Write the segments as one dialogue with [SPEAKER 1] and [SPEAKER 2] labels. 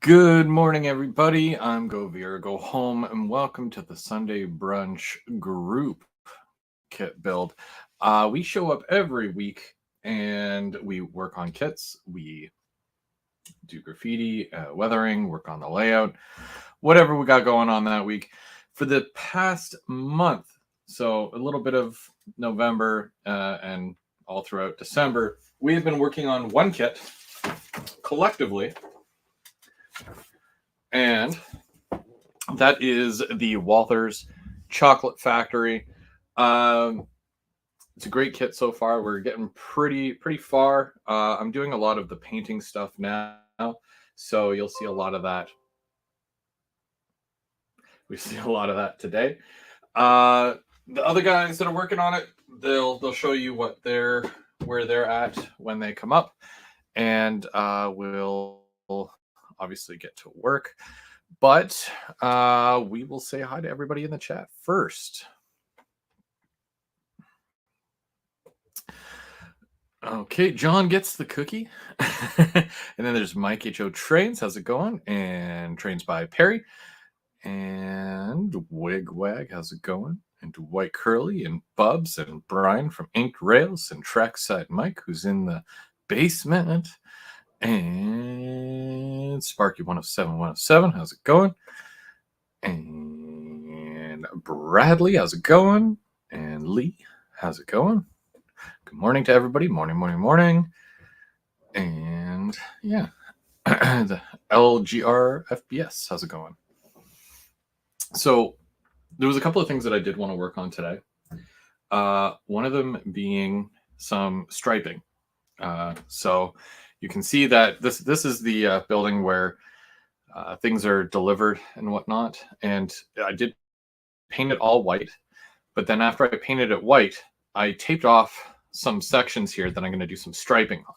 [SPEAKER 1] Good morning, everybody. I'm Go Home, and welcome to the Sunday Brunch group kit build. We show up every week and we work on kits. We do graffiti, weathering, work on the layout, whatever we got going on that week. For the past month, so a little bit of November and all throughout December, we have been working on one kit collectively. And that is the Walther's Chocolate Factory. It's a great kit so far. We're getting pretty far. I'm doing a lot of the painting stuff now, so you'll see a lot of that. We see a lot of that today. The other guys that are working on it, they'll show you where they're at when they come up, and we'll obviously get to work. But we will say hi to everybody in the chat first. Okay, John gets the cookie. And then there's Mike H.O. Trains. How's it going? And Trains by Perry. And Wigwag. How's it going? And White Curly and Bubs and Brian from Inked Rails and Trackside Mike, who's in the basement. And Sparky 107. How's it going? And Bradley, how's it going? And Lee, how's it going? Good morning to everybody. Morning. And yeah, the LGR FBS, how's it going? So there was a couple of things that I did want to work on today. One of them being some striping. So you can see that this is the building where things are delivered and whatnot. And I did paint it all white. But then after I painted it white, I taped off some sections here that I'm going to do some striping on.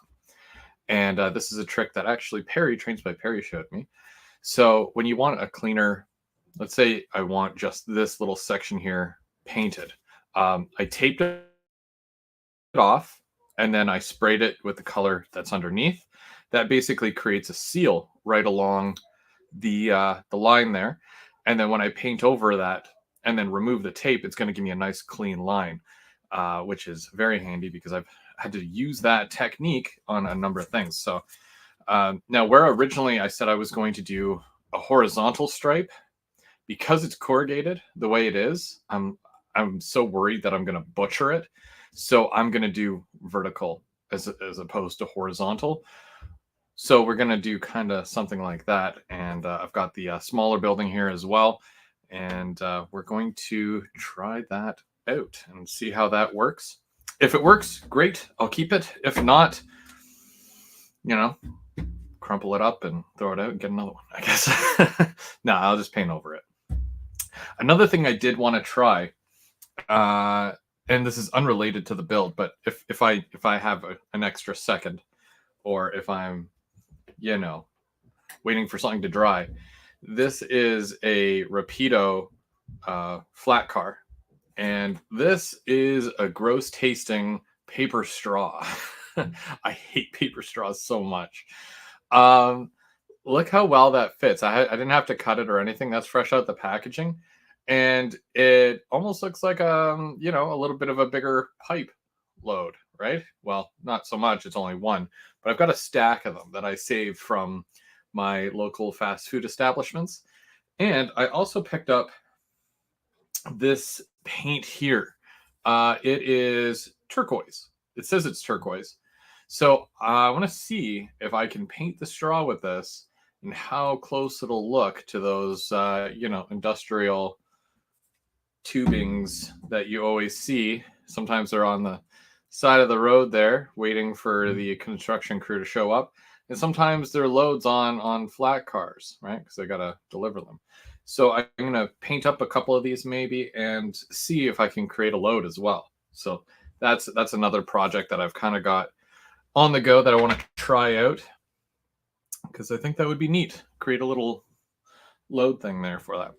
[SPEAKER 1] And this is a trick that actually Trains by Perry showed me. So when you want a cleaner, let's say I want just this little section here painted. I taped it off and then I sprayed it with the color that's underneath. That basically creates a seal right along the line there. And then when I paint over that and then remove the tape, it's going to give me a nice clean line, which is very handy because I've had to use that technique on a number of things. So now where originally I said I was going to do a horizontal stripe, because it's corrugated the way it is, I'm so worried that I'm going to butcher it. So I'm going to do vertical as opposed to horizontal. So we're going to do kind of something like that. And I've got the smaller building here as well. And we're going to try that out and see how that works. If it works, great, I'll keep it. If not, crumple it up and throw it out and get another one, I guess. No, I'll just paint over it. Another thing I did want to try, and this is unrelated to the build, but if I have an extra second, or if I'm, waiting for something to dry, this is a Rapido flat car. And this is a gross tasting paper straw. I hate paper straws so much. Look how well that fits. I didn't have to cut it or anything. That's fresh out the packaging. And it almost looks like, a little bit of a bigger pipe load, right? Well, not so much. It's only one. But I've got a stack of them that I saved from my local fast food establishments. And I also picked up this paint here. It is turquoise. It says it's turquoise. So I want to see if I can paint the straw with this and how close it'll look to those, industrial tubings that you always see. Sometimes they're on the side of the road there waiting for the construction crew to show up. And sometimes they're loads on flat cars, right? Because they got to deliver them. So I'm going to paint up a couple of these maybe and see if I can create a load as well. So that's another project that I've kind of got on the go that I want to try out, because I think that would be neat. Create a little load thing there for that.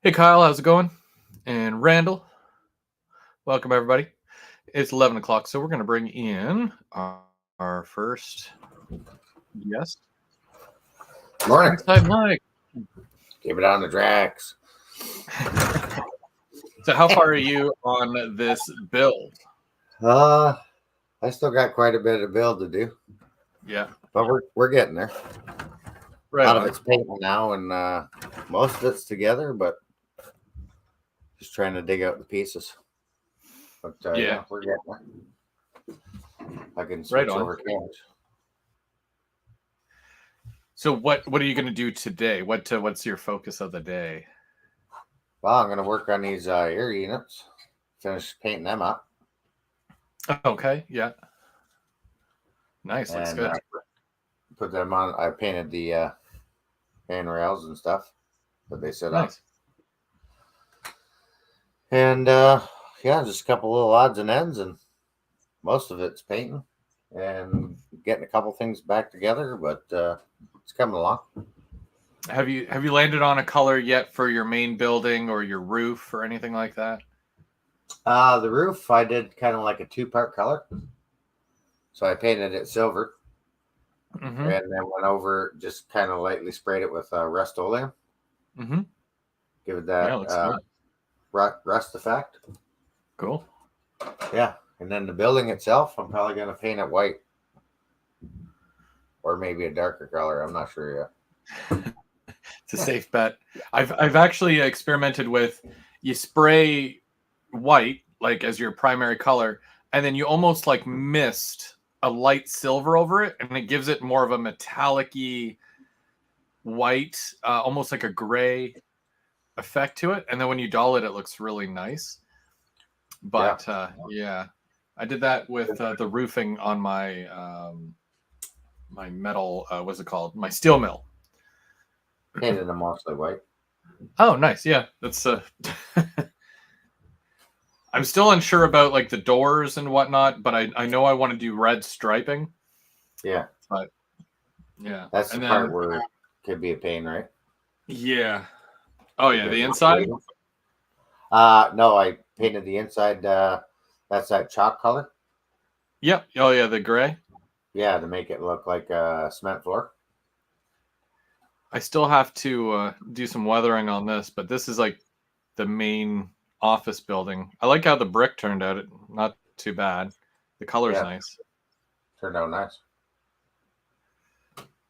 [SPEAKER 1] Hey, Kyle, how's it going? And Randall, welcome everybody. It's 11 o'clock, so we're going to bring in our first Yes.
[SPEAKER 2] Morning.
[SPEAKER 1] Inside Mike.
[SPEAKER 2] Keep it on the tracks.
[SPEAKER 1] So how far are you on this build?
[SPEAKER 2] I still got quite a bit of build to do.
[SPEAKER 1] Yeah.
[SPEAKER 2] But we're getting there.
[SPEAKER 1] Right.
[SPEAKER 2] A lot of it's painting now, and most of it's together, but just trying to dig out the pieces. But yeah, we're getting there. I can switch over cameras.
[SPEAKER 1] So what are you going to do today? What's your focus of the day?
[SPEAKER 2] Well, I'm going to work on these air units. Finish painting them up.
[SPEAKER 1] Okay. Yeah. Nice. Looks good.
[SPEAKER 2] Put them on. I painted the handrails and stuff that they sit on. And yeah, just a couple little odds and ends, and most of it's painting and getting a couple things back together, but it's coming along.
[SPEAKER 1] Have you landed on a color yet for your main building or your roof or anything like that?
[SPEAKER 2] The roof I did kind of like a 2-part color, so I painted it silver, and then went over, just kind of lightly sprayed it with Rust-Oleum. Give it that rust effect.
[SPEAKER 1] Cool.
[SPEAKER 2] Yeah, and then the building itself, I'm probably going to paint it white, or maybe a darker color. I'm not sure yet.
[SPEAKER 1] It's a safe bet. I've actually experimented with, you spray white like as your primary color, and then you almost like mist a light silver over it, and it gives it more of a metallic-y white, almost like a gray effect to it. And then when you dull it, it looks really nice. But yeah, I did that with the roofing on my my metal. What's it called? My steel mill.
[SPEAKER 2] Painted them mostly white.
[SPEAKER 1] Oh, nice. Yeah, that's. I'm still unsure about like the doors and whatnot, but I know I want to do red striping.
[SPEAKER 2] Yeah.
[SPEAKER 1] But yeah,
[SPEAKER 2] that's the part where it could be a pain, right?
[SPEAKER 1] Yeah. Oh yeah, the inside.
[SPEAKER 2] No, I painted the inside. That's that chalk color.
[SPEAKER 1] Yep. Oh yeah, the gray.
[SPEAKER 2] Yeah, to make it look like a cement floor.
[SPEAKER 1] I still have to do some weathering on this, but this is like the main office building. I like how the brick turned out. Not too bad. The color's nice.
[SPEAKER 2] Turned out nice.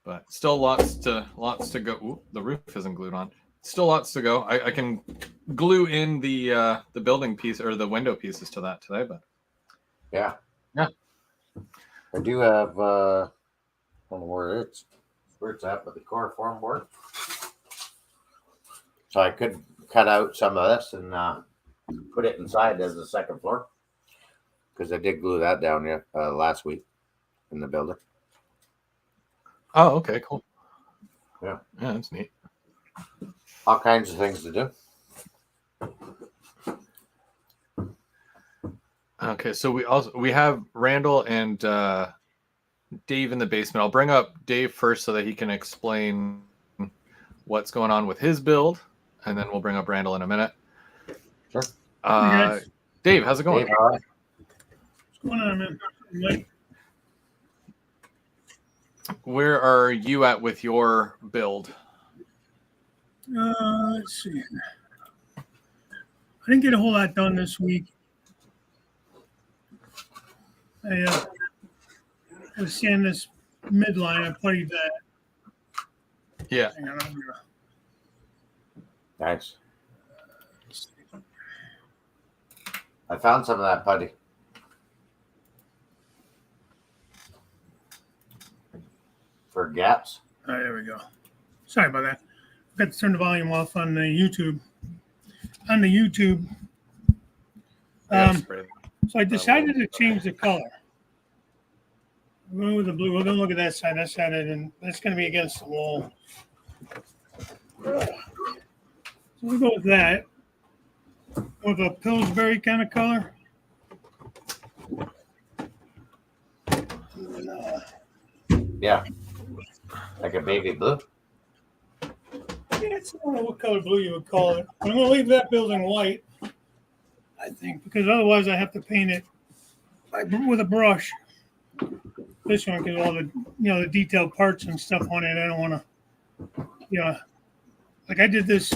[SPEAKER 1] But still lots to go. Ooh, the roof isn't glued on. Still lots to go. I can glue in the building piece or the window pieces to that today, but
[SPEAKER 2] yeah. I do have I don't know where it's at, but the core form board. So I could cut out some of this and put it inside as a second floor, because I did glue that down last week in the building.
[SPEAKER 1] Oh, okay, cool.
[SPEAKER 2] Yeah,
[SPEAKER 1] that's neat.
[SPEAKER 2] All kinds of things to do.
[SPEAKER 1] Okay, so we have Randall and Dave in the basement. I'll bring up Dave first so that he can explain what's going on with his build, and then we'll bring up Randall in a minute.
[SPEAKER 2] Sure.
[SPEAKER 1] Dave, how's it going?
[SPEAKER 3] Dave, what's going on, man?
[SPEAKER 1] Where are you at with your build?
[SPEAKER 3] Let's see. I didn't get a whole lot done this week. I was seeing this midline. I puttied that.
[SPEAKER 1] Yeah.
[SPEAKER 2] Nice. I found some of that putty. For gaps.
[SPEAKER 3] Oh, there we go. Sorry about that. Got to turn the volume off on the YouTube. So I decided to change the color. We'll go with the blue. We're going to look at that side. That side, and that's going to be against the wall. So we'll go with that. With a Pillsbury kind of color.
[SPEAKER 2] Yeah. Like a baby blue?
[SPEAKER 3] Yeah, I don't know what color blue you would call it. I'm going to leave that building white, I think, because otherwise I have to paint it with a brush. this one because all the the detailed parts and stuff on it. I don't want to, like I did this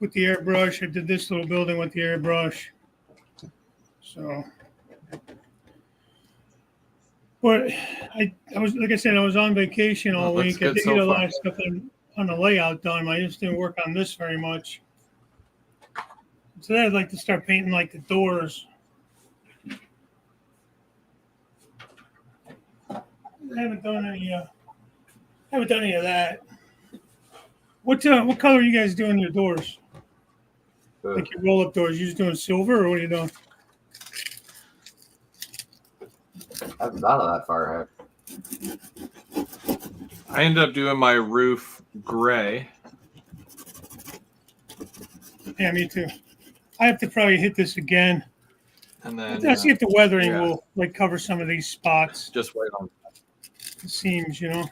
[SPEAKER 3] with the airbrush. I did this little building with the airbrush. So, but I was, like I said, I was on vacation all week. I did get a lot of stuff on the layout done. I just didn't work on this very much. So I'd like to start painting like the doors. I haven't done any of that. What color are you guys doing your doors? Like your roll up doors? You just doing silver or what are you doing?
[SPEAKER 2] I haven't thought of that far ahead.
[SPEAKER 1] I ended up doing my roof gray.
[SPEAKER 3] Yeah, me too. I have to probably hit this again.
[SPEAKER 1] And then
[SPEAKER 3] let's see if the weathering will like cover some of these spots.
[SPEAKER 1] Just wait on
[SPEAKER 3] the seams, I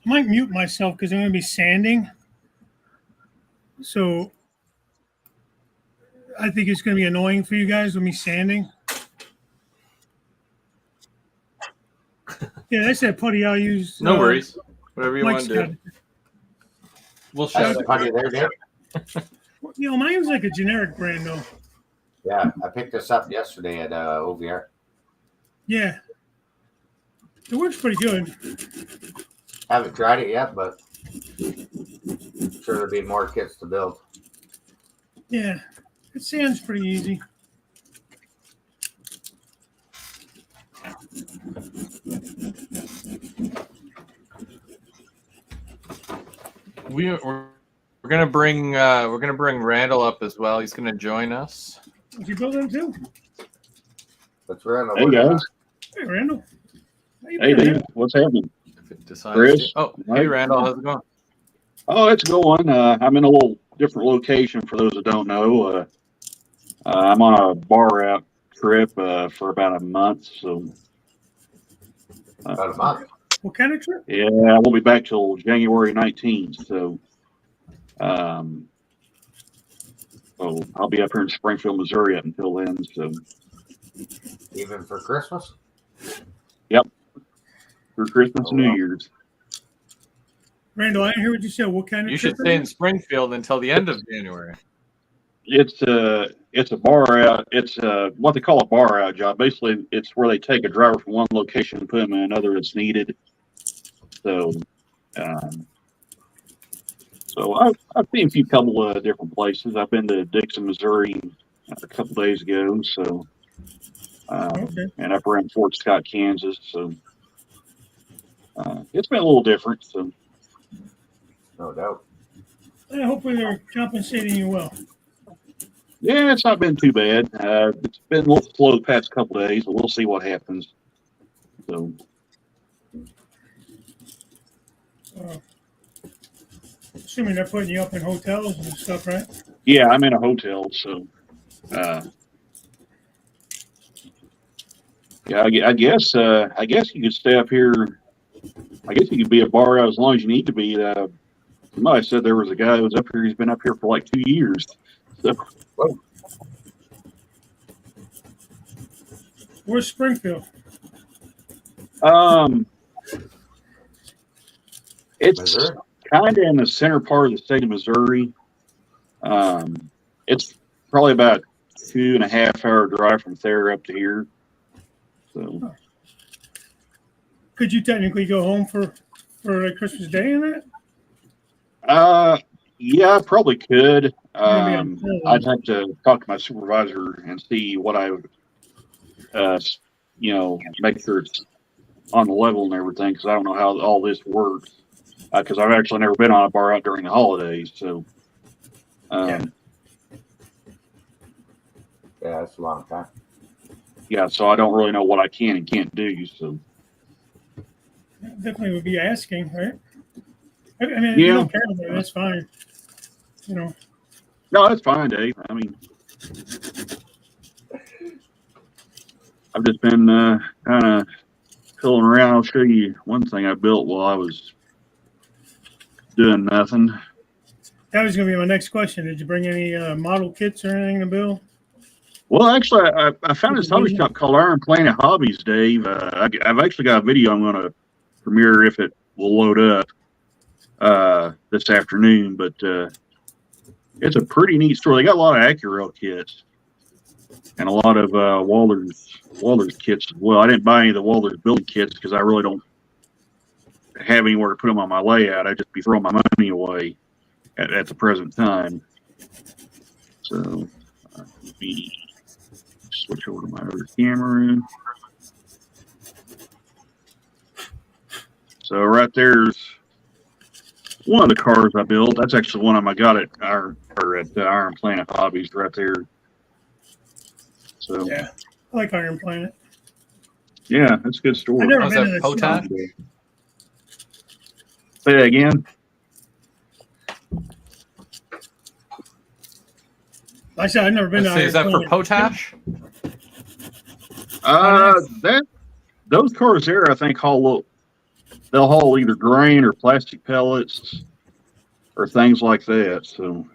[SPEAKER 3] might mute myself because I'm going to be sanding. So I think it's going to be annoying for you guys with me sanding. Yeah, that's that putty I'll use.
[SPEAKER 1] No worries. Whatever you
[SPEAKER 3] Mike's
[SPEAKER 1] want to do. We'll show
[SPEAKER 2] the putty there, Dave.
[SPEAKER 3] Mine's like a generic brand though.
[SPEAKER 2] Yeah, I picked this up yesterday at OVR.
[SPEAKER 3] Yeah. It works pretty good.
[SPEAKER 2] Haven't tried it yet, but I'm sure there'll be more kits to build.
[SPEAKER 3] Yeah, it sands pretty easy.
[SPEAKER 1] We're gonna bring Randall up as well. He's gonna join us.
[SPEAKER 3] Is you building too?
[SPEAKER 2] That's Randall.
[SPEAKER 4] Hey guys.
[SPEAKER 3] Hey Randall.
[SPEAKER 4] Hey Dave. What's happening?
[SPEAKER 1] If it decides
[SPEAKER 4] Chris.
[SPEAKER 1] to. Oh, hey Randall, how's it going?
[SPEAKER 4] Oh, it's going. I'm in a little different location for those that don't know. I'm on a bar route trip for about a month. So
[SPEAKER 2] About a month.
[SPEAKER 3] What kind of trip?
[SPEAKER 4] Yeah, I won't be back till January 19th. So I'll be up here in Springfield, Missouri up until then. So
[SPEAKER 2] even for Christmas?
[SPEAKER 4] Yep. For Christmas and New Year's.
[SPEAKER 3] Randall, I didn't hear what you said. What kind of
[SPEAKER 1] You
[SPEAKER 3] trip?
[SPEAKER 1] should stay in Springfield until the end of January.
[SPEAKER 4] It's a bar out. It's what they call a bar out job. Basically, it's where they take a driver from one location and put them in another that's needed. So, I've seen a few couple of different places. I've been to Dixon, Missouri, a couple days ago. So, and up around Fort Scott, Kansas. So, it's been a little different. So,
[SPEAKER 2] no doubt.
[SPEAKER 3] Hopefully, they're compensating you well.
[SPEAKER 4] Yeah, it's not been too bad. It's been a little slow the past couple of days, but we'll see what happens. So,
[SPEAKER 3] assuming they're putting you up in hotels and stuff, right?
[SPEAKER 4] yeah, I'm in a hotel, so yeah, I guess you could stay up here. I guess you could be a bar out as long as you need to be. Somebody said there was a guy who was up here. He's been up here for like 2 years. So,
[SPEAKER 3] where's Springfield?
[SPEAKER 4] It's kind of in the center part of the state of Missouri. It's probably about 2.5 hour drive from there up to here. So,
[SPEAKER 3] could you technically go home for like Christmas Day in that?
[SPEAKER 4] Yeah, I probably could. I'd have to talk to my supervisor and see what I would, make sure it's on the level and everything, because I don't know how all this works. Because I've actually never been on a bar out during the holidays, so.
[SPEAKER 2] Yeah, that's a long time.
[SPEAKER 4] Yeah, so I don't really know what I can and can't do. So.
[SPEAKER 3] Definitely would be asking, right? I mean, if you don't care about it, that's fine. No,
[SPEAKER 4] that's fine, Dave. I mean, I've just been kind of filling around. I'll show you one thing I built while I was doing nothing.
[SPEAKER 3] That was going to be my next question. Did you bring any model kits or anything to build?
[SPEAKER 4] Well, actually, I found this hobby shop called Iron Planet Hobbies, Dave. I've actually got a video I'm going to premiere if it will load up this afternoon. But it's a pretty neat store. They got a lot of Accurel kits and a lot of Walters kits as well. I didn't buy any of the Walters building kits because I really don't have anywhere to put them on my layout. I'd just be throwing my money away at the present time. So let me switch over to my other camera. So right there's one of the cars I built. That's actually one of them I got at Iron Planet Hobbies right there. So
[SPEAKER 3] yeah, I like Iron Planet.
[SPEAKER 4] Yeah, that's a good store.
[SPEAKER 3] I've never been to the
[SPEAKER 1] Potash?
[SPEAKER 4] Say that again.
[SPEAKER 3] I said I've never been to Iron
[SPEAKER 1] Is that
[SPEAKER 3] Planet.
[SPEAKER 1] for Potash?
[SPEAKER 4] Those cars there, I think, they'll haul either grain or plastic pellets or things like that. So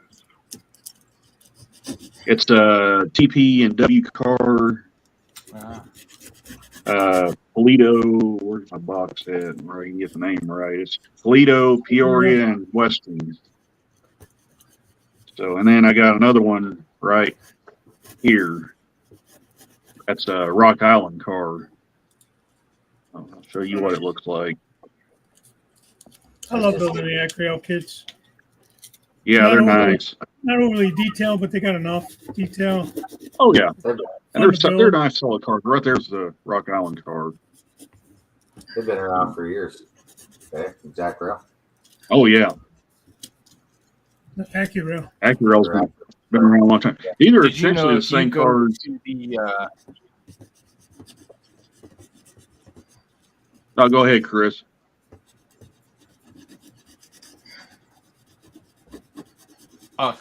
[SPEAKER 4] it's a TP and W car. Toledo, where's my box at? Where I can get the name right. It's Toledo, Peoria, and Weston. So, and then I got another one right here. That's a Rock Island car. I'll show you what it looks like.
[SPEAKER 3] I love building the Accurel kits.
[SPEAKER 4] Yeah, they're nice.
[SPEAKER 3] Not overly detailed, but they got enough detail.
[SPEAKER 4] Oh yeah, and they're nice solid cars. Right there's the Rock Island car.
[SPEAKER 2] They've been around for years. Okay, Accurel.
[SPEAKER 4] Oh yeah,
[SPEAKER 3] Accurel.
[SPEAKER 4] Accurel's been around a long time. These are
[SPEAKER 1] Did you
[SPEAKER 4] essentially
[SPEAKER 1] know
[SPEAKER 4] the same
[SPEAKER 1] if you go
[SPEAKER 4] cars.
[SPEAKER 1] to the,
[SPEAKER 4] Oh, go ahead, Chris.
[SPEAKER 1] Oh,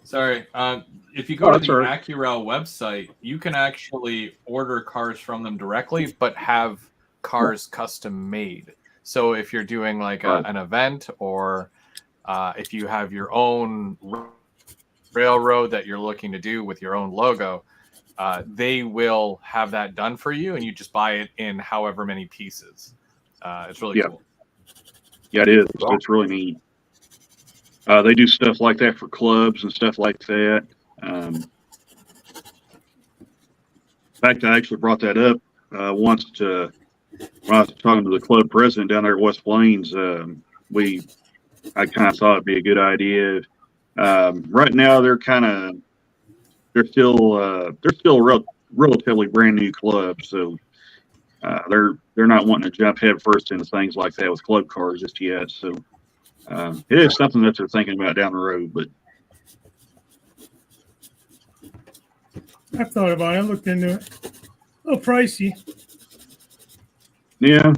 [SPEAKER 1] sorry. If you go to the
[SPEAKER 4] right.
[SPEAKER 1] Accurel website, you can actually order cars from them directly, but have cars custom made. So if you're doing like an event, or if you have your own railroad that you're looking to do with your own logo, they will have that done for you, and you just buy it in however many pieces. It's really cool.
[SPEAKER 4] Yeah, it is. It's really neat. They do stuff like that for clubs and stuff like that. In fact, I actually brought that up once when I was talking to the club president down there at West Plains. I kind of thought it'd be a good idea. Right now, they're still a relatively brand new club, so they're not wanting to jump head first into things like that with club cars just yet. So. It is something that they're thinking about down the road, but
[SPEAKER 3] I've thought about it. I looked into it. A little pricey.
[SPEAKER 4] Yeah.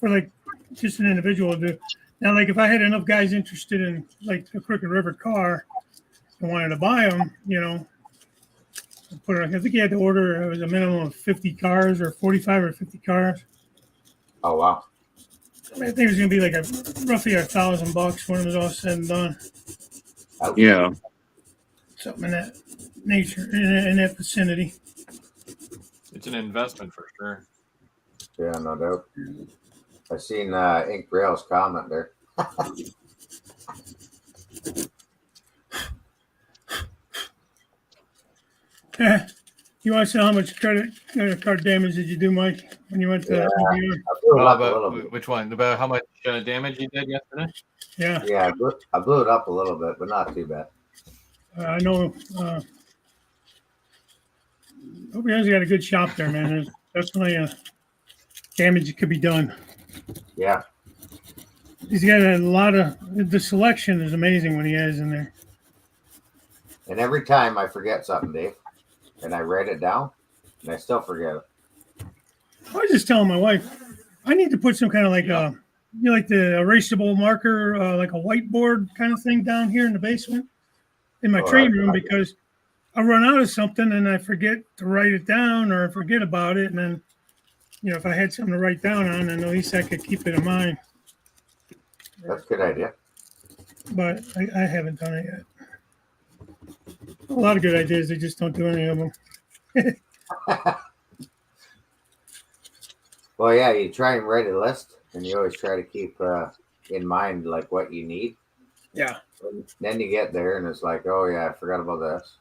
[SPEAKER 3] For like just an individual to do. Now, like if I had enough guys interested in like a Crooked River car and wanted to buy them, I think you had to order, it was a minimum of 50 cars or 45 or 50 cars.
[SPEAKER 2] Oh, wow.
[SPEAKER 3] I think it was going to be like roughly $1,000 when it was all said and done.
[SPEAKER 4] Yeah.
[SPEAKER 3] Something in that nature, in that vicinity.
[SPEAKER 1] It's an investment for sure.
[SPEAKER 2] Yeah, no doubt. I seen Ink Rail's comment there.
[SPEAKER 3] You want to know how much credit card damage did you do, Mike, when you went to
[SPEAKER 1] which one? About how much damage you did yesterday?
[SPEAKER 3] Yeah.
[SPEAKER 2] Yeah, I blew it up a little bit, but not too bad.
[SPEAKER 3] I know. Hope you guys got a good shop there, man. There's definitely damage that could be done.
[SPEAKER 2] Yeah.
[SPEAKER 3] He's got a lot of, the selection is amazing when he has in there.
[SPEAKER 2] And every time I forget something, Dave, and I write it down, and I still forget it.
[SPEAKER 3] I was just telling my wife, I need to put some kind of like like the erasable marker, like a whiteboard kind of thing down here in the basement in my training room, because I run out of something and I forget to write it down, or I forget about it. And then, if I had something to write down on, then at least I could keep it in mind.
[SPEAKER 2] That's a good idea.
[SPEAKER 3] But I haven't done it yet. A lot of good ideas. They just don't do any of them.
[SPEAKER 2] Well, yeah, you try and write a list, and you always try to keep in mind like what you need.
[SPEAKER 3] Yeah.
[SPEAKER 2] And then you get there, and it's like, oh yeah, I forgot about this.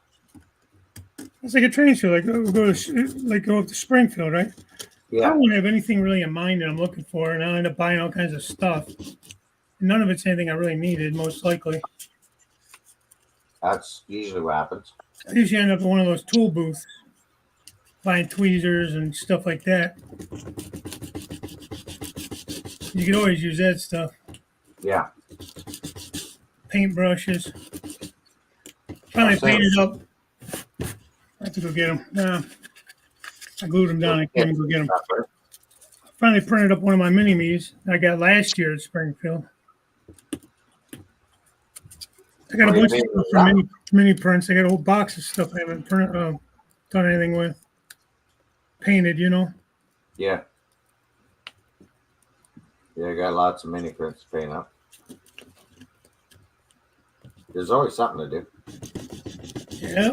[SPEAKER 3] It's like a train show. Like go up to Springfield, right? I
[SPEAKER 2] Yeah,
[SPEAKER 3] don't have anything really in mind that I'm looking for, and I end up buying all kinds of stuff. None of it's anything I really needed, most likely.
[SPEAKER 2] that's usually what happens.
[SPEAKER 3] I usually end up in one of those tool booths, buying tweezers and stuff like that. You can always use that stuff.
[SPEAKER 2] Yeah.
[SPEAKER 3] Paintbrushes. Finally painted up. I have to go get them. I glued them down. I can't even go get them. Finally printed up one of my mini-me's I got last year at Springfield. I got a bunch of stuff for mini prints. I got a whole box of stuff I haven't done anything with. Painted, you know.
[SPEAKER 2] Yeah. Yeah, I got lots of mini prints to paint up. There's always something to do.
[SPEAKER 3] Yeah.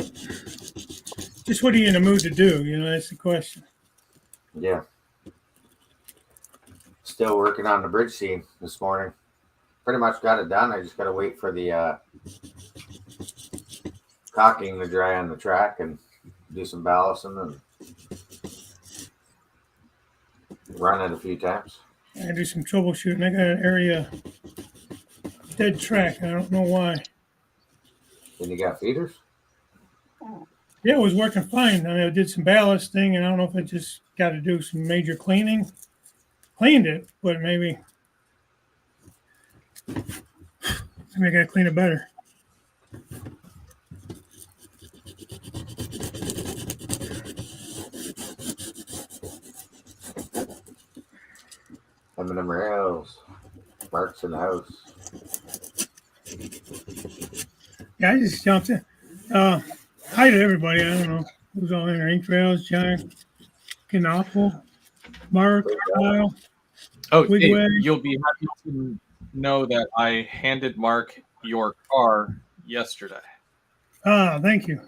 [SPEAKER 3] Just what are you in the mood to do? You know, that's the question.
[SPEAKER 2] Yeah. Still working on the bridge scene this morning. Pretty much got it done. I just got to wait for the caulking to dry on the track and do some ballasting and run it a few times.
[SPEAKER 3] I do some troubleshooting. I got an area dead track. I don't know why.
[SPEAKER 2] Then you got feeders?
[SPEAKER 3] Yeah, it was working fine. I mean, I did some ballasting, and I don't know if I just got to do some major cleaning. Cleaned it, but maybe I got to clean it better.
[SPEAKER 2] M&M rails. Mark's in the house.
[SPEAKER 3] Yeah, I just jumped in. Hi to everybody. I don't know who's all in there. Ink Trails, John, Knopfel, Mark, Kyle.
[SPEAKER 1] Oh, Dave, you'll be happy to know that I handed Mark your car yesterday.
[SPEAKER 3] Ah, thank you.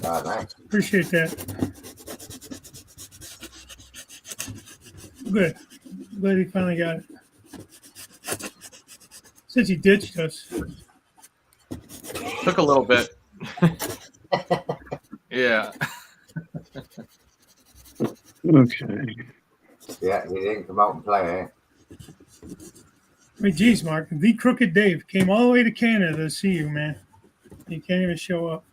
[SPEAKER 2] Nice.
[SPEAKER 3] Appreciate that. Good. Glad he finally got it. Since he ditched us.
[SPEAKER 1] Took a little bit. Yeah.
[SPEAKER 4] Okay.
[SPEAKER 2] Yeah, he didn't come out and play, eh?
[SPEAKER 3] I mean, geez, Mark, the Crooked Dave came all the way to Canada to see you, man. You can't even show up.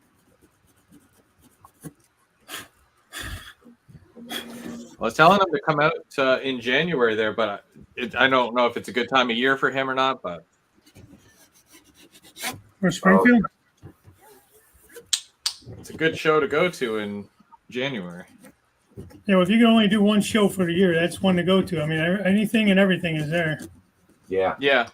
[SPEAKER 1] I was telling him to come out in January there, but I don't know if it's a good time of year for him or not. But
[SPEAKER 3] For Springfield?
[SPEAKER 1] It's a good show to go to in January.
[SPEAKER 3] Yeah, well, if you can only do one show for the year, that's one to go to. I mean, anything and everything is there.
[SPEAKER 2] Yeah.
[SPEAKER 1] Yeah.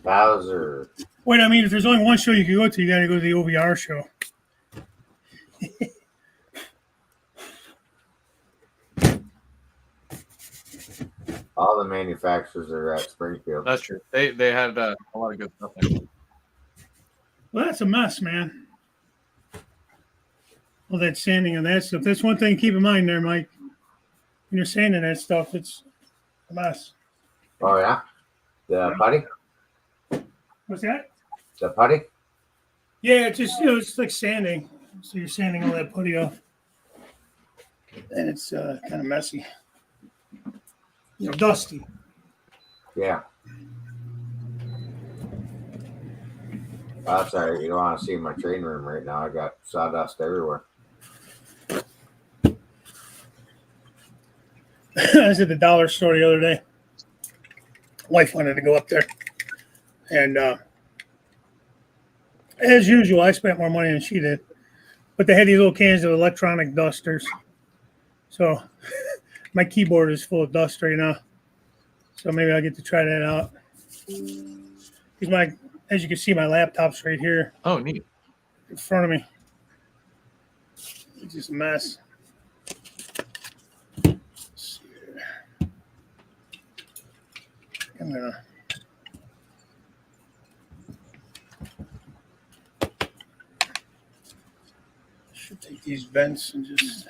[SPEAKER 2] Bowser.
[SPEAKER 3] Wait, I mean, if there's only one show you can go to, you got to go to the OVR show.
[SPEAKER 2] All the manufacturers are at Springfield.
[SPEAKER 1] That's true. They had a lot of good stuff there.
[SPEAKER 3] Well, that's a mess, man. All that sanding and that stuff. That's one thing to keep in mind there, Mike. When you're sanding that stuff, it's a mess.
[SPEAKER 2] Oh, yeah? The putty?
[SPEAKER 3] What's that?
[SPEAKER 2] The putty?
[SPEAKER 3] Yeah, it's just, it's like sanding. So you're sanding all that putty off. And it's kind of messy. Dusty.
[SPEAKER 2] Yeah. That's all right. You don't want to see my train room right now. I got sawdust everywhere.
[SPEAKER 3] I was at the dollar store the other day. Wife wanted to go up there. And as usual, I spent more money than she did. But they had these little cans of electronic dusters. So my keyboard is full of dust right now. So maybe I'll get to try that out. Because as you can see, my laptop's right here.
[SPEAKER 1] Oh, neat.
[SPEAKER 3] In front of me. It's just a mess. Let's see here. I'm going to. Should Take these vents and just.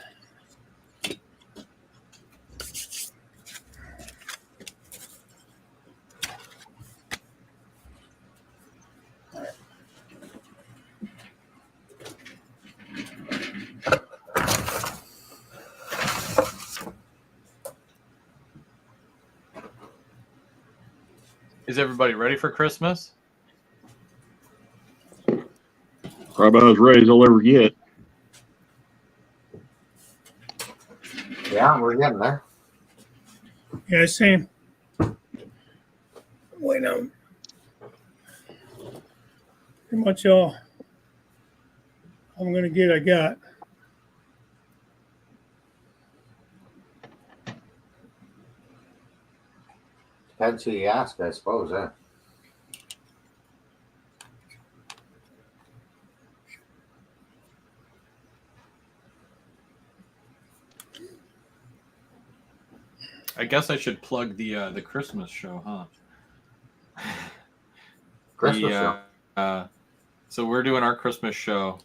[SPEAKER 1] Is everybody ready for Christmas?
[SPEAKER 4] Probably about as ready as I'll ever get.
[SPEAKER 2] Yeah, we're getting there.
[SPEAKER 3] Yeah, same. Wait now. Pretty much all I'm gonna get. I got.
[SPEAKER 2] Depends who you ask, I suppose.
[SPEAKER 1] I guess I should plug the Christmas show, huh?
[SPEAKER 2] Christmas show.
[SPEAKER 1] So we're doing our Christmas show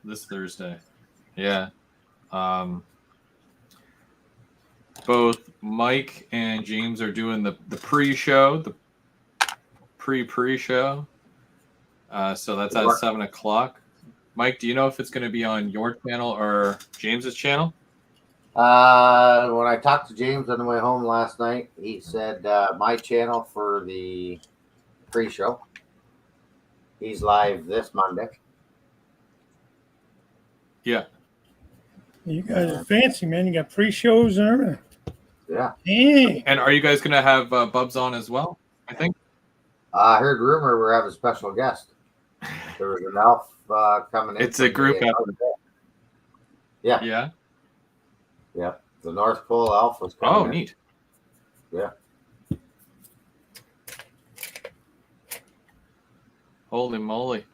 [SPEAKER 1] this Thursday. Yeah. Both Mike and James are doing the pre-show, the pre-show. So that's at 7 o'clock. Mike, do you know if it's going to be on your channel or James's channel?
[SPEAKER 2] When I talked to James on the way home last night, he said my channel for the pre-show. He's live this Monday.
[SPEAKER 1] Yeah.
[SPEAKER 3] You guys are fancy, man. You got pre-shows and everything.
[SPEAKER 2] Yeah.
[SPEAKER 3] Hey.
[SPEAKER 1] And are you guys going to have Bubs on as well, I think?
[SPEAKER 2] I heard rumor we're having a special guest. There was an elf coming in.
[SPEAKER 1] It's a group effort.
[SPEAKER 2] Yeah.
[SPEAKER 1] Yeah.
[SPEAKER 2] Yeah. The North Pole elf was coming in.
[SPEAKER 1] Neat.
[SPEAKER 2] Yeah.
[SPEAKER 1] Holy moly.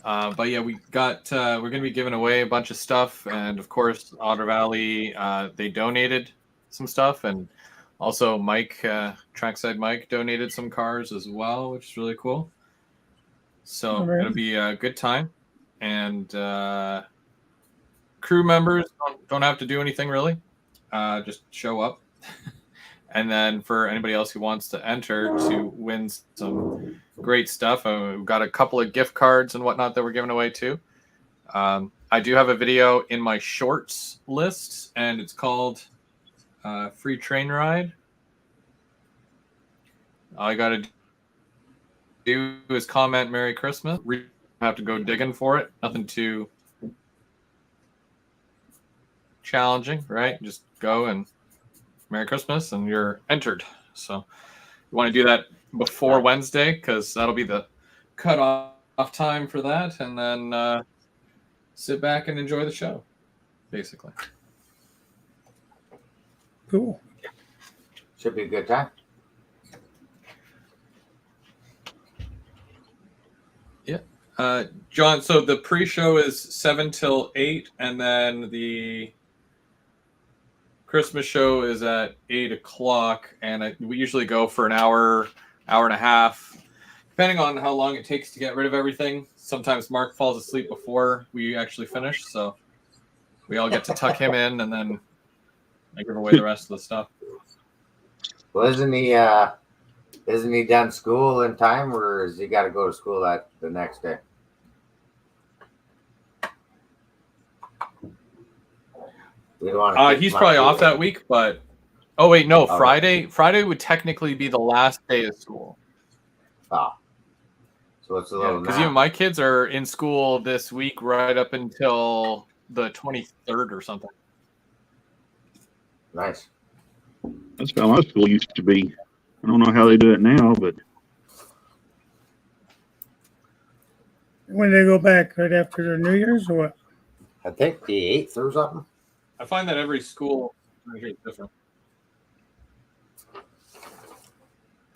[SPEAKER 1] But yeah, we're going to be giving away a bunch of stuff. And of course, Otter Valley, they donated some stuff. And also Mike, Trackside Mike donated some cars as well, which is really cool. So it'll be a good time. And crew members don't have to do anything really. Just show up. And then for anybody else who wants to enter to win some great stuff, we've got a couple of gift cards and whatnot that we're giving away too. I do have a video in my shorts list, and it's called Free Train Ride. All I got to do is comment Merry Christmas. We have to go digging for it. Nothing too challenging, right? Just go and Merry Christmas, and you're entered. So you want to do that before Wednesday, because that'll be the cutoff time for that, and then sit back and enjoy the show, basically.
[SPEAKER 3] Cool.
[SPEAKER 2] Should be a good time.
[SPEAKER 1] Yeah. John, so the pre-show is 7 till 8, and then the Christmas show is at 8 o'clock, and we usually go for an hour and a half, depending on how long it takes to get rid of everything. Sometimes Mark falls asleep before we actually finish, so we all get to tuck him in, and then I give away the rest of the stuff.
[SPEAKER 2] Well, isn't he done school in time, or has he got to go to school the next day?
[SPEAKER 1] He's probably off that week, but Friday would technically be the last day of school.
[SPEAKER 2] Oh, so it's a little
[SPEAKER 1] because even my kids are in school this week right up until the 23rd or something.
[SPEAKER 2] Nice.
[SPEAKER 4] That's how my school used to be. I don't know how they do it now, but
[SPEAKER 3] when they go back, right after their New Year's, or what?
[SPEAKER 2] I think the 8th or something.
[SPEAKER 1] I find that every school is different.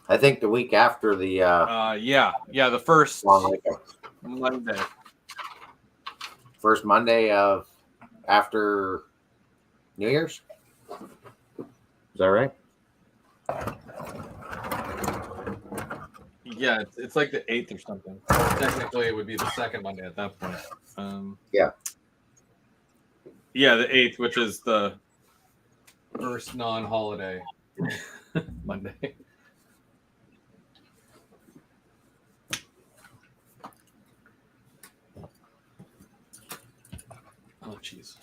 [SPEAKER 2] I think the week after the
[SPEAKER 1] the first Monday.
[SPEAKER 2] First Monday of after New Year's. Is that right?
[SPEAKER 1] Yeah, it's like the 8th or something. Technically, it would be the second Monday at that point.
[SPEAKER 2] Yeah.
[SPEAKER 1] Yeah, the 8th, which is the first non-holiday Monday. Oh, jeez.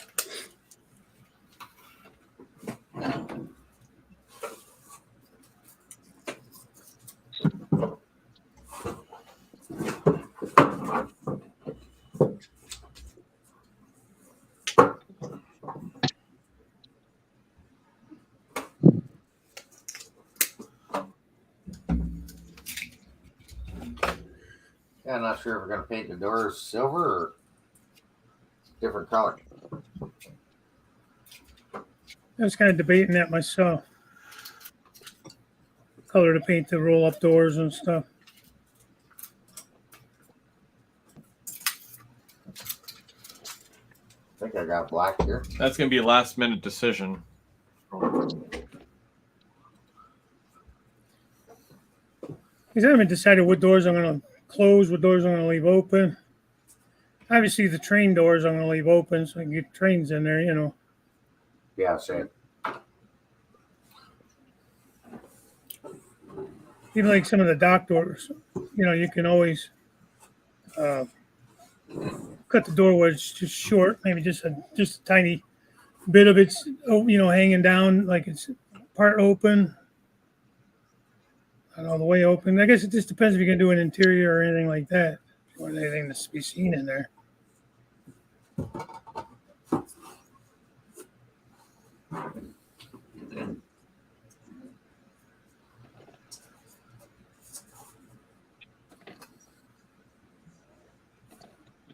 [SPEAKER 2] Yeah, I'm not sure if we're going to paint the doors silver or different color.
[SPEAKER 3] I was kind of debating that myself. Color to paint the roll-up doors and stuff.
[SPEAKER 2] I think I got black here.
[SPEAKER 1] That's going to be a last-minute decision.
[SPEAKER 3] Because I haven't decided what doors I'm going to close, what doors I'm going to leave open. Obviously, the train doors I'm going to leave open so I can get trains in there, you know.
[SPEAKER 2] Yeah, same.
[SPEAKER 3] Even like some of the dock doors, you know, you can always cut the door where it's just short, maybe just a tiny bit of it's, you know, hanging down like it's part open. I don't know, the way open. I guess it just depends if you can do an interior or anything like that. If you want anything to be seen in there.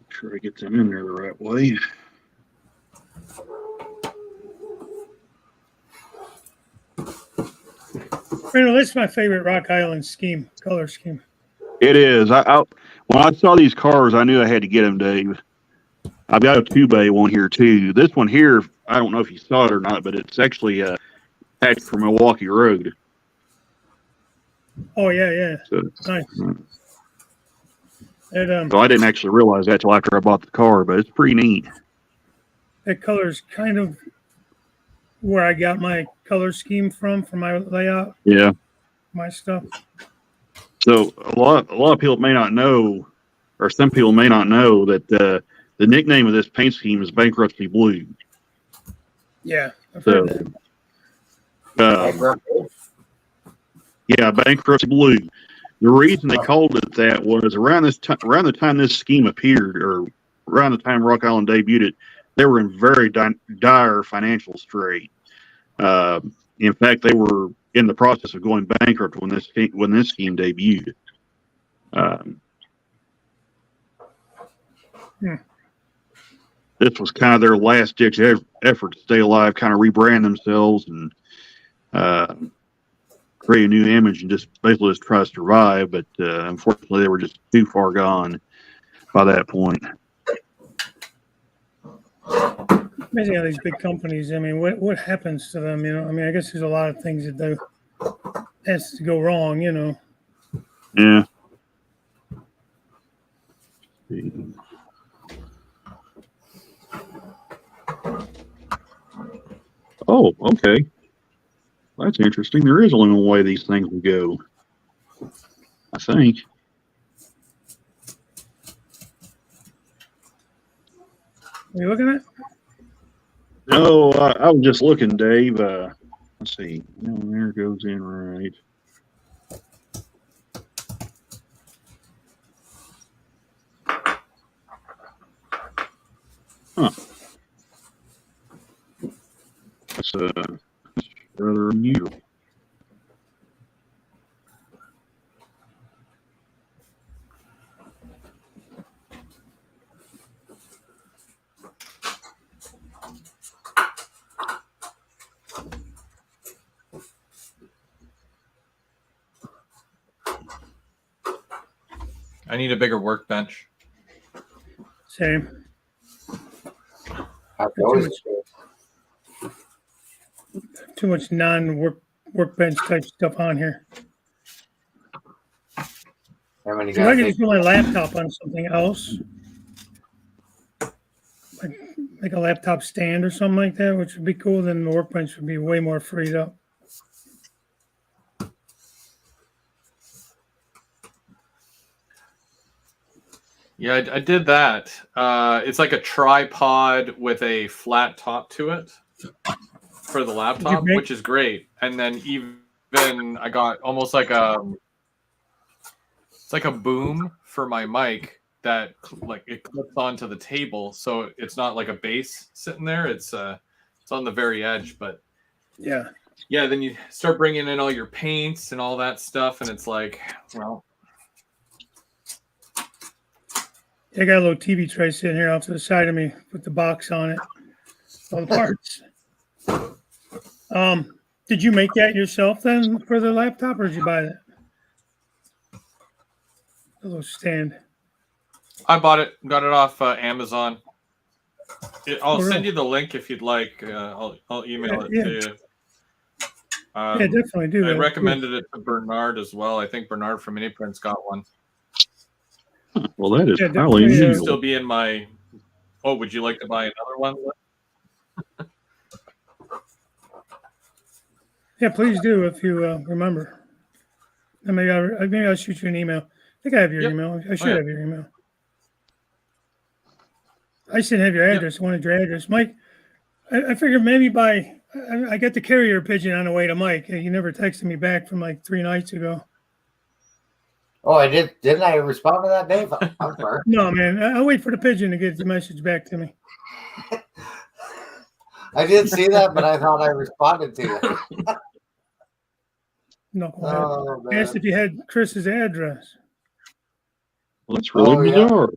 [SPEAKER 4] Sure I get them in there the right way.
[SPEAKER 3] Randall, that's my favorite Rock Island scheme, color scheme.
[SPEAKER 4] It is. When I saw these cars, I knew I had to get them, Dave. I've got a 2-bay one here too. This one here, I don't know if you saw it or not, but it's actually packed from Milwaukee Road.
[SPEAKER 3] Oh yeah.
[SPEAKER 4] So,
[SPEAKER 3] Nice.
[SPEAKER 4] So I didn't actually realize that till after I bought the car, but it's pretty neat.
[SPEAKER 3] That color is kind of where I got my color scheme from for my layout.
[SPEAKER 4] Yeah.
[SPEAKER 3] My stuff.
[SPEAKER 4] So a lot of people may not know, or some people may not know that the nickname of this paint scheme is Bankruptcy Blue.
[SPEAKER 3] Yeah, I've heard that.
[SPEAKER 4] Yeah, Bankruptcy Blue. The reason they called it that was around the time this scheme appeared, or around the time Rock Island debuted it, they were in very dire financial strait. In fact, they were in the process of going bankrupt when this scheme debuted. This was kind of their last ditch effort to stay alive, kind of rebrand themselves and create a new image and just basically just try to survive. But unfortunately, they were just too far gone by that point.
[SPEAKER 3] Amazing how these big companies, I mean, what happens to them, you know? I mean, I guess there's a lot of things that has to go wrong, you know.
[SPEAKER 4] Yeah. Oh, okay. That's interesting. There is only one way these things will go, I think.
[SPEAKER 3] Are you looking at?
[SPEAKER 4] No, I was just looking, Dave. Let's see. No, there goes in right. Huh. That's rather unusual.
[SPEAKER 1] I need a bigger workbench.
[SPEAKER 3] Same. Too much non-workbench type stuff on here.
[SPEAKER 2] And when you
[SPEAKER 3] So I
[SPEAKER 2] got
[SPEAKER 3] could
[SPEAKER 2] big,
[SPEAKER 3] just put my laptop on something else, like a laptop stand or something like that, which would be cool. Then the workbench would be way more freed up.
[SPEAKER 1] Yeah, I did that. It's like a tripod with a flat top to it for the laptop, which is great. And then even I got almost like it's like a boom for my mic that like it clips onto the table, so it's not like a base sitting there. It's on the very edge, but
[SPEAKER 3] yeah.
[SPEAKER 1] Then you start bringing in all your paints and all that stuff, and it's like, well,
[SPEAKER 3] I got a little TV tray sitting here off to the side of me with the box on it, all the parts. Did you make that yourself then for the laptop, or did you buy that? A little stand.
[SPEAKER 1] I bought it, got it off Amazon. I'll send you the link if you'd like. I'll email it to you.
[SPEAKER 3] Yeah, definitely do.
[SPEAKER 1] I recommended it to Bernard as well. I think Bernard from Mini Prints got one.
[SPEAKER 4] Well, that is highly unusual.
[SPEAKER 1] Still be in my. Oh, would you like to buy another one?
[SPEAKER 3] Yeah, please do if you remember. And maybe I'll shoot you an email. I think I have your email. I should have your email. I should have your address. I wanted your address, Mike. I figured maybe I got the carrier pigeon on the way to Mike. You never texted me back from like 3 nights ago.
[SPEAKER 2] Oh, I did. Didn't I respond to that, Dave? I'm sorry.
[SPEAKER 3] No, man. I'll wait for the pigeon to get the message back to me.
[SPEAKER 2] I did see that, but I thought I responded to you.
[SPEAKER 3] No, I asked if you had Chris's address.
[SPEAKER 4] Well, that's really bizarre.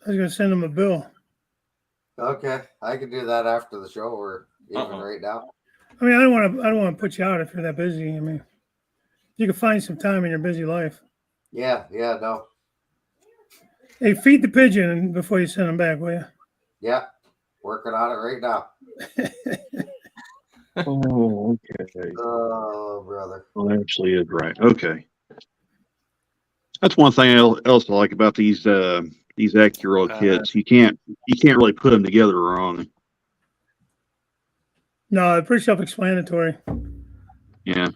[SPEAKER 3] I was going to send him a bill.
[SPEAKER 2] Okay, I can do that after the show or even right now.
[SPEAKER 3] I mean, I don't want to put you out if you're that busy. I mean, you can find some time in your busy life.
[SPEAKER 2] Yeah, no.
[SPEAKER 3] Hey, feed the pigeon before you send him back, will you?
[SPEAKER 2] Yeah, working on it right now.
[SPEAKER 4] Oh, okay.
[SPEAKER 2] Oh, brother.
[SPEAKER 4] Well, actually is right. Okay. That's one thing else I like about these Acura kits. You can't really put them together wrong.
[SPEAKER 3] No, it's pretty self-explanatory.
[SPEAKER 4] Yeah.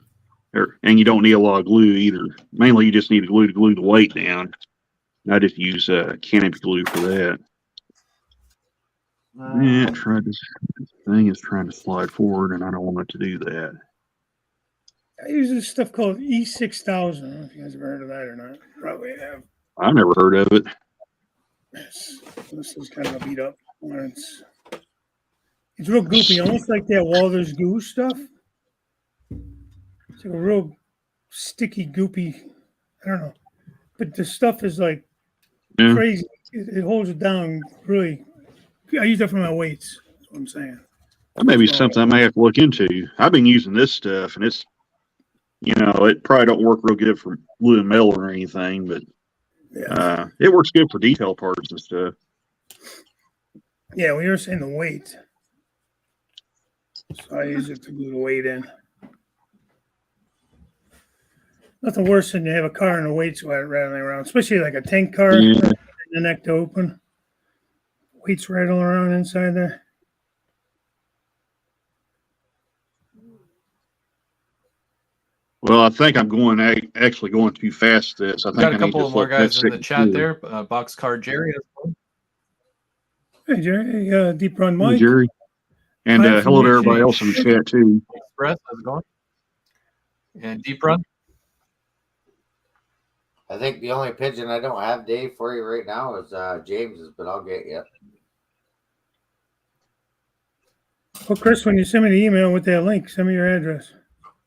[SPEAKER 4] And you don't need a lot of glue either. Mainly, you just need glue to glue the weight down. I just use canopy glue for that. This thing is trying to slide forward, and I don't want it to do that.
[SPEAKER 3] I use this stuff called E6000. I don't know if you guys have heard of that or not. Probably have.
[SPEAKER 4] I never heard of it.
[SPEAKER 3] This is kind of a beat up one. It's real goopy, almost like that Walther's Goo stuff. It's like a real sticky, goopy. I don't know, but the stuff is like crazy. It holds it down really. I use that for my weights. That's what I'm saying.
[SPEAKER 4] That may be something I may have to look into. I've been using this stuff, and it's, it probably don't work real good for glue and metal or anything, but it works good for detail parts and stuff.
[SPEAKER 3] Yeah, we were saying the weight. So I use it to glue the weight in. Nothing worse than you have a car and a weight rattling around, especially like a tank car, the neck to open. Weights rattling around inside there.
[SPEAKER 4] Well, I think I'm actually going too fast. I think
[SPEAKER 1] got a couple more guys in the chat there. Boxcar Jerry as well.
[SPEAKER 3] Hey, Jerry. Deep Run Mike.
[SPEAKER 4] Hey, Jerry. And hello to everybody else in the chat, too.
[SPEAKER 1] Express, how's it going? And Deep Run.
[SPEAKER 2] I think the only pigeon I don't have, Dave, for you right now is James's, but I'll get you.
[SPEAKER 3] Well, Chris, when you send me the email with that link, send me your address.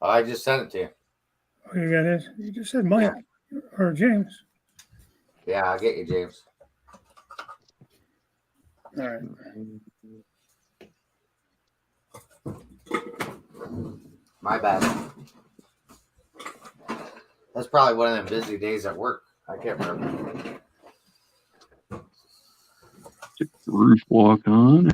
[SPEAKER 2] Oh, I just sent it to you.
[SPEAKER 3] Oh, you got it? You just said Mike or James.
[SPEAKER 2] Yeah, I'll get you, James.
[SPEAKER 3] All right.
[SPEAKER 2] My bad. That's probably one of them busy days at work. I can't remember.
[SPEAKER 4] Get the roof walk on.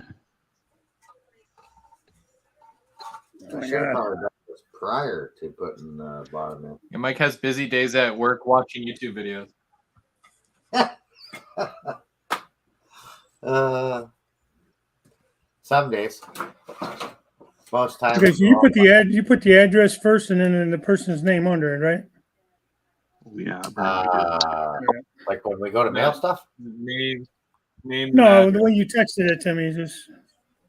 [SPEAKER 2] I should have probably done this prior to putting the bottom in.
[SPEAKER 1] And Mike has busy days at work watching YouTube videos.
[SPEAKER 2] Some days. Most times.
[SPEAKER 3] Okay, so you put the address first, and then the person's name under it, right?
[SPEAKER 4] Yeah.
[SPEAKER 2] Like when we go to mail stuff.
[SPEAKER 1] Name.
[SPEAKER 3] No, the way you texted it to me is just.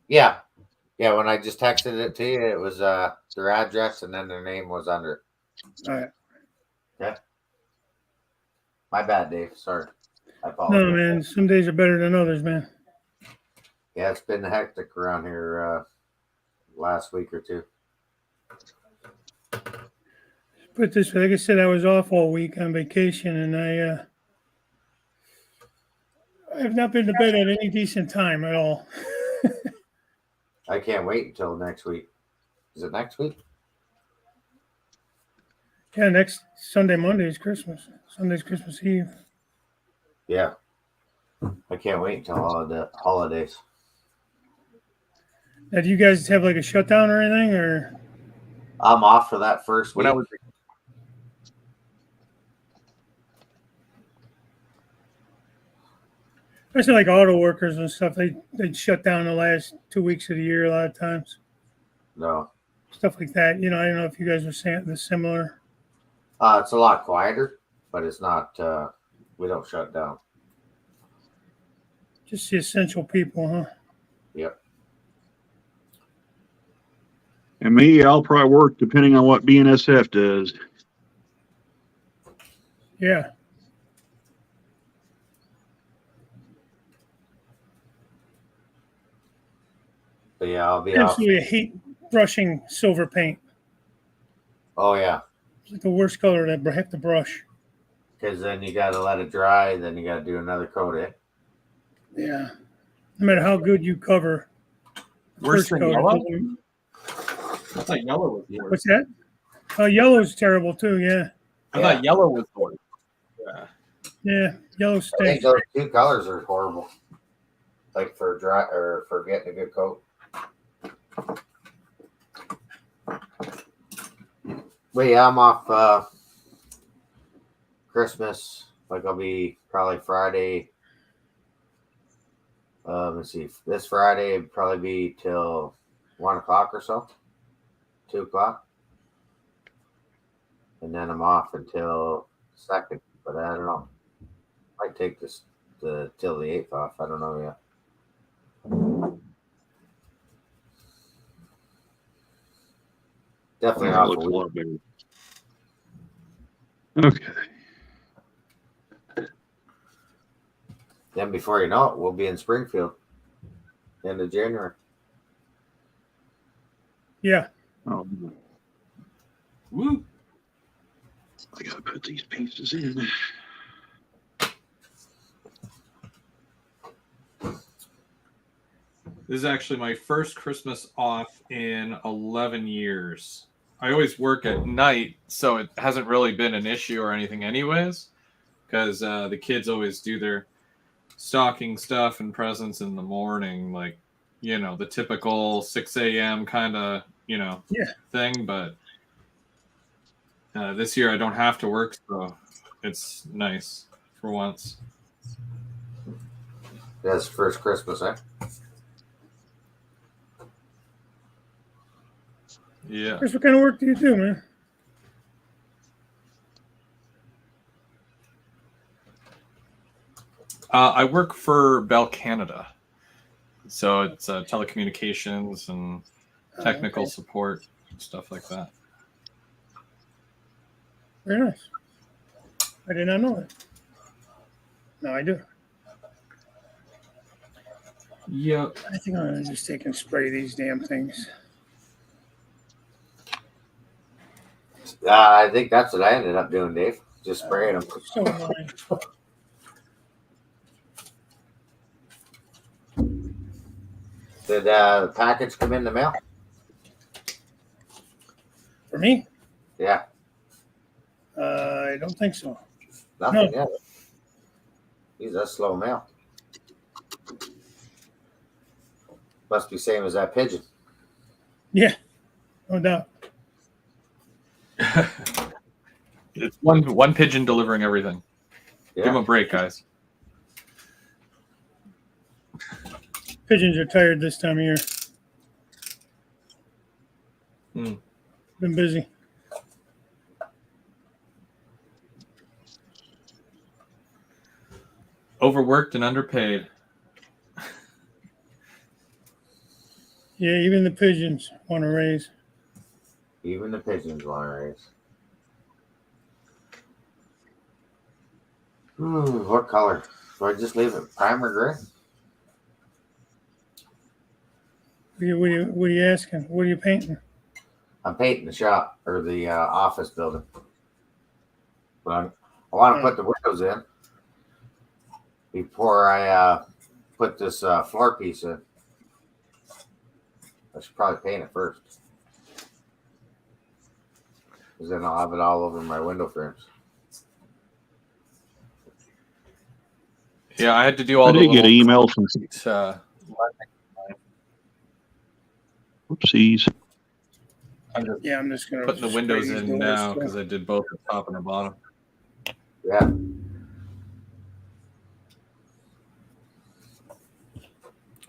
[SPEAKER 2] Yeah. When I just texted it to you, it was their address, and then their name was under it.
[SPEAKER 3] All right.
[SPEAKER 2] Okay. My bad, Dave. Sorry. I apologize.
[SPEAKER 3] No, man. Some days are better than others, man.
[SPEAKER 2] Yeah, it's been hectic around here last week or two.
[SPEAKER 3] Put it this way, like I said, I was off all week on vacation, and I have not been to bed at any decent time at all.
[SPEAKER 2] I can't wait until next week. Is it next week?
[SPEAKER 3] Yeah, next Sunday, Monday is Christmas. Sunday's Christmas Eve.
[SPEAKER 2] Yeah. I can't wait until holidays.
[SPEAKER 3] Now, do you guys have like a shutdown or anything, or?
[SPEAKER 2] I'm off for that first week.
[SPEAKER 3] Especially like auto workers and stuff, they'd shut down the last 2 weeks of the year a lot of times.
[SPEAKER 2] No.
[SPEAKER 3] Stuff like that. You know, I don't know if you guys were saying the similar.
[SPEAKER 2] It's a lot quieter, but it's not. We don't shut down.
[SPEAKER 3] Just the essential people, huh?
[SPEAKER 2] Yep.
[SPEAKER 4] And me, I'll probably work depending on what BNSF does.
[SPEAKER 3] Yeah.
[SPEAKER 2] But yeah, I'll be
[SPEAKER 3] Absolutely hate brushing silver paint.
[SPEAKER 2] Oh yeah.
[SPEAKER 3] It's like the worst color to have to brush.
[SPEAKER 2] Because then you got to let it dry, then you got to do another coat.
[SPEAKER 3] Yeah. No matter how good you cover.
[SPEAKER 1] Worse than yellow? I thought yellow was worse.
[SPEAKER 3] What's that? Oh, yellow's terrible too. Yeah.
[SPEAKER 1] I thought yellow was worse. Yeah.
[SPEAKER 3] Yeah. Yellow
[SPEAKER 2] I
[SPEAKER 3] stinks.
[SPEAKER 2] think those two colors are horrible. Like for dry or for getting a good coat. But yeah, I'm off Christmas. Like I'll be probably Friday. Let's see. This Friday would probably be till 1 o'clock or so. 2 o'clock. And then I'm off until 2nd. But I don't know. Might take this till the 8th off. I don't know yet. Definitely
[SPEAKER 4] That
[SPEAKER 2] off
[SPEAKER 4] looks
[SPEAKER 2] a
[SPEAKER 4] a
[SPEAKER 2] week.
[SPEAKER 4] lot better. Okay.
[SPEAKER 2] Then before you know it, we'll be in Springfield. End of January.
[SPEAKER 3] Yeah.
[SPEAKER 4] Oh,
[SPEAKER 1] Woo.
[SPEAKER 4] I gotta put these pieces in.
[SPEAKER 1] This is actually my first Christmas off in 11 years. I always work at night, so it hasn't really been an issue or anything anyways, because the kids always do their stocking stuff and presents in the morning, like, you know, the typical 6 a.m. kind of, you know, thing. But this year I don't have to work, so it's nice for once.
[SPEAKER 2] That's first Christmas, eh?
[SPEAKER 1] Yeah.
[SPEAKER 3] Chris, what kind of work do you do, man?
[SPEAKER 1] I work for Bell Canada. So it's telecommunications and technical support, stuff like that.
[SPEAKER 3] Very nice. I did not know that. No, I do.
[SPEAKER 1] Yep.
[SPEAKER 3] I think I'm going to just take and spray these damn things.
[SPEAKER 2] I think that's what I ended up doing, Dave. Just spraying them.
[SPEAKER 3] So annoying.
[SPEAKER 2] Did the package come in the mail?
[SPEAKER 3] For me?
[SPEAKER 2] Yeah.
[SPEAKER 3] I don't think so.
[SPEAKER 2] Nothing yet. Geez, that's slow mail. Must be same as that pigeon.
[SPEAKER 3] Yeah, no doubt.
[SPEAKER 1] It's one pigeon delivering everything.
[SPEAKER 2] Yeah.
[SPEAKER 1] Give them a break, guys.
[SPEAKER 3] Pigeons are tired this time of year.
[SPEAKER 1] Mm.
[SPEAKER 3] Been busy.
[SPEAKER 1] Overworked and underpaid.
[SPEAKER 3] Yeah, even the pigeons want a raise.
[SPEAKER 2] Even the pigeons want to raise. What color? Do I just leave it primer gray?
[SPEAKER 3] What are you asking? What are you painting?
[SPEAKER 2] I'm painting the shop or the office building. But I want to put the windows in before I put this floor piece in. I should probably paint it first. Because then I'll have it all over my window frames.
[SPEAKER 1] Yeah, I had to do all
[SPEAKER 4] I
[SPEAKER 1] the
[SPEAKER 4] did get an
[SPEAKER 1] little
[SPEAKER 4] email from. Whoopsies.
[SPEAKER 3] I'm just gonna
[SPEAKER 1] putting the windows in now because I did both the top and the bottom.
[SPEAKER 2] Yeah.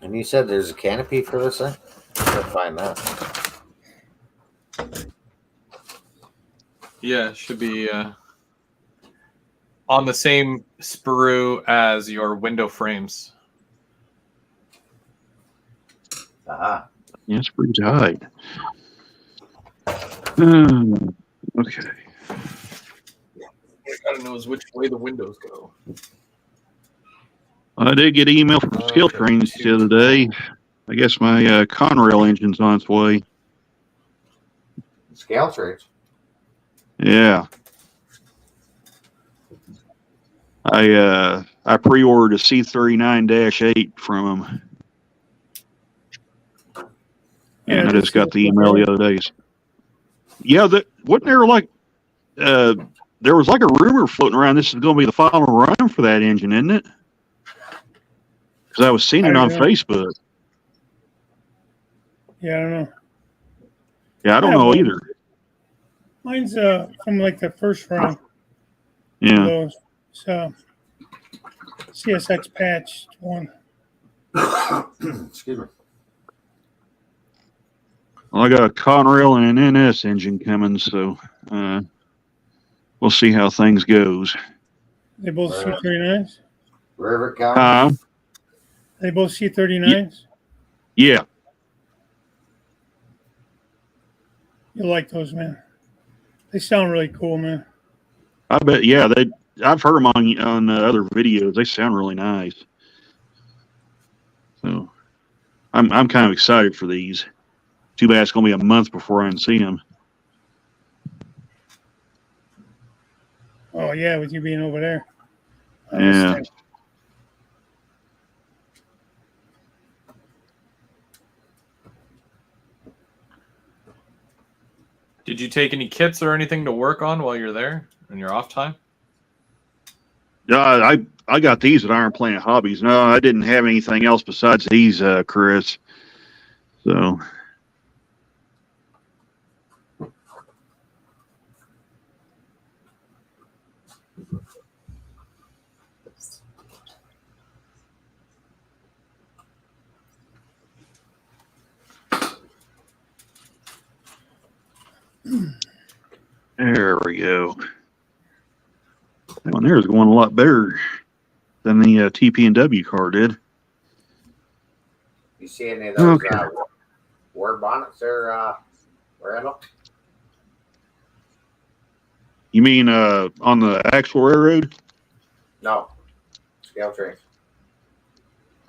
[SPEAKER 2] And you said there's a canopy for this thing? I can't find that.
[SPEAKER 1] Yeah, it should be on the same sprue as your window frames.
[SPEAKER 2] Aha.
[SPEAKER 4] Yeah, it's pretty tight. Okay.
[SPEAKER 1] What I gotta know is which way the windows go.
[SPEAKER 4] I did get an email from Skill Trains the other day. I guess my Conrail engine's on its way.
[SPEAKER 2] Scale trains.
[SPEAKER 4] Yeah. I pre-ordered a C39-8 from them. And I just got the email the other day. Yeah, wasn't there like there was like a rumor floating around this is going to be the final run for that engine, isn't it? Because I was seeing it on Facebook.
[SPEAKER 3] Yeah, I don't know.
[SPEAKER 4] Yeah, I don't know either.
[SPEAKER 3] Mine's from like the first run.
[SPEAKER 4] Yeah.
[SPEAKER 3] Those. So CSX patch one.
[SPEAKER 2] Excuse me.
[SPEAKER 4] Well, I got a Conrail and an NS engine coming, so we'll see how things goes.
[SPEAKER 3] They both C39s?
[SPEAKER 2] River County?
[SPEAKER 3] They both C39s?
[SPEAKER 4] Yeah.
[SPEAKER 3] You like those, man. They sound really cool, man.
[SPEAKER 4] I bet, yeah. I've heard them on other videos. They sound really nice. So I'm kind of excited for these. Too bad it's going to be a month before I can see them.
[SPEAKER 3] Oh, yeah, with you being over there.
[SPEAKER 4] Yeah.
[SPEAKER 1] Did you take any kits or anything to work on while you're there in your off time?
[SPEAKER 4] Yeah, I got these at Iron Planet Hobbies. No, I didn't have anything else besides these, Chris. So. There we go. That one there is going a lot better than the TP&W car did.
[SPEAKER 2] You see any of those war bonnets there, Randall?
[SPEAKER 4] You mean on the actual railroad?
[SPEAKER 2] No. Scale trains.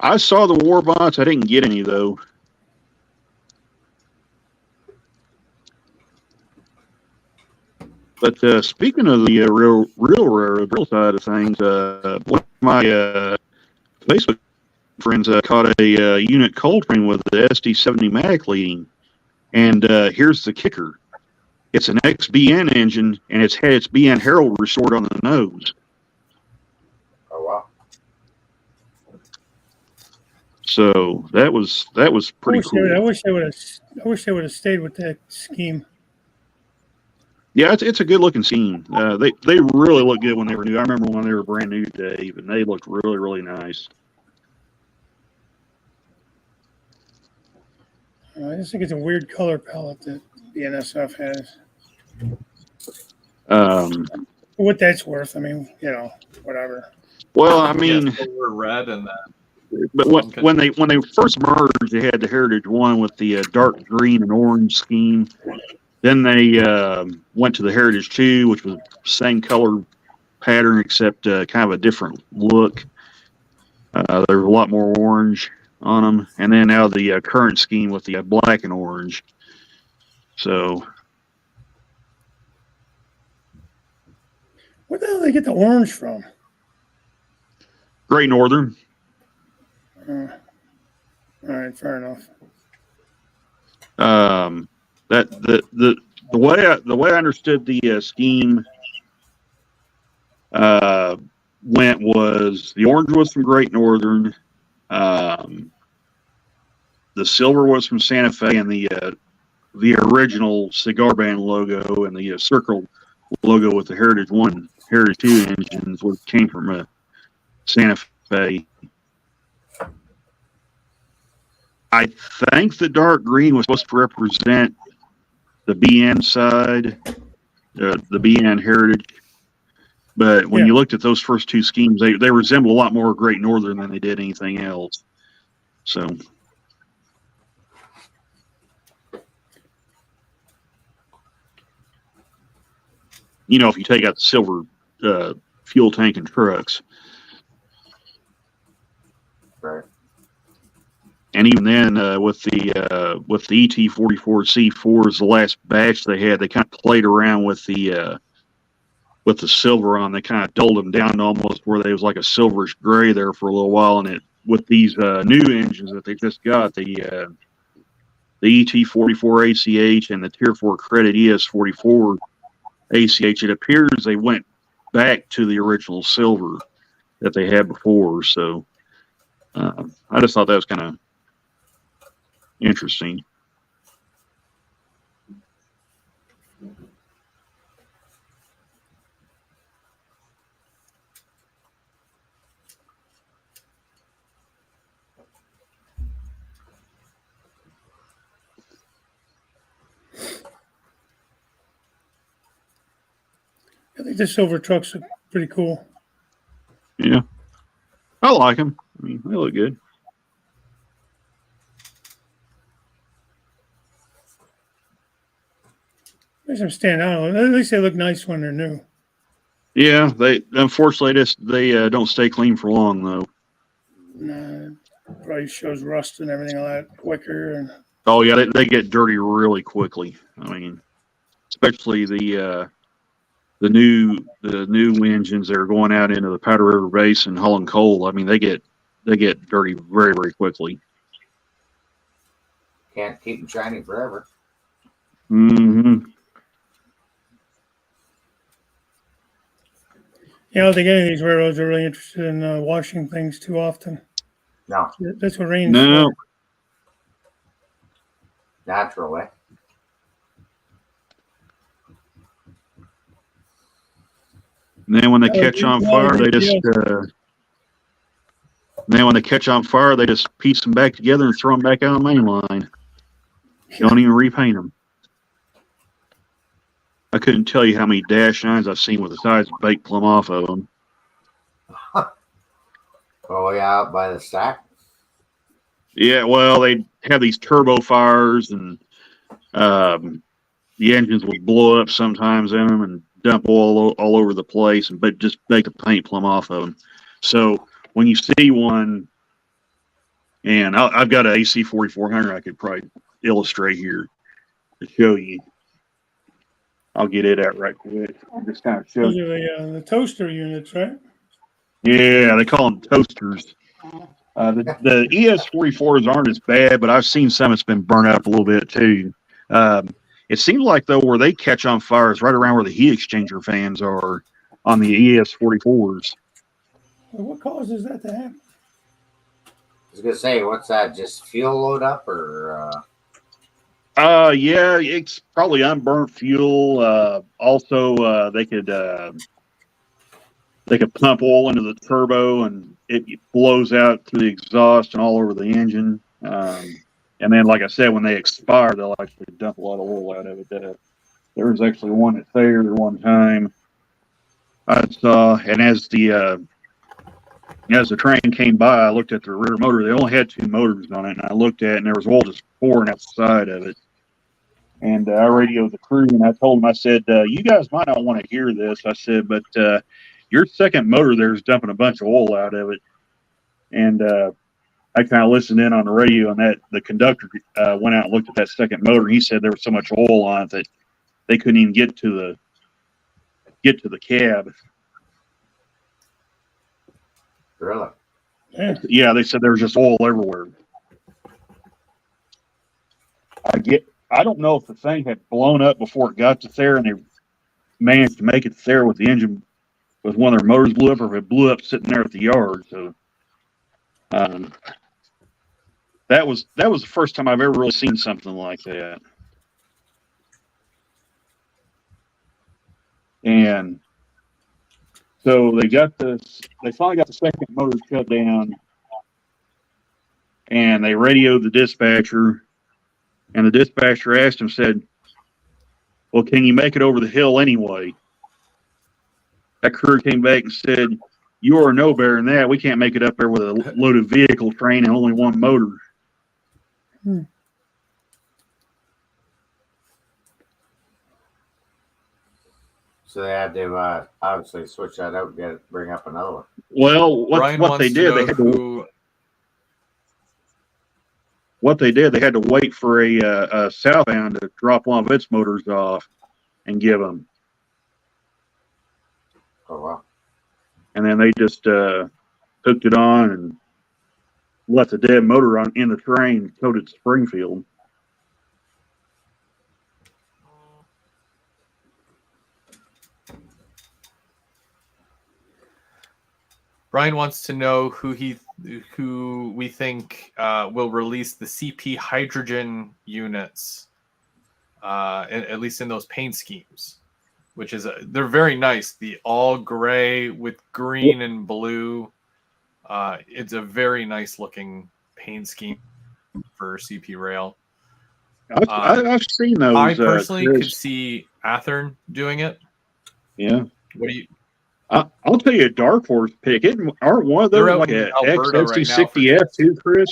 [SPEAKER 4] I saw the war bonds. I didn't get any, though. But speaking of the real railroad side of things, one of my Facebook friends caught a unit coal train with the SD70 Matic leading. And here's the kicker. It's an XBN engine, and it's had its BN Herald restored on the nose.
[SPEAKER 2] Oh, wow.
[SPEAKER 4] So that was pretty cool.
[SPEAKER 3] I wish they would have stayed with that scheme.
[SPEAKER 4] Yeah, it's a good looking scene. They really look good when they were new. I remember when they were brand new, Dave, and they looked really, really nice.
[SPEAKER 3] I just think it's a weird color palette that the NSF has. For what that's worth, I mean, whatever.
[SPEAKER 4] Well, I mean,
[SPEAKER 1] silver, red, and that.
[SPEAKER 4] but when they first merged, they had the Heritage one with the dark green and orange scheme. Then they went to the Heritage 2, which was same color pattern except kind of a different look. There's a lot more orange on them, and then now the current scheme with the black and orange. So,
[SPEAKER 3] Where the hell did they get the orange from?
[SPEAKER 4] Great Northern.
[SPEAKER 3] All right, fair enough.
[SPEAKER 4] That the way I understood the scheme went was the orange was from Great Northern, the silver was from Santa Fe, and the original cigar band logo and the circle logo with the Heritage 1, Heritage 2 engines came from Santa Fe. I think the dark green was supposed to represent the BN side, the BN Heritage. But when you looked at those first two schemes, they resemble a lot more Great Northern than they did anything else. So, if you take out the silver fuel tank and trucks.
[SPEAKER 2] Right.
[SPEAKER 4] And even then, with the ET44C4s, the last batch they had, they kind of played around with the silver on. They kind of dulled them down to almost where they was like a silverish gray there for a little while. And with these new engines that they just got, the ET44 ACH and the Tier 4 Credit ES44 ACH, it appears they went back to the original silver that they had before. So I just thought that was kind of interesting.
[SPEAKER 3] I think the silver trucks are pretty cool.
[SPEAKER 4] Yeah. I like them. I mean, they look good.
[SPEAKER 3] Makes them stand out. At least they look nice when they're new.
[SPEAKER 4] Yeah, they unfortunately they don't stay clean for long though.
[SPEAKER 3] Nah, probably shows rust and everything like that quicker. And
[SPEAKER 4] oh yeah, they get dirty really quickly. I mean, especially the new engines that are going out into the Powder River Basin hauling coal. I mean, they get dirty very, very quickly.
[SPEAKER 2] Can't keep them shiny forever.
[SPEAKER 4] Mm-hmm.
[SPEAKER 3] I don't think any of these railroads are really interested in washing things too often.
[SPEAKER 2] No.
[SPEAKER 3] That's what rain's
[SPEAKER 4] No.
[SPEAKER 3] for.
[SPEAKER 2] Naturally.
[SPEAKER 4] And then when they catch on fire, they just piece them back together and throw them back out on the main line. Don't even repaint them. I couldn't tell you how many dash nines I've seen with the sides baked plumb off of them.
[SPEAKER 2] Oh yeah, out by the stack.
[SPEAKER 4] Yeah, well, they have these turbo fires, and the engines will blow up sometimes in them and dump oil all over the place, but just bake the paint plumb off of them. So when you see one, and I've got an AC 4400 I could probably illustrate here to show you. I'll get it out right quick. I'll just kind of show
[SPEAKER 3] Those
[SPEAKER 4] you.
[SPEAKER 3] are the toaster units, right?
[SPEAKER 4] Yeah, they call them toasters. The ES44s aren't as bad, but I've seen some that's been burnt up a little bit too. It seems like though where they catch on fire is right around where the heat exchanger fans are on the ES44s.
[SPEAKER 3] Well, what causes that to happen?
[SPEAKER 2] I was gonna say, what's that? Just fuel load up, or
[SPEAKER 4] Yeah, it's probably unburnt fuel. Also, they could pump oil into the turbo and it blows out through the exhaust and all over the engine. And then, like I said, when they expire, they'll actually dump a lot of oil out of it. There was actually one at Thayer one time I saw, and as the train came by, I looked at the rear motor. They only had 2 motors on it, and I looked at it, and there was oil just pouring out the side of it. And I radioed the crew, and I told them, I said, you guys might not want to hear this. I said, but your second motor there is dumping a bunch of oil out of it. And I kind of listened in on the radio, and that the conductor went out and looked at that second motor, and he said there was so much oil on it that they couldn't even get to the cab.
[SPEAKER 2] Really?
[SPEAKER 4] Yeah, they said there was just oil everywhere. I don't know if the thing had blown up before it got to there, and they managed to make it there with the engine, with one of their motors blew up, or if it blew up sitting there at the yard. So that was the first time I've ever really seen something like that. And so they finally got the second motor shut down, and they radioed the dispatcher, and the dispatcher asked him, said, well, can you make it over the hill anyway? That crew came back and said, you are no better than that. We can't make it up there with a loaded vehicle train and only one motor.
[SPEAKER 2] So they had to obviously switch that out and bring up another one.
[SPEAKER 4] Well, what they did, they had to wait for a southbound to drop one of its motors off and give them.
[SPEAKER 2] Oh, wow.
[SPEAKER 4] And then they just hooked it on and left the dead motor in the train, towed it to Springfield.
[SPEAKER 1] Brian wants to know who we think will release the CP hydrogen units, at least in those paint schemes, which is they're very nice. The all gray with green and blue. It's a very nice looking paint scheme for CP rail.
[SPEAKER 4] I've seen those.
[SPEAKER 1] I personally could see Athern doing it.
[SPEAKER 4] Yeah.
[SPEAKER 1] What do you?
[SPEAKER 4] I'll tell you a dark horse pick. Aren't one of those like an XC60F too, Chris?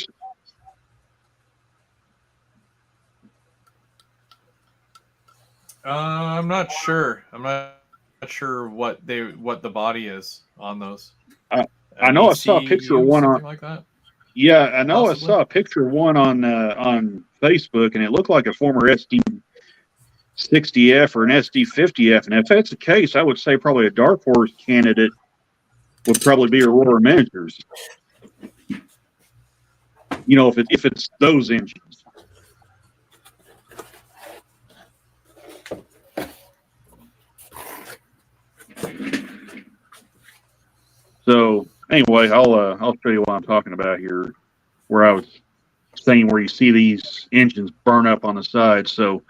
[SPEAKER 1] I'm not sure. I'm not sure what the body is on those.
[SPEAKER 4] I know I saw a picture of one on
[SPEAKER 1] like that.
[SPEAKER 4] Yeah, I know. Possibly. I saw a picture of one on Facebook, and it looked like a former SD60F or an SD50F. And if that's the case, I would say probably a dark horse candidate would probably be Aurora Miniatures. You know, if it's those engines. So anyway, I'll show you what I'm talking about here, where I was saying where you see these engines burn up on the side. So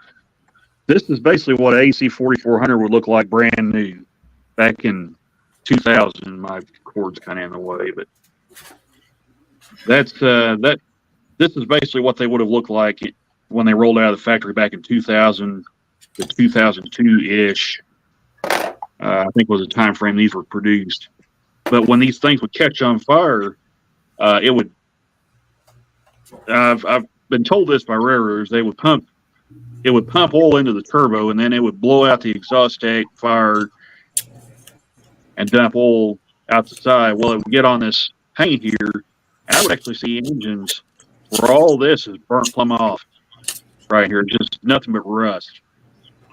[SPEAKER 4] this is basically what an AC 4400 would look like brand new back in 2000. My cord's kind of in the way, but that's this is basically what they would have looked like when they rolled out of the factory back in 2000 to 2002-ish. I think was the time frame these were produced. But when these things would catch on fire, it would. I've been told this by railroaders. It would pump oil into the turbo, and then it would blow out the exhaust stack, fire, and dump oil out the side. Well, it would get on this paint here, and I would actually see engines where all this is burnt plumb off right here, just nothing but rust.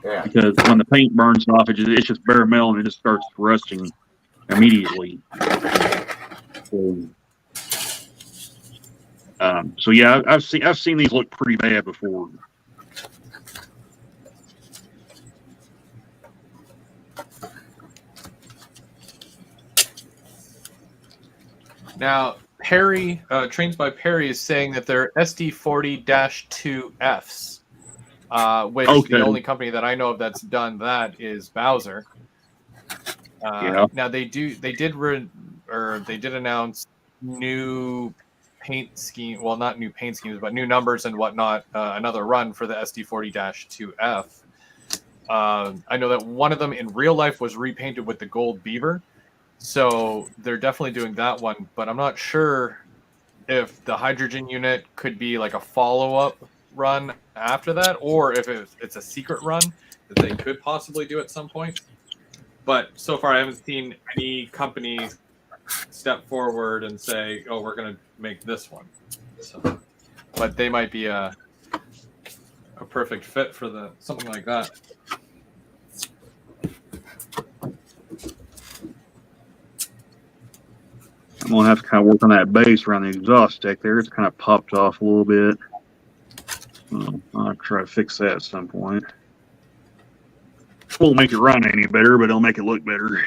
[SPEAKER 2] Yeah. Because
[SPEAKER 4] when the paint burns off, it's just bare metal, and it just starts rusting immediately. So yeah, I've seen these look pretty bad before.
[SPEAKER 1] Now, Perry, Trains by Perry, is saying that they're SD40-2Fs. which
[SPEAKER 4] Okay.
[SPEAKER 1] the only company that I know of that's done that is Bowser.
[SPEAKER 4] Yeah.
[SPEAKER 1] Now they did announce new paint scheme. Well, not new paint schemes, but new numbers and whatnot. Another run for the SD40-2F. I know that one of them in real life was repainted with the gold beaver, so they're definitely doing that one. But I'm not sure if the hydrogen unit could be like a follow-up run after that, or if it's a secret run that they could possibly do at some point. But so far, I haven't seen any company step forward and say, "Oh, we're going to make this one." So, but they might be a perfect fit for something like that.
[SPEAKER 4] I'm gonna have to kind of work on that base around the exhaust deck there. It's kind of popped off a little bit. I'll try to fix that at some point. Won't make it run any better, but it'll make it look better.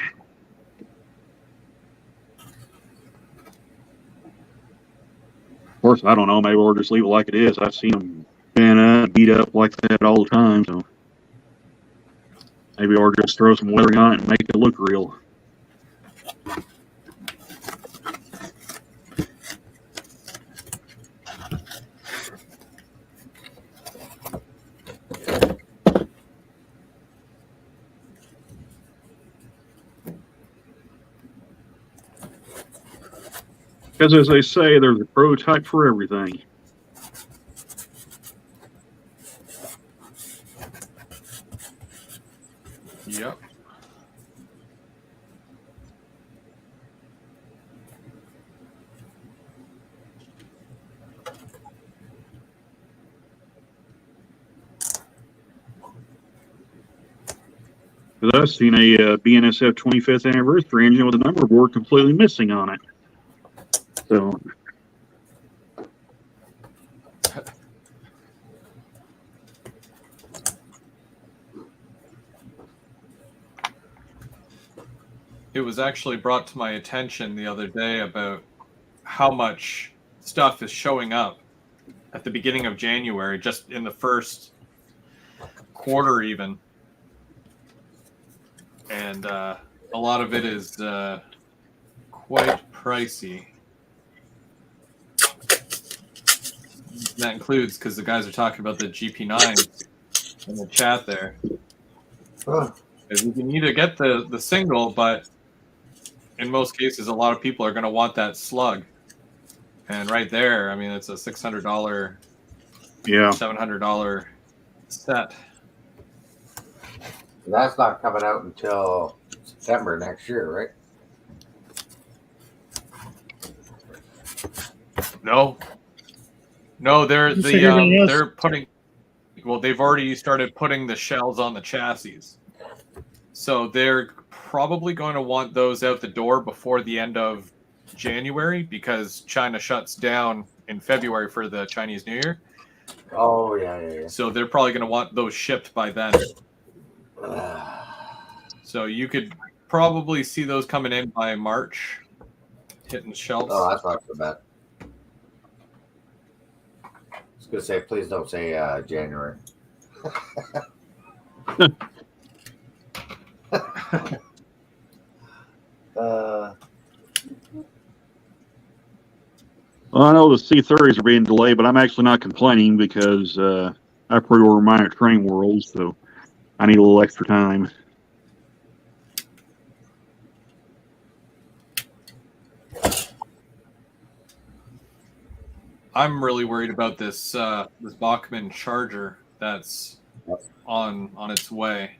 [SPEAKER 4] Of course, I don't know. Maybe we'll just leave it like it is. I've seen them beat up like that all the time. So maybe we'll just throw some weathering on it and make it look real. Because as they say, there's a prototype for everything.
[SPEAKER 1] Yep.
[SPEAKER 4] Because I've seen a BNSF 25th anniversary engine with a number board completely missing on it. So
[SPEAKER 1] it was actually brought to my attention the other day about how much stuff is showing up at the beginning of January, just in the first quarter even. And a lot of it is quite pricey. And that includes, because the guys are talking about the GP9 in the chat there.
[SPEAKER 2] Huh.
[SPEAKER 1] You can either get the single, but in most cases, a lot of people are going to want that slug. And right there, I mean, it's a $600,
[SPEAKER 4] yeah,
[SPEAKER 1] $700 set.
[SPEAKER 2] That's not coming out until September next year, right?
[SPEAKER 1] No, they're
[SPEAKER 3] Just like everything else.
[SPEAKER 1] they're putting. Well, they've already started putting the shells on the chassis, so they're probably going to want those out the door before the end of January, because China shuts down in February for the Chinese New Year.
[SPEAKER 2] Oh yeah.
[SPEAKER 1] So they're probably going to want those shipped by then. So you could probably see those coming in by March, hitting shelves.
[SPEAKER 2] Oh, that's not so bad. I was gonna say, please don't say January.
[SPEAKER 4] well, I know the C30s are being delayed, but I'm actually not complaining because I pre-ordered mine at Train World, so I need a little extra time.
[SPEAKER 1] I'm really worried about this Bachmann Charger that's on its way.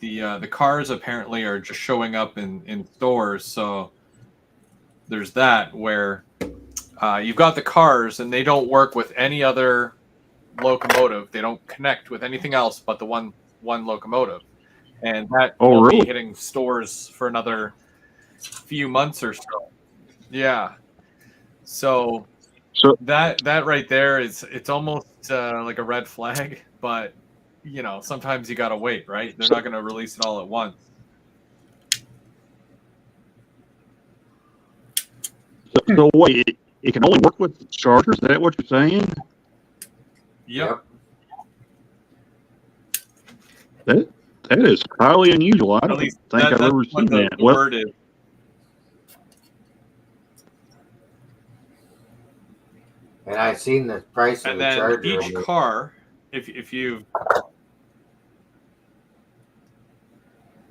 [SPEAKER 1] The cars apparently are just showing up in stores, so there's that where you've got the cars and they don't work with any other locomotive. They don't connect with anything else but the one locomotive, and that will
[SPEAKER 4] really?
[SPEAKER 1] be hitting stores for another few months or so. Yeah, so that right there it's almost like a red flag, but you know, sometimes you gotta wait, right? They're not going to release it all at once.
[SPEAKER 4] So wait, it can only work with chargers? Is that what you're saying?
[SPEAKER 1] Yep.
[SPEAKER 4] That is highly unusual. I
[SPEAKER 5] At
[SPEAKER 4] don't
[SPEAKER 5] least
[SPEAKER 4] think I've ever seen that.
[SPEAKER 5] The word is.
[SPEAKER 2] And I've seen the price of
[SPEAKER 5] And
[SPEAKER 2] the
[SPEAKER 5] then
[SPEAKER 2] Charger.
[SPEAKER 5] each car, if you,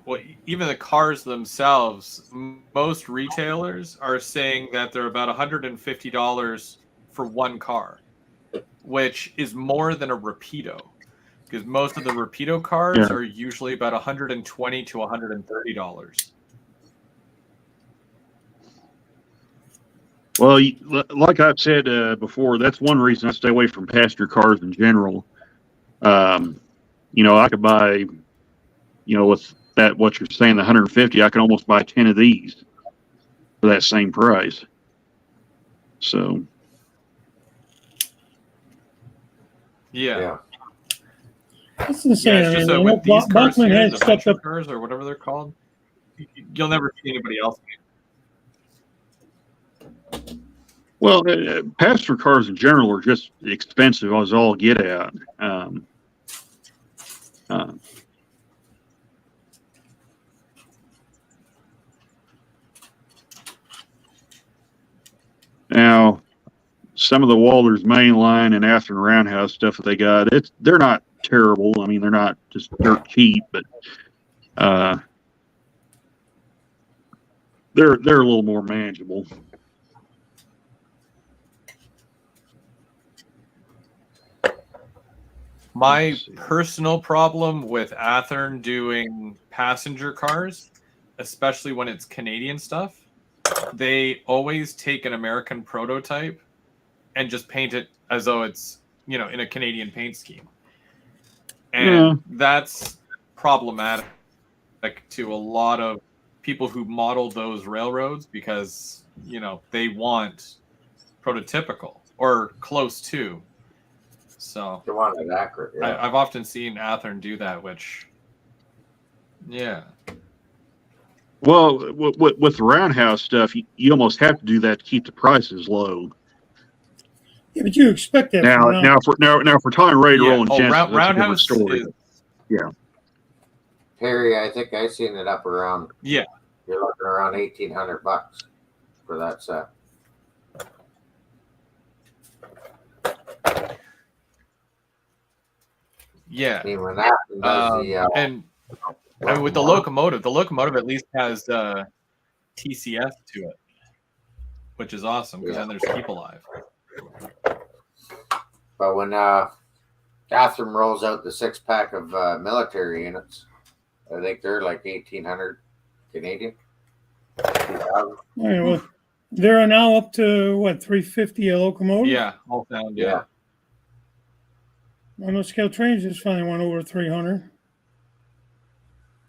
[SPEAKER 5] well, even the cars themselves, most retailers are saying that they're about $150 for one car, which is more than a Rapido, because most of the Rapido cars are usually about $120 to $130.
[SPEAKER 4] Well, like I've said before, that's one reason I stay away from passenger cars in general. I could buy, with that what you're saying, the 150, I can almost buy 10 of these for that same price. So,
[SPEAKER 5] yeah.
[SPEAKER 3] That's insane.
[SPEAKER 5] Yeah, it's just
[SPEAKER 3] I mean,
[SPEAKER 5] with these cars
[SPEAKER 3] Bachman
[SPEAKER 5] here,
[SPEAKER 3] had
[SPEAKER 5] the
[SPEAKER 3] stepped
[SPEAKER 5] venture
[SPEAKER 3] up.
[SPEAKER 5] cars or whatever they're called, you'll never see anybody else.
[SPEAKER 4] well, passenger cars in general are just expensive as all get out. Now, some of the Walters mainline and Atherton Roundhouse stuff that they got, they're not terrible. I mean, they're not just dirt cheap, but they're a little more manageable.
[SPEAKER 5] My personal problem with Athearn doing passenger cars, especially when it's Canadian stuff, they always take an American prototype and just paint it as though it's, in a Canadian paint scheme. And that's problematic to a lot of people who model those railroads because, they want prototypical or close to. So
[SPEAKER 2] They want it accurate. Yeah.
[SPEAKER 5] I've often seen Athearn do that, which, yeah.
[SPEAKER 4] Well, with the Roundhouse stuff, you almost have to do that to keep the prices low.
[SPEAKER 3] Yeah, but you expect that.
[SPEAKER 4] Now for talking Ray to roll and Jensen, that's
[SPEAKER 5] Roundhouse
[SPEAKER 4] a different story. Yeah.
[SPEAKER 2] Harry, I think I seen it up around.
[SPEAKER 5] Yeah.
[SPEAKER 2] You're looking around $1,800 for that set.
[SPEAKER 5] Yeah.
[SPEAKER 2] I mean, when that does
[SPEAKER 5] and with the locomotive at least has TCS to it, which is awesome because then there's Keep Alive.
[SPEAKER 2] But when Athearn rolls out the 6-pack of military units, I think they're like 1,800 Canadian.
[SPEAKER 3] Well, they're now up to what, 350 a locomotive?
[SPEAKER 5] Yeah, all found. Yeah.
[SPEAKER 3] On those scale trains, just finally went over 300.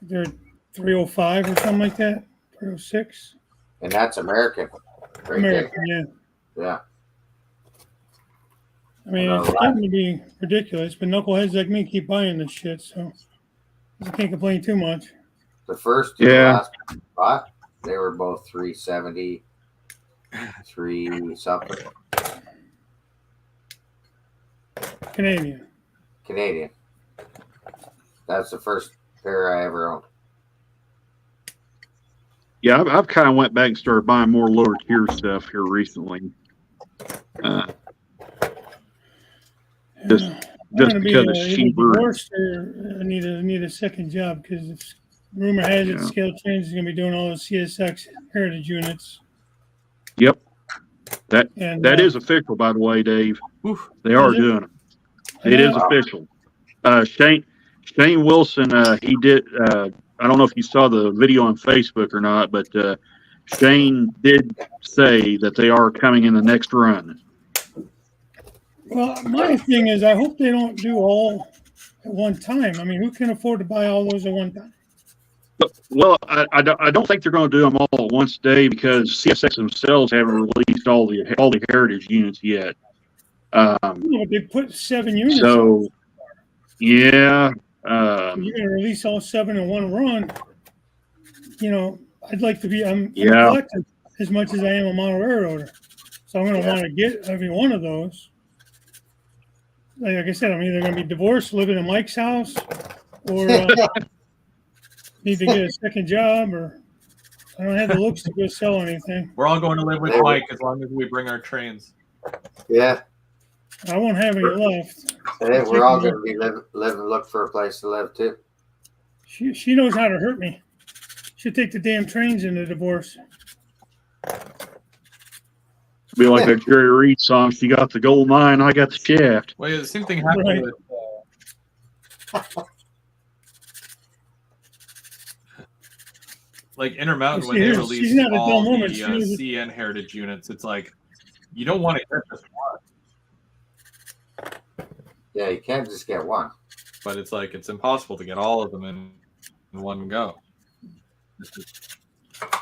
[SPEAKER 3] They're 305 or something like that, 306.
[SPEAKER 2] And that's American. Right
[SPEAKER 3] American,
[SPEAKER 2] there. Yeah.
[SPEAKER 3] I mean, it's getting to be ridiculous, but knuckleheads like me keep buying this shit, so I can't complain too much.
[SPEAKER 2] The first and the last spot, they were both 370, 3 something. Canadian. That's the first pair I ever owned.
[SPEAKER 4] Yeah, I've kind of went back and started buying more lower tier stuff here recently. Just because it's cheaper.
[SPEAKER 3] I need a second job because rumor has it Scale Trains is going to be doing all the CSX heritage units.
[SPEAKER 4] Yep, that is official, by the way, Dave. They are doing it. It is official. Shane Wilson, he did. I don't know if you saw the video on Facebook or not, but Shane did say that they are coming in the next run.
[SPEAKER 3] Well, my thing is, I hope they don't do all at one time. I mean, who can afford to buy all those at one time?
[SPEAKER 4] Well, I don't think they're going to do them all at once, Dave, because CSX themselves haven't released all the heritage units yet.
[SPEAKER 3] They put 7 units.
[SPEAKER 4] So, yeah.
[SPEAKER 3] You're going to release all 7 in one run. I'd like to be. I'm a collector as much as I am a model railroader, so I'm going to want to get every one of those. Like I said, I'm either going to be divorced, living in Mike's house, or need to get a second job, or I don't have the looks to go sell anything.
[SPEAKER 5] We're all going to live with Mike as long as we bring our trains.
[SPEAKER 2] Yeah.
[SPEAKER 3] I won't have any left.
[SPEAKER 2] Hey, we're all going to be look for a place to live too.
[SPEAKER 3] She knows how to hurt me. She'll take the damn trains in the divorce.
[SPEAKER 4] Be like that Jerry Reed song. She got the gold mine, I got the shaft.
[SPEAKER 5] Well, yeah, the same thing happened
[SPEAKER 3] Right.
[SPEAKER 5] with. Like Intermountain, when they released all the CN Heritage units, it's like you don't want to get just one.
[SPEAKER 2] Yeah, you can't just get one.
[SPEAKER 5] But it's like it's impossible to get all of them in one go.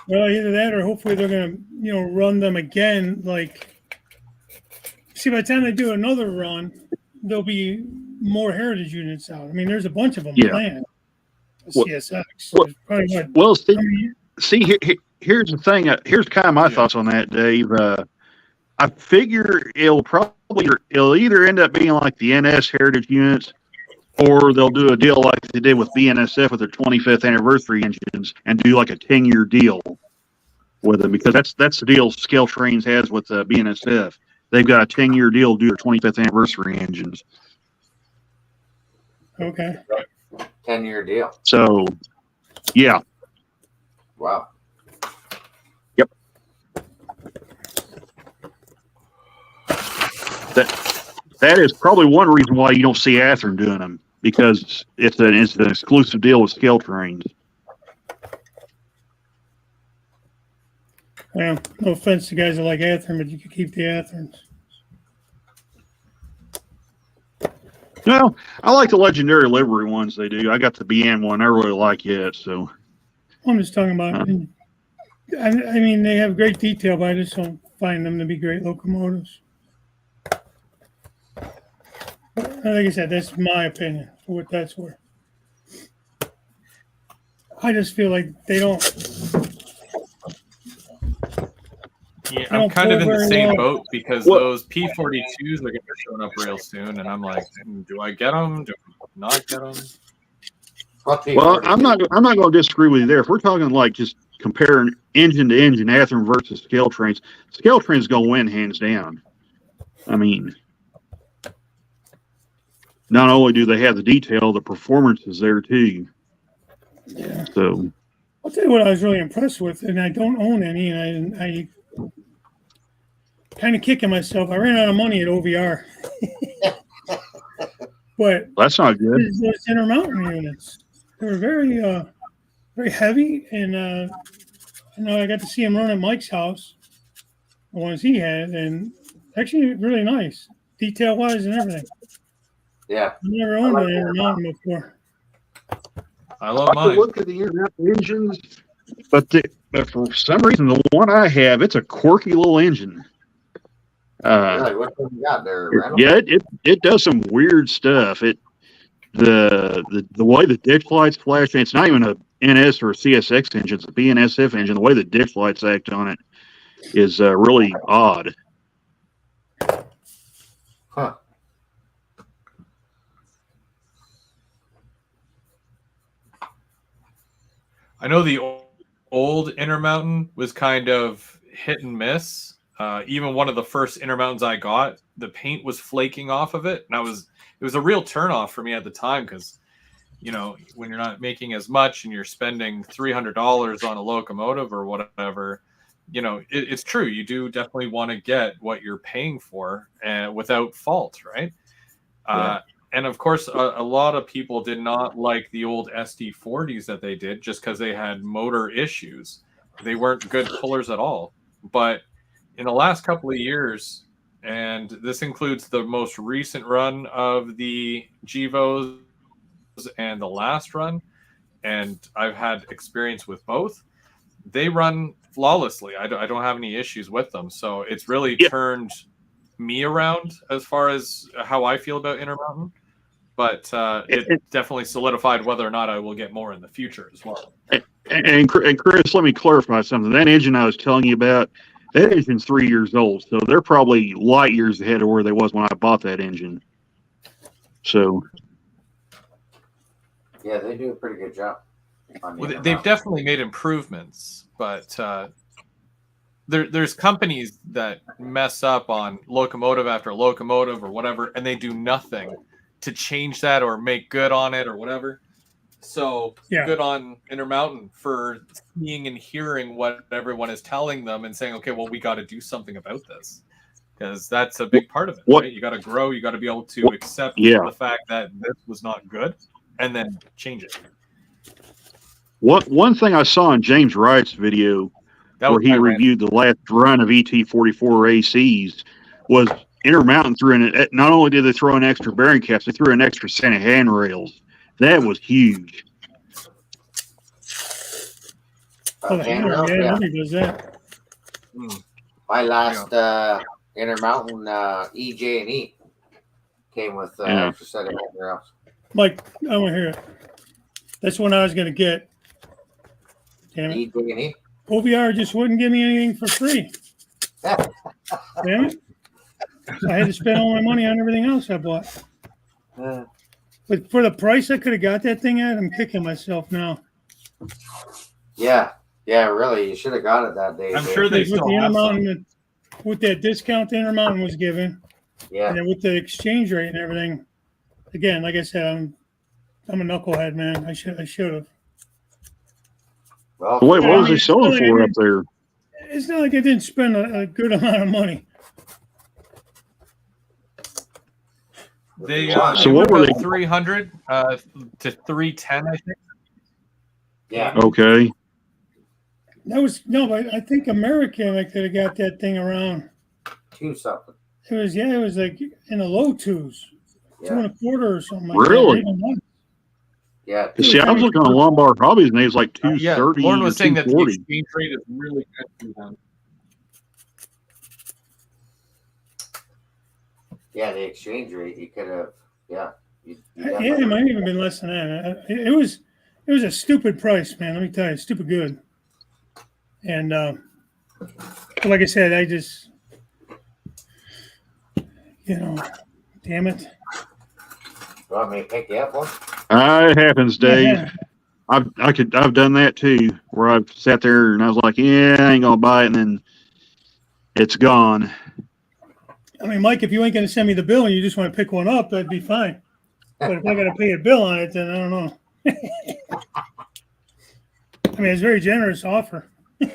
[SPEAKER 3] Well, either that or hopefully they're going to, run them again. Like, see, by the time they do another run, there'll be more heritage units out. I mean, there's a bunch of them planned. CSX.
[SPEAKER 4] Here's the thing. Here's kind of my thoughts on that, Dave. I figure it'll either end up being like the NS heritage units, or they'll do a deal like they did with BNSF with their 25th anniversary engines and do like a 10-year deal with them, because that's the deal Scale Trains has with BNSF. They've got a 10-year deal to do their 25th anniversary engines.
[SPEAKER 3] Okay.
[SPEAKER 2] 10-year deal.
[SPEAKER 4] So, yeah.
[SPEAKER 2] Wow.
[SPEAKER 4] Yep. That is probably one reason why you don't see Athearn doing them, because it's an exclusive deal with Scale Trains.
[SPEAKER 3] Well, no offense to guys that like Athearn, but you can keep the Athearns.
[SPEAKER 4] No, I like the legendary livery ones they do. I got the BN one. I really like it. So
[SPEAKER 3] I'm just talking about. I mean, they have great detail, but I just don't find them to be great locomotives. Like I said, that's my opinion for what that's worth. I just feel like they don't.
[SPEAKER 5] Yeah, I'm kind of in the same boat, because those P-42s are going to be showing up real soon, and I'm like, do I get them? Do I not get them?
[SPEAKER 4] Well, I'm not going to disagree with you there. If we're talking like just comparing engine to engine, Athearn versus Scale Trains is going to win hands down. I mean, not only do they have the detail, the performance is there too.
[SPEAKER 3] Yeah.
[SPEAKER 4] So
[SPEAKER 3] I'll tell you what I was really impressed with, and I don't own any, and I kind of kicking myself. I ran out of money at OVR. But
[SPEAKER 4] that's not good.
[SPEAKER 3] Those Intermountain units, they were very, very heavy, and I got to see them run at Mike's house, the ones he had, and actually really nice, detail-wise and everything.
[SPEAKER 2] Yeah.
[SPEAKER 3] I never owned an Intermountain before.
[SPEAKER 5] I love mine.
[SPEAKER 4] Look at the Intermountain engines, but for some reason, the one I have, it's a quirky little engine.
[SPEAKER 2] Really? What one you got there, Randall?
[SPEAKER 4] Yeah, it does some weird stuff. The way the ditch lights flash, it's not even a NS or a CSX engine, it's a BNSF engine. The way the ditch lights act on it is really odd.
[SPEAKER 2] Huh.
[SPEAKER 5] I know the old Intermountain was kind of hit and miss. Even one of the first Intermountains I got, the paint was flaking off of it, and it was a real turnoff for me at the time, because when you're not making as much and you're spending $300 on a locomotive or whatever, it's true. You do definitely want to get what you're paying for without fault, right? Yeah. And of course, a lot of people did not like the old SD40s that they did, just because they had motor issues. They weren't good pullers at all. But in the last couple of years, and this includes the most recent run of the GEVOs and the last run, and I've had experience with both, they run flawlessly. I don't have any issues with them. So it's really turned me around as far as how I feel about Intermountain. But it definitely solidified whether or not I will get more in the future as well.
[SPEAKER 4] And Chris, let me clarify something. That engine I was telling you about, that engine's 3 years old, so they're probably light years ahead of where they was when I bought that engine. So,
[SPEAKER 2] Yeah, they do a pretty good job.
[SPEAKER 5] Well, they've definitely made improvements, but there's companies that mess up on locomotive after locomotive or whatever, and they do nothing to change that or make good on it or whatever. So good on Intermountain for seeing and hearing what everyone is telling them and saying, okay, well, we got to do something about this, because that's a big part of it. Right? You got to grow. You got to be able to accept the fact that this was not good and then change it.
[SPEAKER 4] One thing I saw in James Wright's video where he reviewed the last run of ET44 ACs was Intermountain threw in. Not only did they throw in extra bearing caps, they threw in extra Santa handrails. That was huge.
[SPEAKER 3] Nobody does that.
[SPEAKER 2] My last Intermountain EJ&E came with extra set of handrails.
[SPEAKER 3] Mike, I want to hear it. That's one I was going to get. Damn it.
[SPEAKER 2] EJ&E?
[SPEAKER 3] OVR just wouldn't give me anything for free. Damn it. So I had to spend all my money on everything else I bought. But for the price I could have got that thing at, I'm kicking myself now.
[SPEAKER 2] Yeah, really. You should have got it that day.
[SPEAKER 5] I'm sure they still have some.
[SPEAKER 3] With that discount the Intermountain was given.
[SPEAKER 2] Yeah.
[SPEAKER 3] And then with the exchange rate and everything, again, like I said, I'm a knucklehead, man. I should have.
[SPEAKER 4] Well, wait, what was they selling for up there?
[SPEAKER 3] It's not like I didn't spend a good amount of money.
[SPEAKER 5] They so what were they? 300 to 310, I think.
[SPEAKER 2] Yeah.
[SPEAKER 4] Okay.
[SPEAKER 3] That was but I think American I could have got that thing around
[SPEAKER 2] 2 something.
[SPEAKER 3] It was like in the low 2s, 2 1/4 or something. Like
[SPEAKER 4] really?
[SPEAKER 3] That.
[SPEAKER 2] Yeah.
[SPEAKER 4] See, I was looking on Lombard Hobbies and it was like 230.
[SPEAKER 5] Lauren was saying that the exchange rate is really good for them.
[SPEAKER 2] Yeah, the exchange rate you could have. Yeah.
[SPEAKER 3] It might even been less than that. It was a stupid price, man. Let me tell you, stupid good. And like I said, I just, damn it.
[SPEAKER 2] You want me to pick you up one?
[SPEAKER 4] It happens, Dave. I've done that too, where I've sat there and I was like, yeah, I ain't gonna buy it, and then it's gone.
[SPEAKER 3] I mean, Mike, if you ain't gonna send me the bill and you just want to pick one up, that'd be fine. But if I gotta pay a bill on it, then I don't know. I mean, it's a very generous offer. All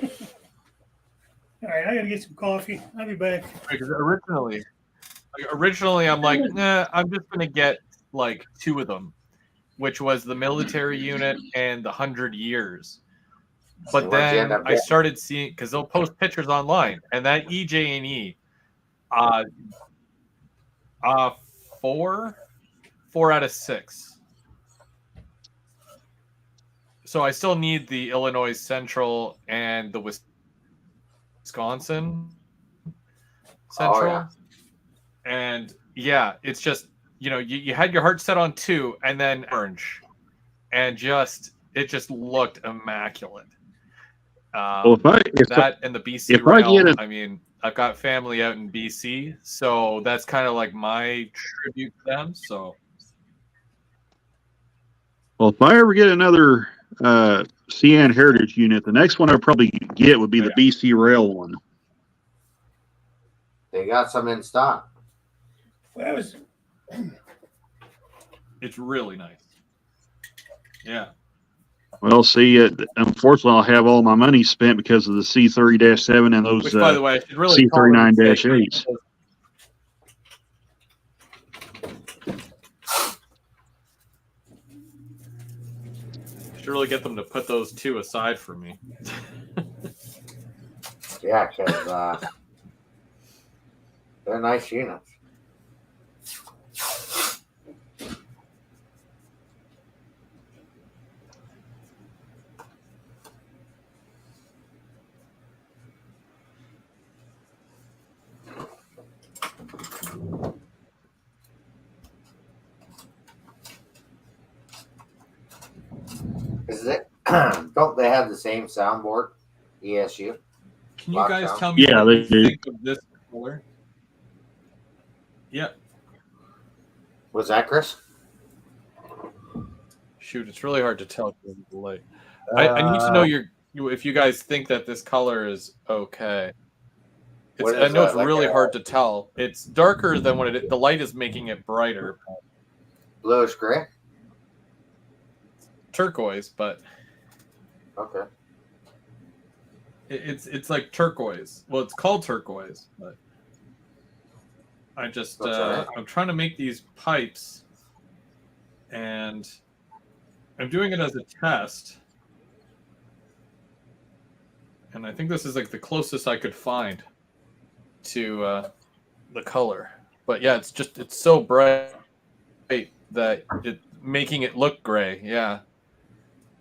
[SPEAKER 3] right, I gotta get some coffee. I'll be back.
[SPEAKER 5] Because originally, I'm like, nah, I'm just gonna get like 2 of them, which was the military unit and the 100 years. But then I started seeing, because they'll post pictures online, and that EJ&E, 4 out of 6. So I still need the Illinois Central and the Wisconsin Central. And it's just, you had your heart set on 2 and then orange, and it just looked immaculate. And the BC rail, I mean, I've got family out in BC, so that's kind of like my tribute to them. So,
[SPEAKER 4] well, if I ever get another CN Heritage unit, the next one I'll probably get would be the BC Rail one.
[SPEAKER 2] They got some in stock.
[SPEAKER 5] It's really nice. Yeah.
[SPEAKER 4] Well, see, unfortunately, I'll have all my money spent because of the C30-7 and those
[SPEAKER 5] by the way, I should really
[SPEAKER 4] C39-8s.
[SPEAKER 5] Should really get them to put those 2 aside for me.
[SPEAKER 2] Yeah, because they're nice units. Don't they have the same soundboard? ESU.
[SPEAKER 5] Can you guys tell me what you think of this color? Yeah.
[SPEAKER 2] Was that Chris?
[SPEAKER 5] Shoot, it's really hard to tell because of the light. I need to know if you guys think that this color is okay. I know it's really hard to tell. It's darker than what the light is making it brighter.
[SPEAKER 2] Bluish gray?
[SPEAKER 5] Turquoise, but
[SPEAKER 2] okay.
[SPEAKER 5] It's like turquoise. Well, it's called turquoise, but I just I'm trying to make these pipes, and I'm doing it as a test. And I think this is like the closest I could find to the color. But yeah, it's so bright that it's making it look gray. Yeah.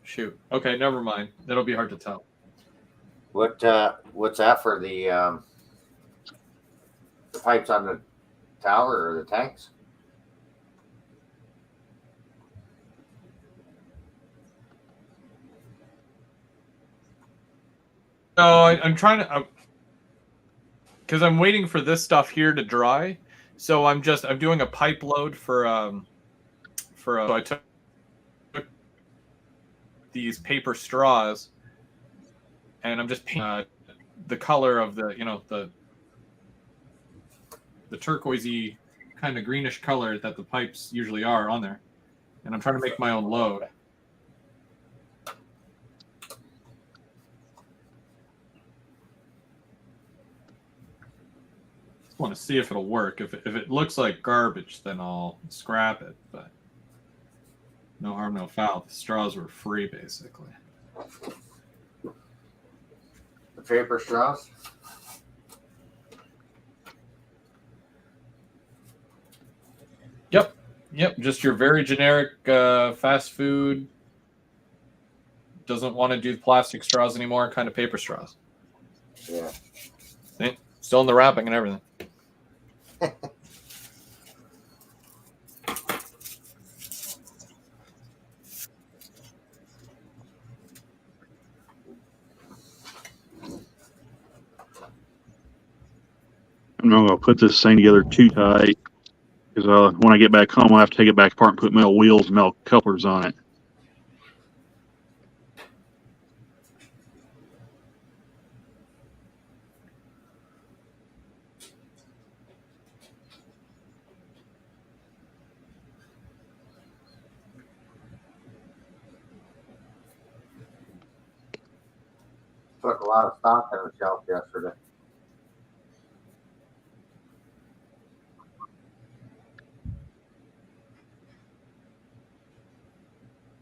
[SPEAKER 5] Shoot. Okay, never mind. That'll be hard to tell.
[SPEAKER 2] What's that for the pipes on the tower or the tanks?
[SPEAKER 5] No, I'm trying to, because I'm waiting for this stuff here to dry. So I'm doing a pipe load so I took these paper straws, and I'm just painting the color of the turquoisey kind of greenish color that the pipes usually are on there, and I'm trying to make my own load. Want to see if it'll work. If it looks like garbage, then I'll scrap it. But no harm, no foul. The straws were free, basically.
[SPEAKER 2] The paper straws?
[SPEAKER 5] Yep. Just your very generic fast food. Doesn't want to do plastic straws anymore. Kind of paper straws.
[SPEAKER 2] Yeah.
[SPEAKER 5] See? Still in the wrapping and everything.
[SPEAKER 4] I'm not going to put this thing together too tight because when I get back home, I'll have to take it back apart and put metal wheels and metal couplers on it.
[SPEAKER 2] Put a lot of stock on the shelf yesterday.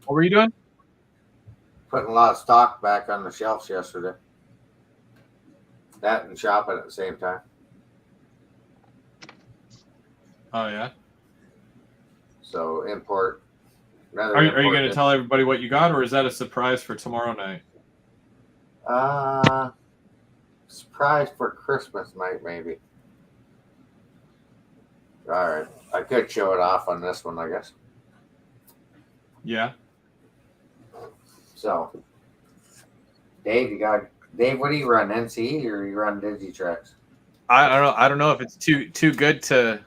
[SPEAKER 5] What were you doing?
[SPEAKER 2] Putting a lot of stock back on the shelves yesterday. That and shopping at the same time.
[SPEAKER 5] Oh yeah.
[SPEAKER 2] So import.
[SPEAKER 5] Are you going to tell everybody what you got, or is that a surprise for tomorrow night?
[SPEAKER 2] Surprise for Christmas night, maybe. All right, I could show it off on this one, I guess.
[SPEAKER 5] Yeah.
[SPEAKER 2] So, Dave, what do you run? NCE or you run Digitrax?
[SPEAKER 5] I don't know if it's too good to.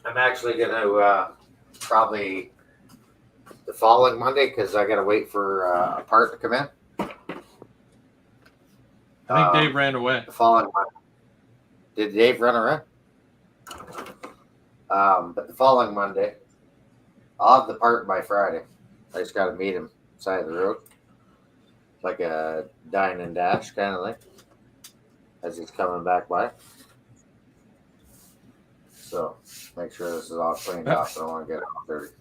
[SPEAKER 2] I'm actually gonna probably the following Monday because I gotta wait for a part to come in.
[SPEAKER 5] I think Dave ran away.
[SPEAKER 2] The following Monday. Did Dave run away? But the following Monday, I'll have the part by Friday. I just gotta meet him side of the road, like a dine and dash kind of thing, as he's coming back by. So make sure this is all cleaned up. I don't want to get it all dirty.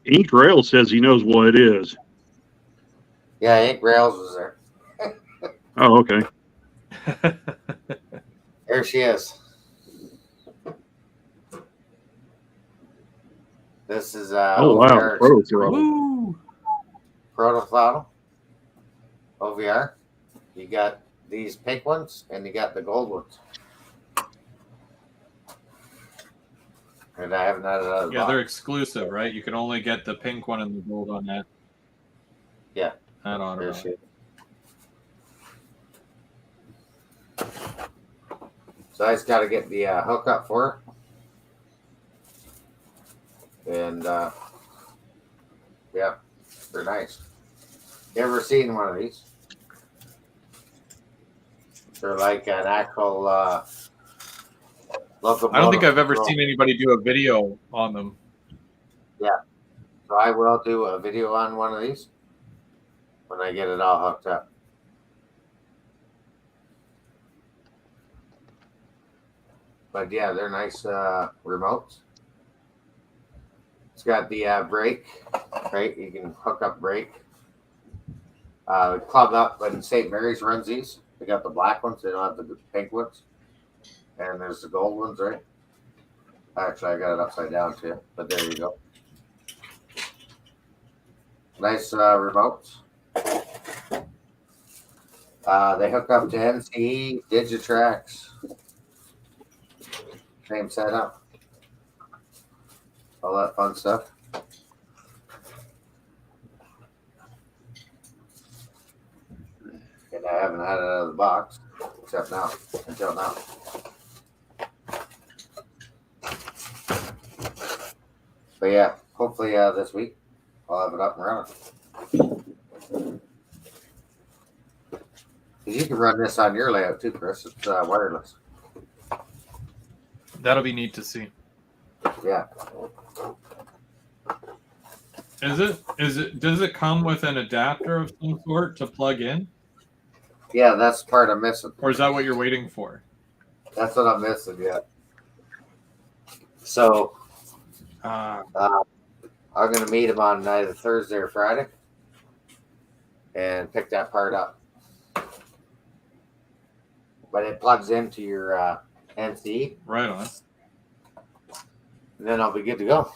[SPEAKER 4] Ink Rail says he knows what it is.
[SPEAKER 2] Yeah, Ink Rails was there.
[SPEAKER 4] Oh, okay.
[SPEAKER 2] There she is. This is
[SPEAKER 4] oh wow, Proto
[SPEAKER 5] Woo!
[SPEAKER 2] Proto Throttle. OVR. You got these pink ones and you got the gold ones. And I haven't had another.
[SPEAKER 5] Yeah, they're exclusive, right? You can only get the pink one and the gold on that.
[SPEAKER 2] Yeah.
[SPEAKER 5] That auto.
[SPEAKER 2] So I just got to get the hookup for it. And yeah, they're nice. You ever seen one of these? They're like an actual locomotive.
[SPEAKER 5] I don't think I've ever seen anybody do a video on them.
[SPEAKER 2] Yeah. So I will do a video on one of these when I get it all hooked up. But yeah, they're nice remotes. It's got the brake, right? You can hook up brake. Club Up and St. Mary's runs these. They got the black ones. They don't have the pink ones. And there's the gold ones, right? Actually, I got it upside down too. But there you go. Nice remotes. They hook up to NCE, Digitrax. Same setup. All that fun stuff. And I haven't had it out of the box, except now, until now. But yeah, hopefully this week I'll have it up and running. You can run this on your layout too, Chris. It's wireless.
[SPEAKER 5] That'll be neat to see.
[SPEAKER 2] Yeah.
[SPEAKER 5] Does it come with an adapter of some sort to plug in?
[SPEAKER 2] Yeah, that's the part I'm missing.
[SPEAKER 5] Or is that what you're waiting for?
[SPEAKER 2] That's what I'm missing, yeah. So I'm going to meet him on either Thursday or Friday and pick that part up. But it plugs into your NC.
[SPEAKER 5] Right on.
[SPEAKER 2] And then I'll be good to go.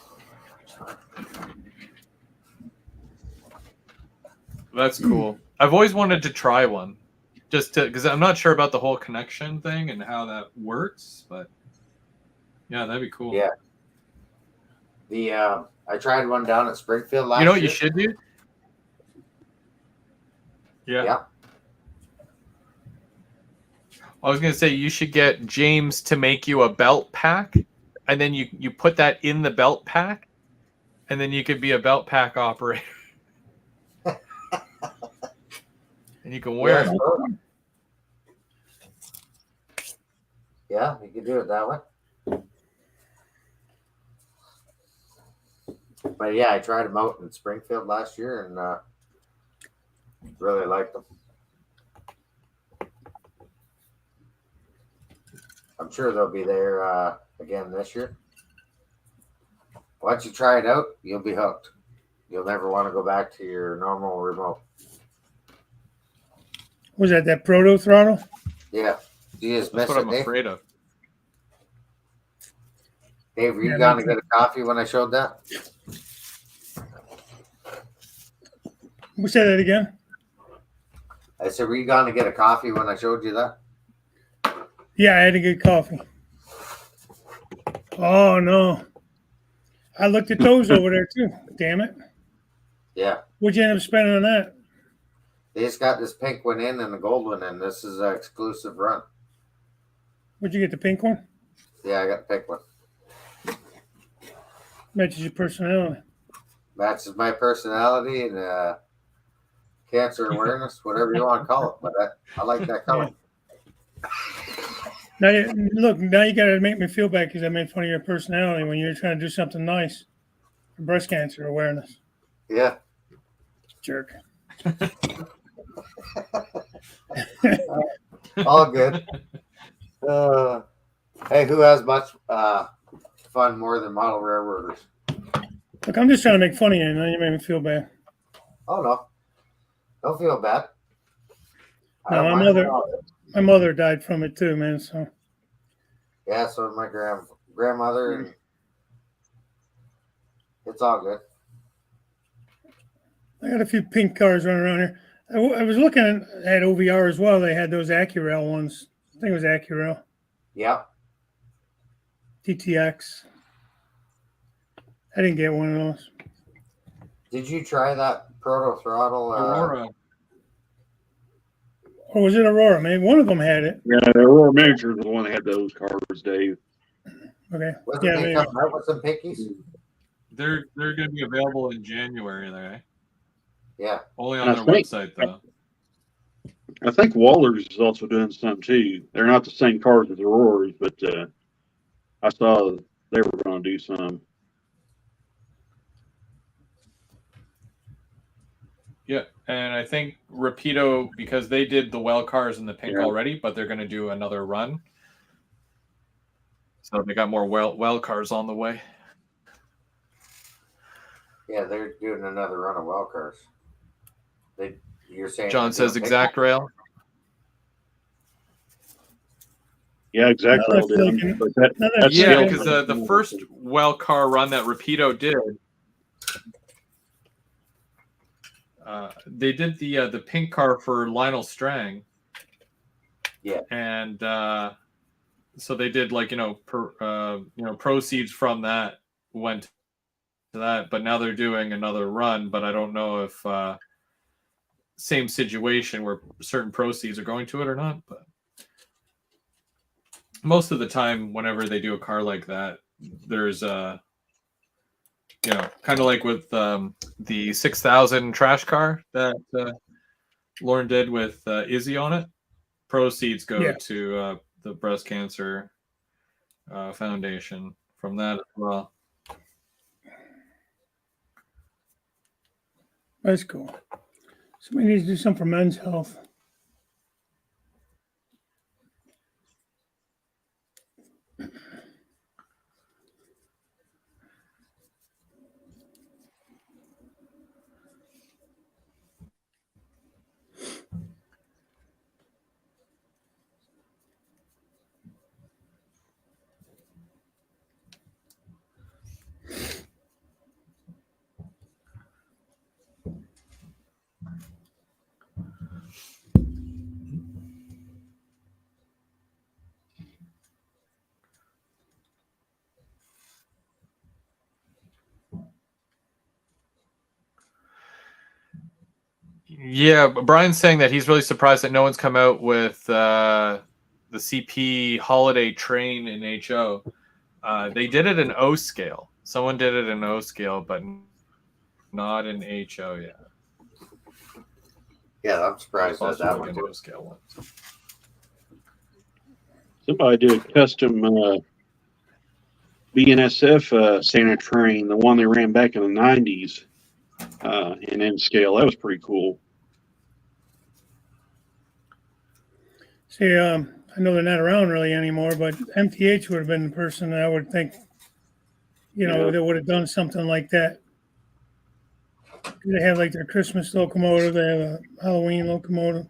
[SPEAKER 5] That's cool. I've always wanted to try one, just to because I'm not sure about the whole connection thing and how that works. But yeah, that'd be cool.
[SPEAKER 2] Yeah. I tried one down at Springfield last year.
[SPEAKER 5] You know what you should do? Yeah. I was gonna say you should get James to make you a belt pack, and then you put that in the belt pack, and then you could be a belt pack operator. And you can wear it.
[SPEAKER 2] Yeah, you can do it that way. But yeah, I tried them out in Springfield last year and really liked them. I'm sure they'll be there again this year. Once you try it out, you'll be hooked. You'll never want to go back to your normal remote.
[SPEAKER 3] Was that proto throttle?
[SPEAKER 2] Yeah. You just
[SPEAKER 5] That's
[SPEAKER 2] miss
[SPEAKER 5] what
[SPEAKER 2] it,
[SPEAKER 5] I'm
[SPEAKER 2] Dave.
[SPEAKER 5] afraid of.
[SPEAKER 2] Dave, were you going to get a coffee when I showed that?
[SPEAKER 3] We say that again.
[SPEAKER 2] I said, were you going to get a coffee when I showed you that?
[SPEAKER 3] Yeah, I had to get coffee. Oh no. I looked at those over there too. Damn it.
[SPEAKER 2] Yeah.
[SPEAKER 3] What'd you end up spending on that?
[SPEAKER 2] They just got this pink one in and the gold one in. This is an exclusive run.
[SPEAKER 3] Where'd you get the pink one?
[SPEAKER 2] Yeah, I got the pink one.
[SPEAKER 3] Matches your personality.
[SPEAKER 2] Matches my personality and cancer awareness, whatever you want to call it. But I like that color.
[SPEAKER 3] Yeah. Now you got to make me feel bad because I made fun of your personality when you're trying to do something nice for breast cancer awareness.
[SPEAKER 2] Yeah.
[SPEAKER 3] Jerk.
[SPEAKER 2] All good. Hey, who has much fun more than model railroaders?
[SPEAKER 3] Look, I'm just trying to make fun of you, and now you made me feel bad.
[SPEAKER 2] Oh no, don't feel bad.
[SPEAKER 3] No, my mother died from it too, man. So
[SPEAKER 2] yeah, so did my grandmother, and it's all good.
[SPEAKER 3] I got a few pink cars running around here. I was looking at OVR as well. They had those AccuRail ones. I think it was AccuRail.
[SPEAKER 2] Yep.
[SPEAKER 3] TTX. I didn't get one of those.
[SPEAKER 2] Did you try that proto throttle?
[SPEAKER 5] Aurora.
[SPEAKER 3] Or was it Aurora? Maybe one of them had it.
[SPEAKER 4] Yeah, the Aurora Miniature was the one that had those cars, Dave.
[SPEAKER 3] Okay.
[SPEAKER 2] Wasn't
[SPEAKER 3] Yeah,
[SPEAKER 2] they
[SPEAKER 3] maybe.
[SPEAKER 2] coming out with some pickies?
[SPEAKER 5] They're going to be available in January, there.
[SPEAKER 2] Yeah.
[SPEAKER 5] Only on their website, though.
[SPEAKER 4] I think Waller's is also doing some too. They're not the same cars as the Auroras, but I saw they were going to do some.
[SPEAKER 5] Yeah, and I think Rapido, because they did the well cars in the pink already, but they're going to do another run. So they got more well cars on the way.
[SPEAKER 2] Yeah, they're doing another run of well cars. You're saying
[SPEAKER 5] John says exact rail.
[SPEAKER 4] Yeah, exact rail did them. But that's
[SPEAKER 5] yeah, because the first well car run that Rapido did, they did the pink car for Lionel Strang.
[SPEAKER 2] Yeah,
[SPEAKER 5] and so they did proceeds from that went to that, but now they're doing another run. But I don't know if same situation where certain proceeds are going to it or not. But most of the time, whenever they do a car like that, there's kind of like with the 6,000 trash car that Lauren did with Izzy on it. Proceeds go to the breast cancer foundation from that as well.
[SPEAKER 3] That's cool. Somebody needs to do something for men's health.
[SPEAKER 5] Yeah, Brian's saying that he's really surprised that no one's come out with the CP holiday train in HO. They did it in O scale. Someone did it in O scale, but not in HO yet.
[SPEAKER 2] Yeah, I'm surprised at that one.
[SPEAKER 5] O scale one.
[SPEAKER 4] Somebody did a custom BNSF Santa train, the one they ran back in the 90s in N scale. That was pretty cool.
[SPEAKER 3] See, I know they're not around really anymore, but MTH would have been the person that I would think, that would have done something like that. They have like their Christmas locomotive, they have a Halloween locomotive.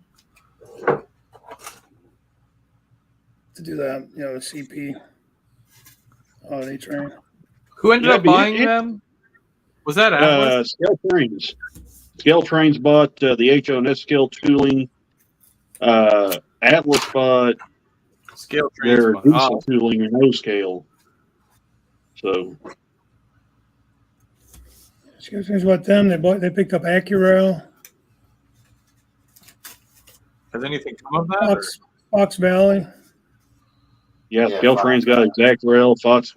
[SPEAKER 3] To do that, the CP holiday train.
[SPEAKER 5] Who ended up buying them? Was that Atlas?
[SPEAKER 4] Scale Trains. Scale Trains bought the HO and S scale tooling. Atlas bought
[SPEAKER 5] Scale Trains
[SPEAKER 4] their diesel tooling and no scale. So
[SPEAKER 3] Scale Trains bought them. They picked up AccuRail.
[SPEAKER 5] Has anything come of that?
[SPEAKER 3] Fox Valley.
[SPEAKER 4] Yeah, Scale Train's got Exact Rail, Fox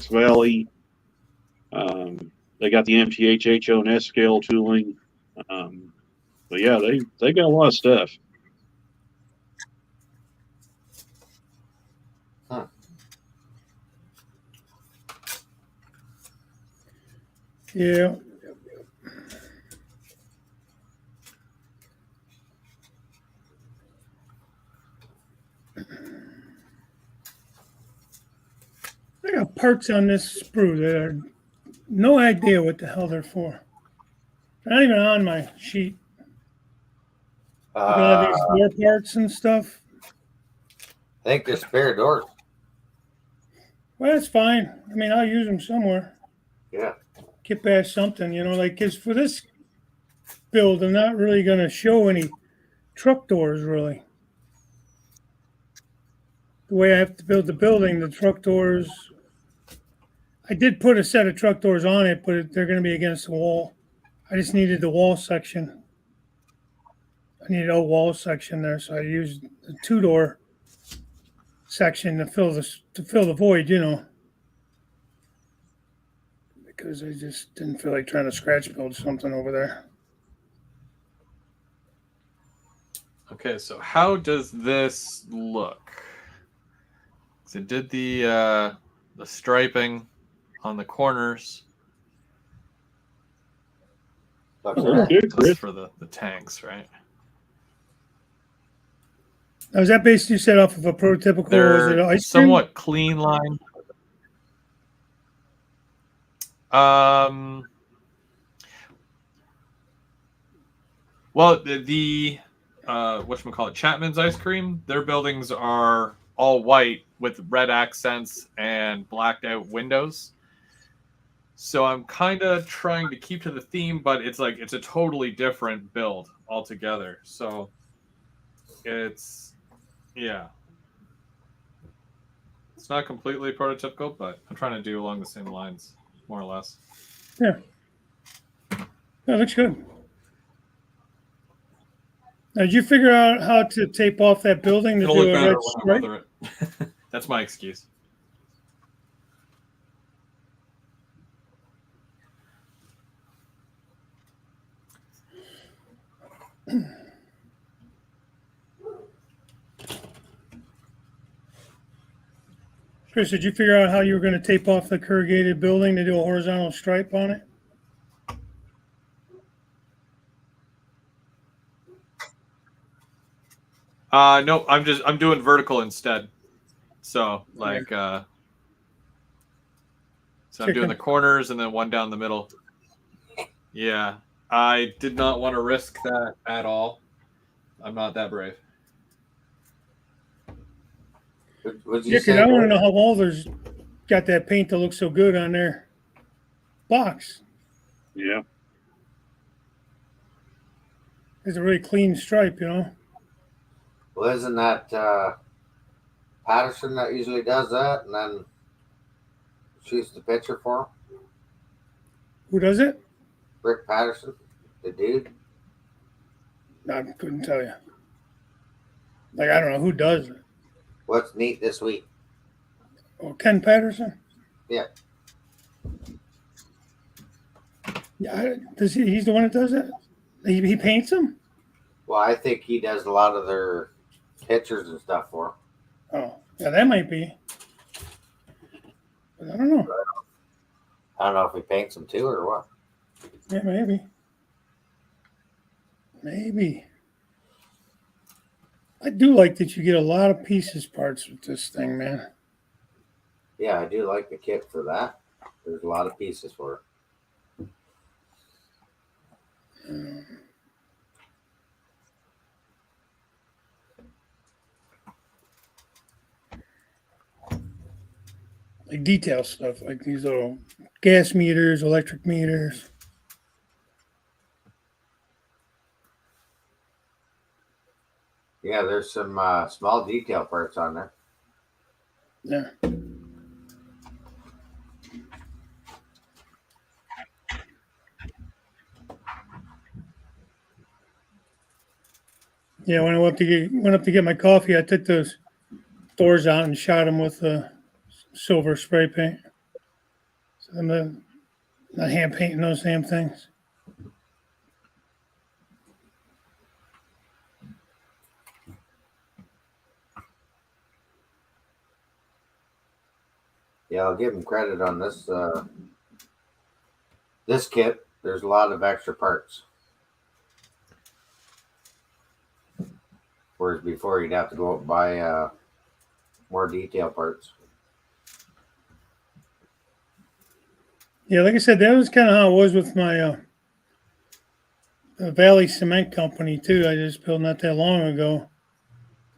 [SPEAKER 4] Valley. They got the MTH, HO, and S scale tooling. But yeah, they got a lot of stuff.
[SPEAKER 2] Huh.
[SPEAKER 3] Yeah. I got parts on this sprue that are no idea what the hell they're for. They're not even on my sheet. These door parts and stuff.
[SPEAKER 2] I think they're spare doors.
[SPEAKER 3] Well, that's fine. I mean, I'll use them somewhere.
[SPEAKER 2] Yeah.
[SPEAKER 3] Get past something, because for this build, I'm not really going to show any truck doors, really. The way I have to build the building, the truck doors, I did put a set of truck doors on it, but they're going to be against the wall. I just needed the wall section. I needed a wall section there, so I used the 2-door section to fill the void, because I just didn't feel like trying to scratch build something over there.
[SPEAKER 5] Okay, so how does this look? So it did the striping on the corners.
[SPEAKER 2] Looks
[SPEAKER 4] Looks good,
[SPEAKER 5] That's
[SPEAKER 4] Chris.
[SPEAKER 5] for the tanks, right?
[SPEAKER 3] Now, is that basically set off of a prototypical? Was it
[SPEAKER 5] They're
[SPEAKER 3] ice
[SPEAKER 5] somewhat clean line. Well, the whatchamacallit, Chapman's ice cream, their buildings are all white with red accents and blacked out windows. So I'm kind of trying to keep to the theme, but it's a totally different build altogether. So it's yeah. It's not completely prototypical, but I'm trying to do along the same lines, more or less.
[SPEAKER 3] Yeah. That looks good. Now, did you figure out how to tape off that building to
[SPEAKER 5] It'll
[SPEAKER 3] do
[SPEAKER 5] look
[SPEAKER 3] a
[SPEAKER 5] better
[SPEAKER 3] red
[SPEAKER 5] when I
[SPEAKER 3] stripe?
[SPEAKER 5] weather it. That's my excuse.
[SPEAKER 3] Chris, did you figure out how you were going to tape off the corrugated building to do a horizontal stripe on it?
[SPEAKER 5] No, I'm doing vertical instead. So like so I'm doing the corners and then one down the middle. Yeah. I did not want to risk that at all. I'm not that brave.
[SPEAKER 2] Would you
[SPEAKER 3] Yeah, because
[SPEAKER 2] say
[SPEAKER 3] I want to know how Walther's got that paint that looks so good on their box.
[SPEAKER 4] Yeah.
[SPEAKER 3] It's a really clean stripe,
[SPEAKER 2] Well, isn't that Patterson that usually does that and then shoots the picture for him?
[SPEAKER 3] Who does it?
[SPEAKER 2] Rick Patterson, the dude.
[SPEAKER 3] I couldn't tell you. Like, I don't know who does it.
[SPEAKER 2] What's neat this week?
[SPEAKER 3] Oh, Ken Patterson?
[SPEAKER 2] Yeah.
[SPEAKER 3] Yeah, he's the one that does it? He paints them?
[SPEAKER 2] Well, I think he does a lot of their pictures and stuff for them.
[SPEAKER 3] Oh, yeah, that might be. But I don't know.
[SPEAKER 2] I don't know if he paints them too or what.
[SPEAKER 3] Yeah, maybe. Maybe. I do like that you get a lot of pieces parts with this thing, man.
[SPEAKER 2] Yeah, I do like the kit for that. There's a lot of pieces for it.
[SPEAKER 3] Like detail stuff, like these little gas meters, electric meters.
[SPEAKER 2] Yeah, there's some small detail parts on there.
[SPEAKER 3] Yeah. Yeah, when I went up to get my coffee, I took those doors out and shot them with silver spray paint. So I'm not hand painting those damn things.
[SPEAKER 2] Yeah, I'll give him credit on this. This kit, there's a lot of extra parts. Whereas before, you'd have to go out and buy more detail parts.
[SPEAKER 3] Yeah, like I said, that was kind of how it was with my Valley Cement Company too. I just built not that long ago.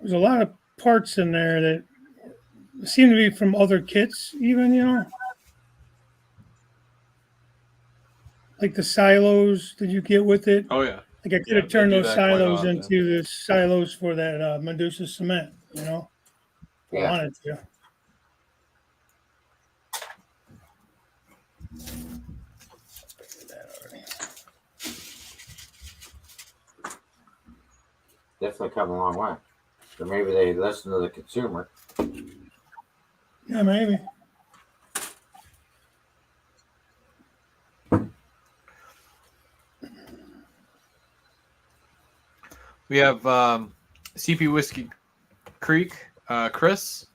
[SPEAKER 3] There's a lot of parts in there that seem to be from other kits, even. Like the silos that you get with it.
[SPEAKER 5] Oh yeah.
[SPEAKER 3] Like I could have turned those silos into the silos for that Medusa cement,
[SPEAKER 2] Yeah.
[SPEAKER 3] I wanted to.
[SPEAKER 2] definitely come a long way. Or maybe they listen to the consumer.
[SPEAKER 3] Yeah, maybe.
[SPEAKER 5] We have CP Whiskey Creek, Chris,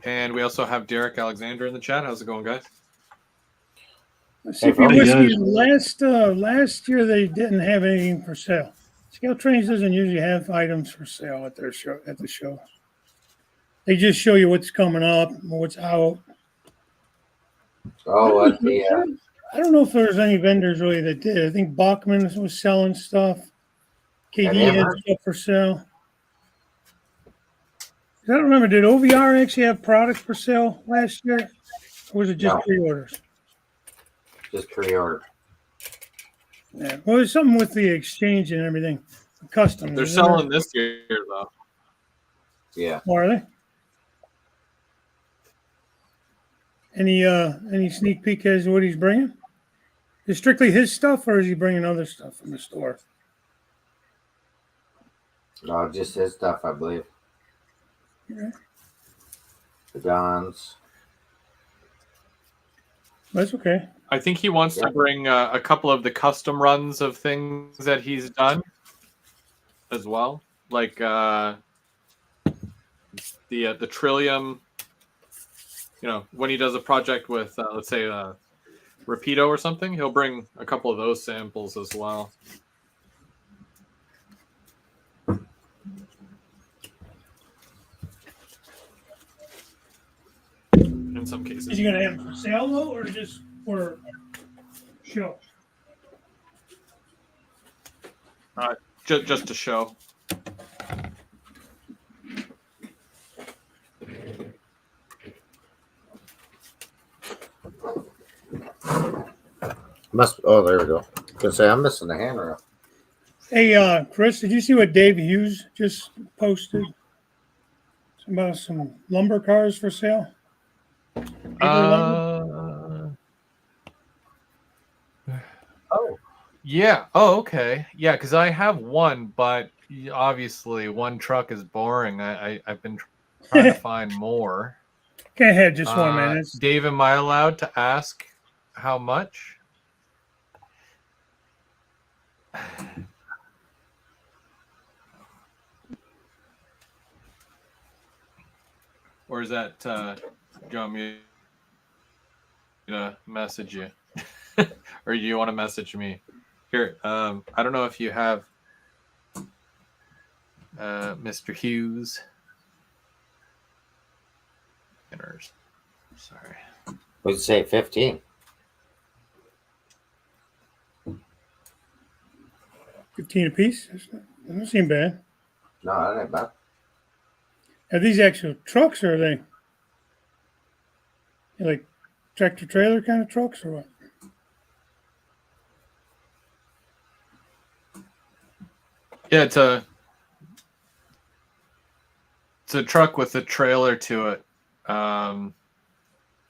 [SPEAKER 5] and we also have Derek Alexander in the chat. How's it going, guys?
[SPEAKER 3] CP Whiskey, last year they didn't have anything for sale. Scale Trains doesn't usually have items for sale at their show at the show. They just show you what's coming up, what's out.
[SPEAKER 2] Oh,
[SPEAKER 3] I don't know if there was any vendors really that did. I think Bachman was selling stuff. KD had stuff for sale. I don't remember. Did OVR actually have products for sale last year? Or was it just pre-orders?
[SPEAKER 2] Just pre-order.
[SPEAKER 3] Yeah. Well, there's something with the exchange and everything. Custom.
[SPEAKER 5] They're selling this year, though.
[SPEAKER 2] Yeah.
[SPEAKER 3] Oh, are they? Any sneak peek as to what he's bringing? Is it strictly his stuff, or is he bringing other stuff from the store?
[SPEAKER 2] No, just his stuff, I believe.
[SPEAKER 3] Yeah.
[SPEAKER 2] The Dons.
[SPEAKER 3] That's okay.
[SPEAKER 5] I think he wants to bring a couple of the custom runs of things that he's done as well, like the Trillium. You know, when he does a project with, let's say, Rapido or something, he'll bring a couple of those samples as well. In some cases.
[SPEAKER 3] Is he going to have them for sale, though, or just for show?
[SPEAKER 5] Just to show.
[SPEAKER 2] There we go. I was gonna say I'm missing the handrail.
[SPEAKER 3] Hey, Chris, did you see what Dave Hughes just posted? It's about some lumber cars for sale.
[SPEAKER 5] Oh, yeah. Oh, okay. Yeah, because I have one, but obviously one truck is boring. I've been trying to find more.
[SPEAKER 3] Can't have just one, man.
[SPEAKER 5] Dave, am I allowed to ask how much? Or is that do you want me to message you? Or do you want to message me? Here, I don't know if you have Mr. Hughes. Sorry.
[SPEAKER 2] Would say 15.
[SPEAKER 3] 15 apiece? Doesn't seem bad.
[SPEAKER 2] No, that ain't bad.
[SPEAKER 3] Are these actual trucks, or are they like tractor trailer kind of trucks, or what?
[SPEAKER 5] Yeah, it's a truck with a trailer to it.
[SPEAKER 2] Oh,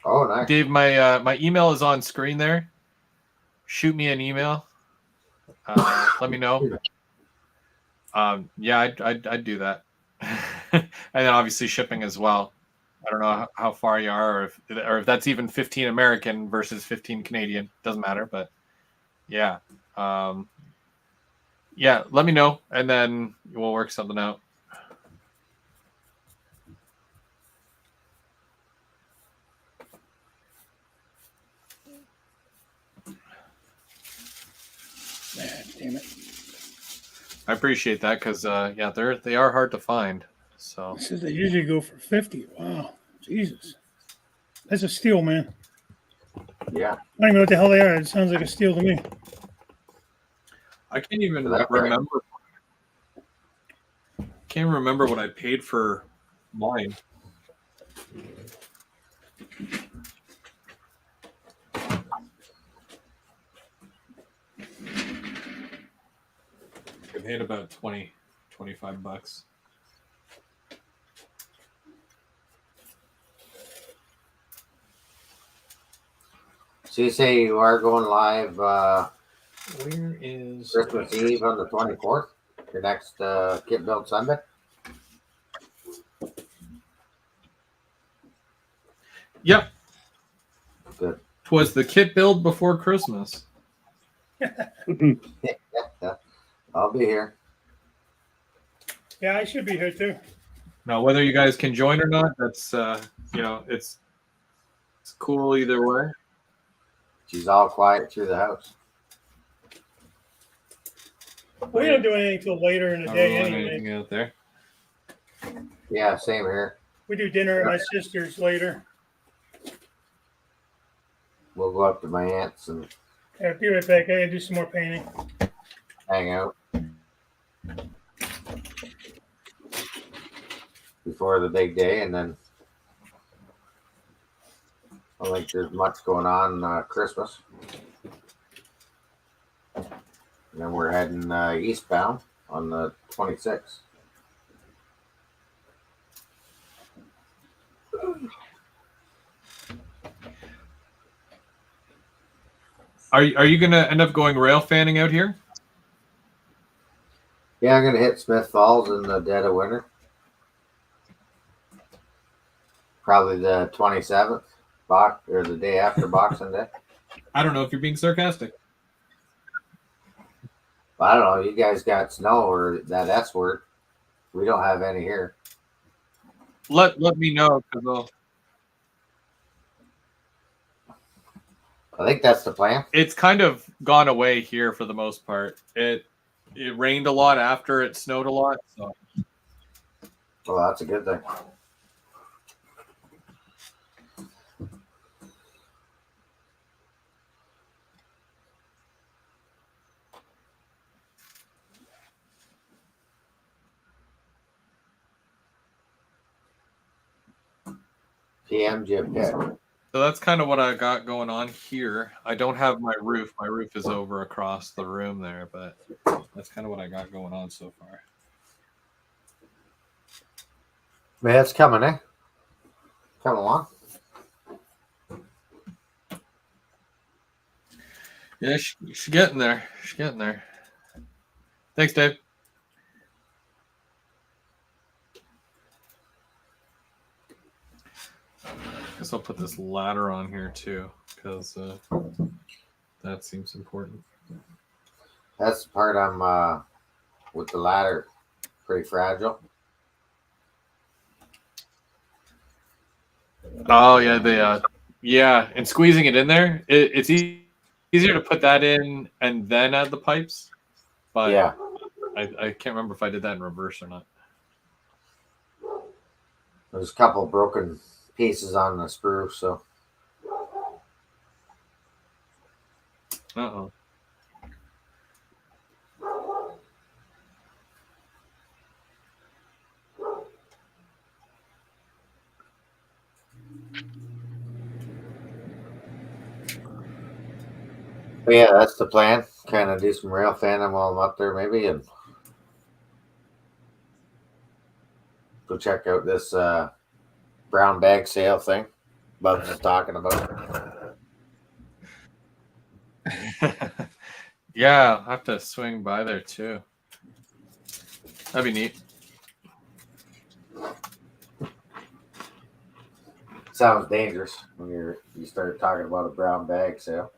[SPEAKER 2] nice.
[SPEAKER 5] Dave, my email is on screen there. Shoot me an email. Let me know. Yeah, I'd do that. And then obviously shipping as well. I don't know how far you are, or if that's even 15 American versus 15 Canadian. Doesn't matter, but yeah. Yeah, let me know, and then we'll work something out.
[SPEAKER 3] Damn it.
[SPEAKER 5] I appreciate that because yeah, they are hard to find. So
[SPEAKER 3] it says they usually go for 50. Wow, Jesus, that's a steal, man.
[SPEAKER 2] Yeah,
[SPEAKER 3] I don't even know what the hell they are. It sounds like a steal to me.
[SPEAKER 5] I can't even remember. Can't remember what I paid for mine. I paid about $25.
[SPEAKER 2] So you say you are going live
[SPEAKER 5] where is
[SPEAKER 2] Christmas Eve on the 24th? Your next kit build Sunday?
[SPEAKER 5] Yep.
[SPEAKER 2] Good.
[SPEAKER 5] Twas the kit build before Christmas.
[SPEAKER 2] Yeah, I'll be here.
[SPEAKER 3] Yeah, I should be here too.
[SPEAKER 5] Now, whether you guys can join or not, that's it's cool either way.
[SPEAKER 2] She's all quiet through the house.
[SPEAKER 3] We don't do anything till later in the day anyway.
[SPEAKER 5] Anything out there?
[SPEAKER 2] Yeah, same here.
[SPEAKER 3] We do dinner at my sister's later.
[SPEAKER 2] We'll go up to my aunt's and
[SPEAKER 3] Yeah, be right back. I gotta do some more painting.
[SPEAKER 2] hang out before the big day, and then I don't think there's much going on Christmas. And then we're heading eastbound on the 26th.
[SPEAKER 5] Are you gonna end up going rail fanning out here?
[SPEAKER 2] Yeah, I'm gonna hit Smith Falls in the dead of winter. Probably the 27th, or the day after Boxing Day.
[SPEAKER 5] I don't know if you're being sarcastic.
[SPEAKER 2] But I don't know. You guys got snow or that S word. We don't have any here.
[SPEAKER 5] Let me know because
[SPEAKER 2] I think that's the plan.
[SPEAKER 5] it's kind of gone away here for the most part. It rained a lot after it snowed a lot, so
[SPEAKER 2] Well, that's a good thing. PM Jim Pitt.
[SPEAKER 5] So that's kind of what I got going on here. I don't have my roof. My roof is over across the room there, but that's kind of what I got going on so far.
[SPEAKER 2] Man, it's coming, eh? Coming along.
[SPEAKER 5] Yeah, she's getting there. She's getting there. Thanks, Dave. Guess I'll put this ladder on here too, because that seems important.
[SPEAKER 2] That's the part I'm with the ladder. Pretty fragile.
[SPEAKER 5] Oh yeah, and squeezing it in there, it's easier to put that in and then add the pipes. But
[SPEAKER 2] Yeah.
[SPEAKER 5] I can't remember if I did that in reverse or not.
[SPEAKER 2] There's a couple broken pieces on the sprue, so
[SPEAKER 5] Uh-oh.
[SPEAKER 2] but yeah, that's the plan. Kind of do some rail fanning while I'm up there, maybe, and go check out this brown bag sale thing Bubs is talking about.
[SPEAKER 5] Yeah, I'll have to swing by there too. That'd be neat.
[SPEAKER 2] Sounds dangerous when you start talking about a brown bag sale.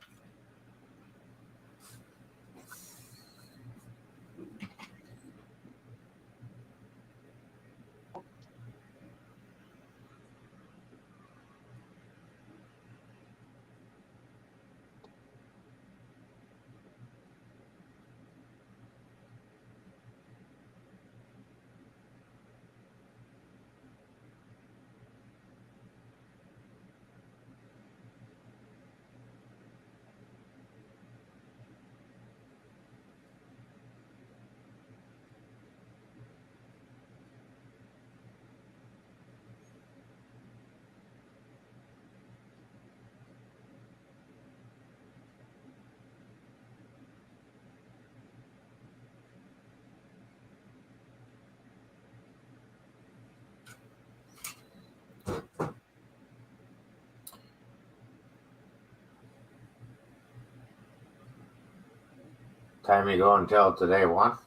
[SPEAKER 2] Time you go until today, one.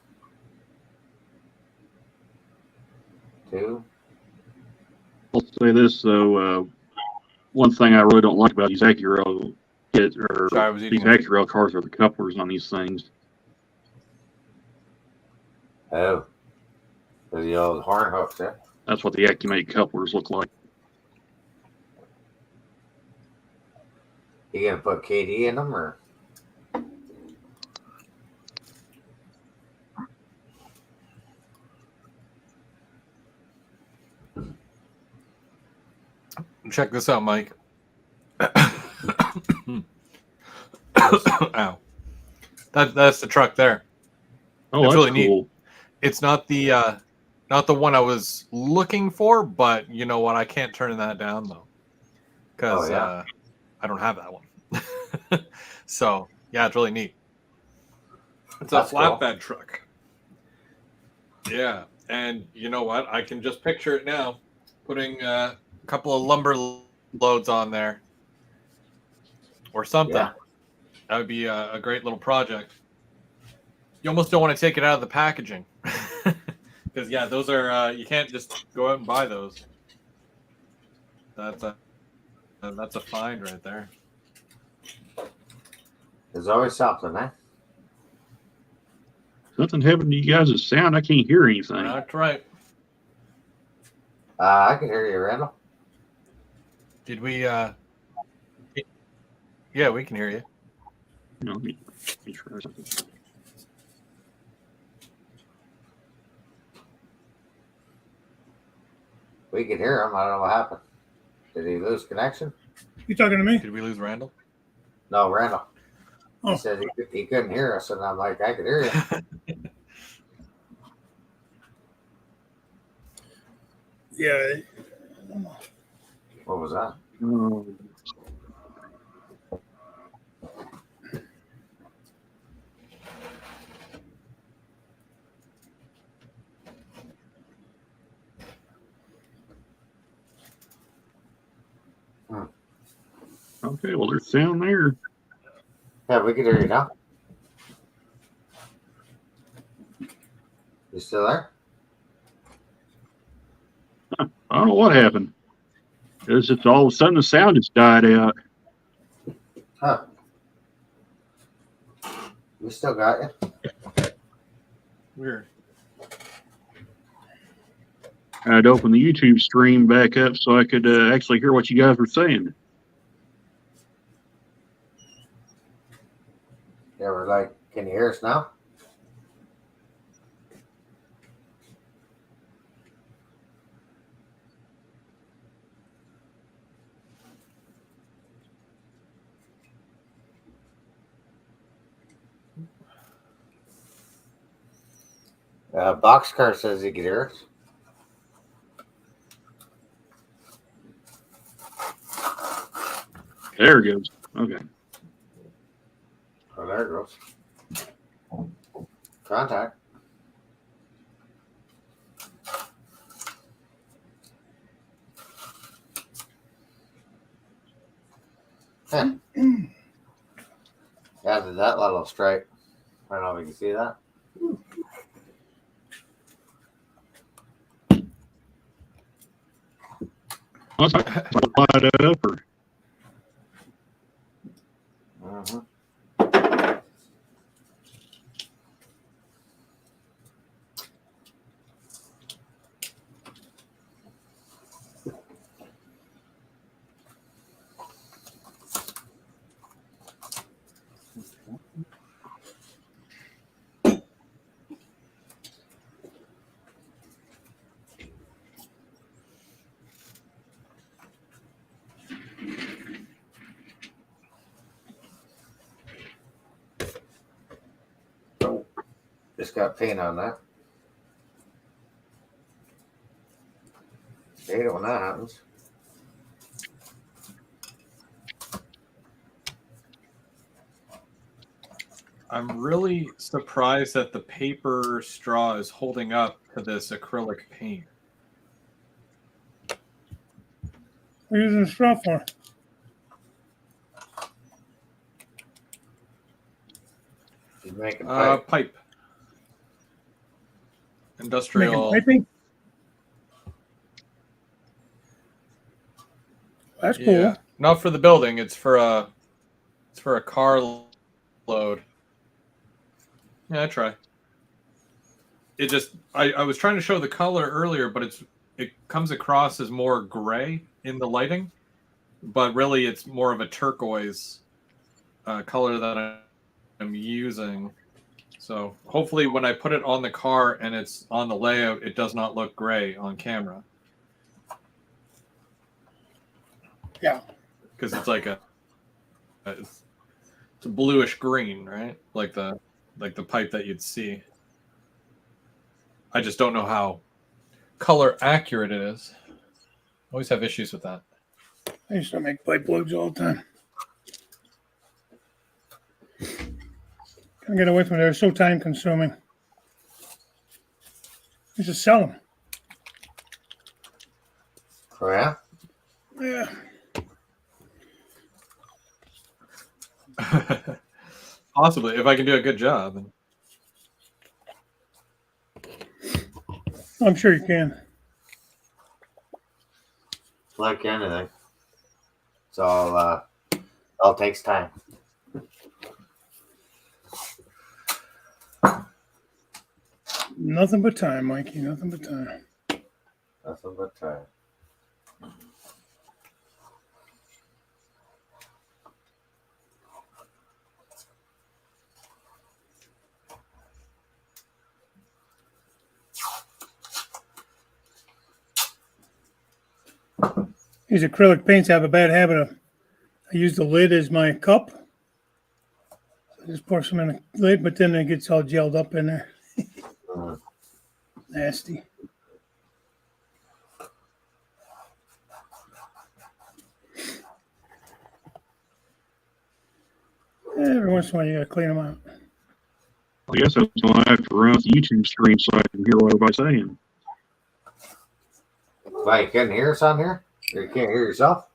[SPEAKER 4] say this though. One thing I really don't like about these Acura these Acura cars are the couplers on these things.
[SPEAKER 2] Oh, the old horn hooks, yeah.
[SPEAKER 4] That's what the Accumate couplers look like.
[SPEAKER 2] You gonna put KD in them or?
[SPEAKER 5] Check this out, Mike. Ow. That's the truck there.
[SPEAKER 4] Oh,
[SPEAKER 5] it's
[SPEAKER 4] that's
[SPEAKER 5] really
[SPEAKER 4] cool.
[SPEAKER 5] Neat. It's not the one I was looking for, but you know what? I can't turn that down though, because I don't have that one. So yeah, it's really neat. It's a flatbed truck. Yeah, and you know what? I can just picture it now, putting a couple of lumber loads on there or something.
[SPEAKER 2] Yeah.
[SPEAKER 5] That would be a great little project. You almost don't want to take it out of the packaging. Because, yeah, those are, you can't just go out and buy those. That's a find right there.
[SPEAKER 2] There's always something, eh?
[SPEAKER 4] Something happened to you guys' sound. I can't hear anything.
[SPEAKER 5] That's right.
[SPEAKER 2] I can hear you, Randall.
[SPEAKER 5] Did we, yeah, we can hear you.
[SPEAKER 4] No, let me try something.
[SPEAKER 2] We can hear him. I don't know what happened. Did he lose connection?
[SPEAKER 3] You talking to me?
[SPEAKER 5] Did we lose Randall?
[SPEAKER 2] No, Randall.
[SPEAKER 3] Oh.
[SPEAKER 2] He said he couldn't hear us, and I'm like, I could hear you.
[SPEAKER 3] Yeah.
[SPEAKER 2] What was that?
[SPEAKER 4] Okay, well, there's sound there.
[SPEAKER 2] Yeah, we can hear you now. You still there?
[SPEAKER 4] I don't know what happened. It's all of a sudden the sound just died out.
[SPEAKER 2] Huh. We still got you.
[SPEAKER 5] Weird.
[SPEAKER 4] I'd open the YouTube stream back up so I could actually hear what you guys were saying.
[SPEAKER 2] Yeah, we're like, can you hear us now? Boxcar says he can hear us.
[SPEAKER 4] There it goes. Okay.
[SPEAKER 2] Oh, there it goes. Contact. Huh. Added that little stripe. I don't know if you can see that.
[SPEAKER 4] Let's light up or.
[SPEAKER 2] Mm-hmm. Just got paint on that. Hate it when that happens.
[SPEAKER 5] I'm really surprised that the paper straw is holding up to this acrylic paint.
[SPEAKER 3] What are you using the straw for?
[SPEAKER 2] He's making pipe.
[SPEAKER 5] Pipe. Industrial.
[SPEAKER 3] Making piping? That's cool.
[SPEAKER 5] Not for the building. It's for a car load. Yeah, I try. It just I was trying to show the color earlier, but it comes across as more gray in the lighting, but really it's more of a turquoise color that I'm using. So hopefully when I put it on the car and it's on the layout, it does not look gray on camera.
[SPEAKER 3] Yeah.
[SPEAKER 5] Because it's like it's a bluish green, right? Like the pipe that you'd see. I just don't know how color accurate it is. Always have issues with that.
[SPEAKER 3] I used to make pipe loads all the time. Can't get away from it. They're so time consuming. You should sell them.
[SPEAKER 2] Oh, yeah?
[SPEAKER 3] Yeah.
[SPEAKER 5] Possibly, if I can do a good job.
[SPEAKER 3] I'm sure you can.
[SPEAKER 2] Like anything. It's all takes time.
[SPEAKER 3] Nothing but time, Mikey. Nothing but time.
[SPEAKER 2] Nothing but time.
[SPEAKER 3] These acrylic paints have a bad habit of, I use the lid as my cup. I just pour some in the lid, but then it gets all gelled up in there. Nasty. Every once in a while, you gotta clean them out.
[SPEAKER 4] I guess I was going to have to run off the YouTube screen so I can hear what everybody's saying.
[SPEAKER 2] Why, you couldn't hear us on here? Or you can't hear yourself?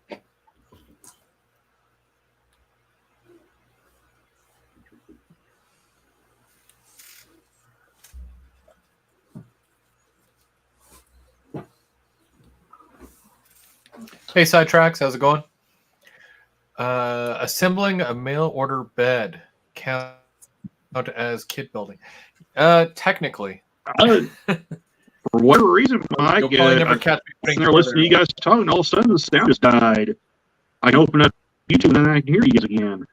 [SPEAKER 5] Hey, Sidetracks, how's it going? Assembling a mail order bed count as kit building? Technically.
[SPEAKER 4] For whatever reason, Mike,
[SPEAKER 5] You'll probably never catch me
[SPEAKER 4] sitting there listening to you guys talk, and all of a sudden the sound just died. I can open up YouTube and then I can hear you guys again.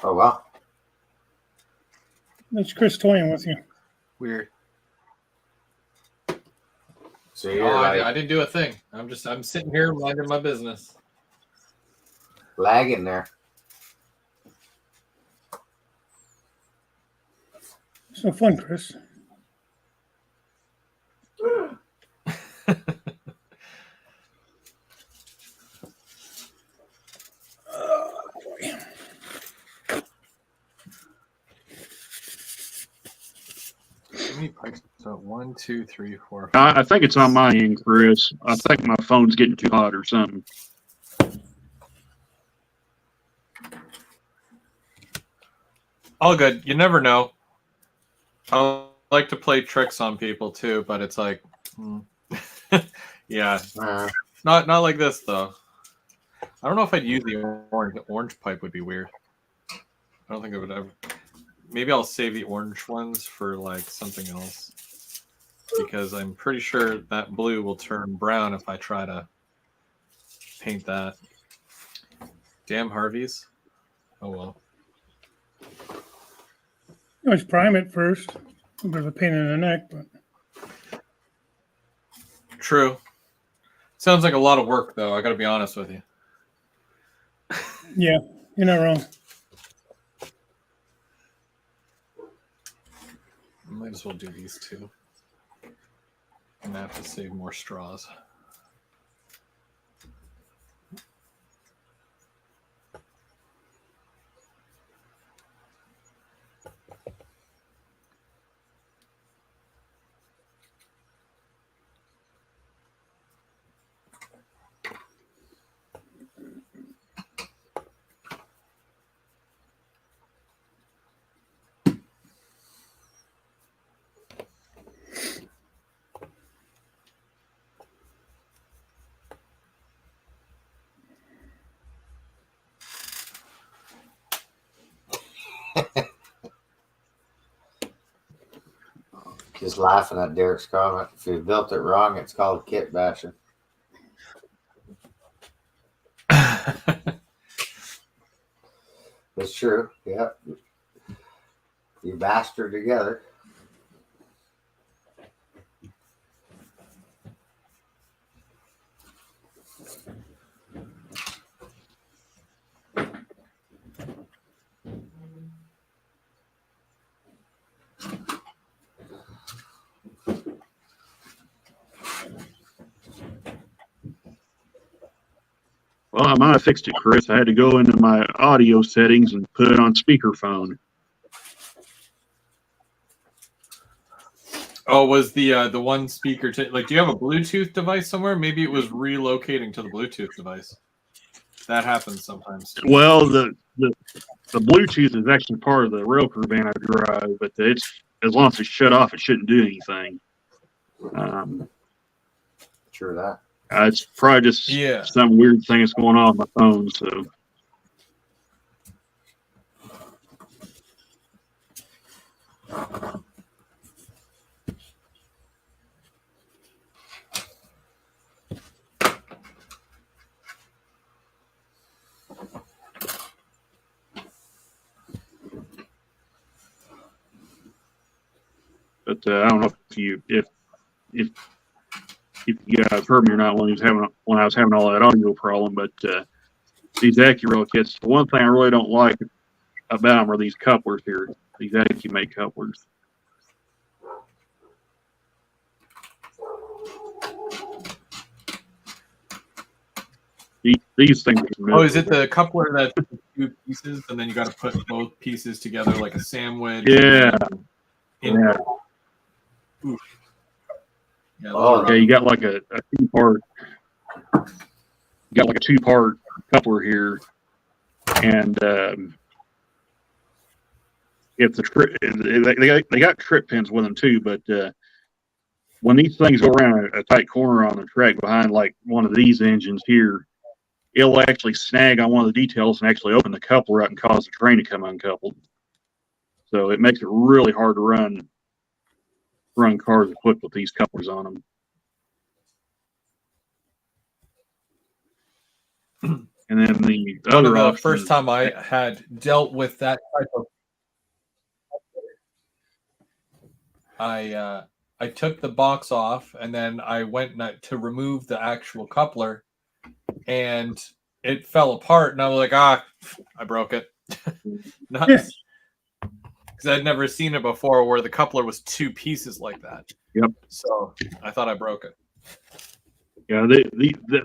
[SPEAKER 2] Oh, wow.
[SPEAKER 3] That's Chris toying with you.
[SPEAKER 5] Weird.
[SPEAKER 2] So you're
[SPEAKER 5] I didn't do a thing. I'm sitting here minding my business.
[SPEAKER 2] lagging there.
[SPEAKER 3] It's no fun, Chris.
[SPEAKER 5] How many pipes? So 1, 2, 3, 4.
[SPEAKER 4] I think it's on my end, Chris. I think my phone's getting too hot or something.
[SPEAKER 5] All good. You never know. I like to play tricks on people too, but it's like, yeah, not like this though. I don't know if I'd use the orange. The orange pipe would be weird. I don't think I would ever. Maybe I'll save the orange ones for like something else, because I'm pretty sure that blue will turn brown if I try to paint that. Damn Harveys. Oh well.
[SPEAKER 3] You always prime it first. A bit of a pain in the neck, but
[SPEAKER 5] True. Sounds like a lot of work though. I got to be honest with you.
[SPEAKER 3] yeah, you're not wrong.
[SPEAKER 5] Might as well do these two. I'm gonna have to save more straws.
[SPEAKER 2] Just laughing at Derek's comment. If you built it wrong, it's called kit bashing. It's true. Yeah. You bashed her together.
[SPEAKER 4] Well, I might have fixed it, Chris. I had to go into my audio settings and put it on speakerphone.
[SPEAKER 5] Oh, was the one speaker like? Do you have a Bluetooth device somewhere? Maybe it was relocating to the Bluetooth device. That happens sometimes.
[SPEAKER 4] Well, the Bluetooth is actually part of the rail crew van I drive, but it's as long as it's shut off, it shouldn't do anything.
[SPEAKER 2] True that.
[SPEAKER 4] It's probably just some weird thing that's going on with my phone. So. But I don't know if you guys heard me or not when I was having all that audio problem. But these AccuRail kits, the one thing I really don't like about them are these couplers here. These AccuMate couplers. These things.
[SPEAKER 5] Oh, is it the coupler that's two pieces, and then you got to put both pieces together like a sandwich?
[SPEAKER 4] Yeah.
[SPEAKER 5] Yeah.
[SPEAKER 2] Yeah,
[SPEAKER 4] you got like a two-part. You got like a two-part coupler here, and if they got trip pins with them too, but when these things go around a tight corner on the track behind like one of these engines here, it'll actually snag on one of the details and actually open the coupler up and cause the train to come uncoupled. So it makes it really hard to run cars equipped with these couplers on them. And then the other option,
[SPEAKER 5] first time I had dealt with that type of, I took the box off and then I went to remove the actual coupler, and it fell apart, and I was like, I broke it. Because I'd never seen it before where the coupler was two pieces like that.
[SPEAKER 4] Yep.
[SPEAKER 5] So I thought I broke it.
[SPEAKER 4] Yeah,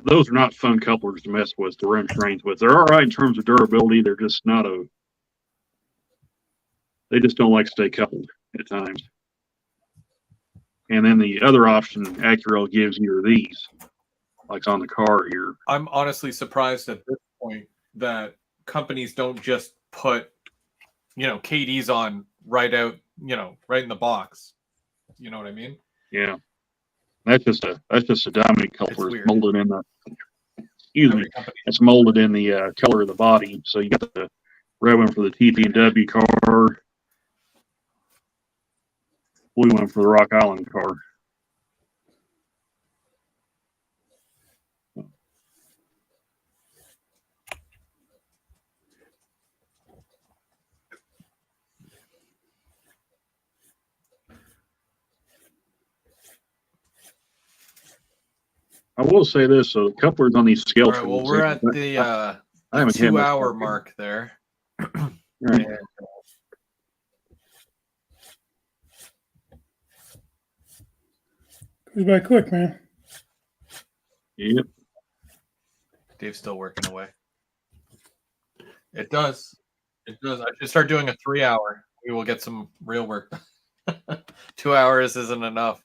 [SPEAKER 4] those are not fun couplers to mess with, to run trains with. They're all right in terms of durability. They're just not they just don't like to stay coupled at times. And then the other option AccuRail gives you are these, like on the car here.
[SPEAKER 5] I'm honestly surprised at this point that companies don't just put, KDs on right out, right in the box. You know what I mean?
[SPEAKER 4] Yeah. That's just a diamond coupler. It's molded in the it's molded in the color of the body. So you got the red one for the TP&W car, blue one for the Rock Island car. I will say this: so the couplers on these scale.
[SPEAKER 5] All right, well, we're at the 2-hour mark there.
[SPEAKER 4] Right.
[SPEAKER 3] Goes by quick, man.
[SPEAKER 4] Yep.
[SPEAKER 5] Dave's still working away. It does. It does. I should start doing a 3-hour. We will get some real work. 2 hours isn't enough.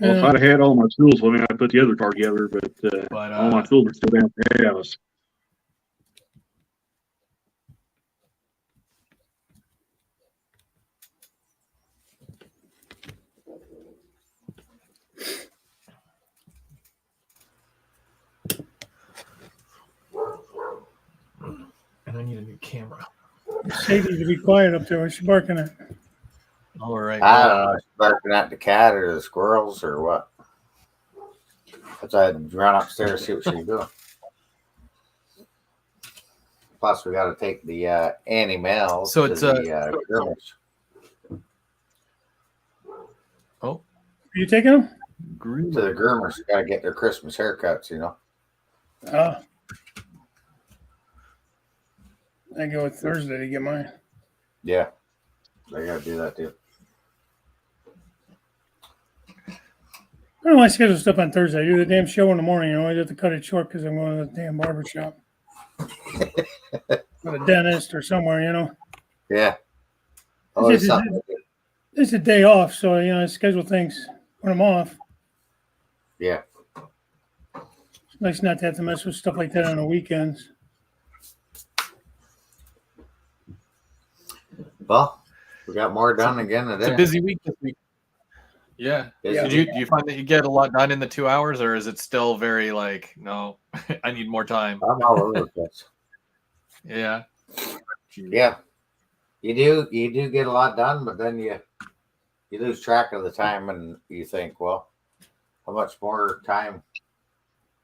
[SPEAKER 4] Well, if I'd have had all my tools with me, I'd put the other car together, but all my tools are still down at the house.
[SPEAKER 1] and I need a new camera.
[SPEAKER 3] Sadie to be quiet up there. What's she barking at?
[SPEAKER 5] All right.
[SPEAKER 2] I don't know. If she's barking at the cat or the squirrels or what. That's why I'd run upstairs see what she's doing. Plus, we got to take the animals
[SPEAKER 5] So
[SPEAKER 2] to
[SPEAKER 5] it's,
[SPEAKER 2] the groomers.
[SPEAKER 5] Oh,
[SPEAKER 3] Are you taking them?
[SPEAKER 2] To the groomers, got to get their Christmas haircuts, you know.
[SPEAKER 3] I go with Thursday to get mine.
[SPEAKER 2] Yeah, I got to do that too.
[SPEAKER 3] I don't know why I schedule stuff on Thursday. I do the damn show in the morning. I always have to cut it short because I'm going to the damn barber shop. Or the dentist or somewhere, you know.
[SPEAKER 2] Yeah. Always something.
[SPEAKER 3] It's a day off, so, you know, I schedule things when I'm off.
[SPEAKER 2] Yeah.
[SPEAKER 3] It's nice not to have to mess with stuff like that on the weekends.
[SPEAKER 2] Well, we got more done again
[SPEAKER 5] it's a
[SPEAKER 2] today.
[SPEAKER 5] busy week this week. Yeah.
[SPEAKER 2] Busy
[SPEAKER 5] Do you find that you get a lot done in the 2 hours, or is it still very like, no, I need more time?
[SPEAKER 2] I'm all over the place.
[SPEAKER 5] Yeah.
[SPEAKER 2] Yeah. You do get a lot done, but then you lose track of the time and you think, well, how much more time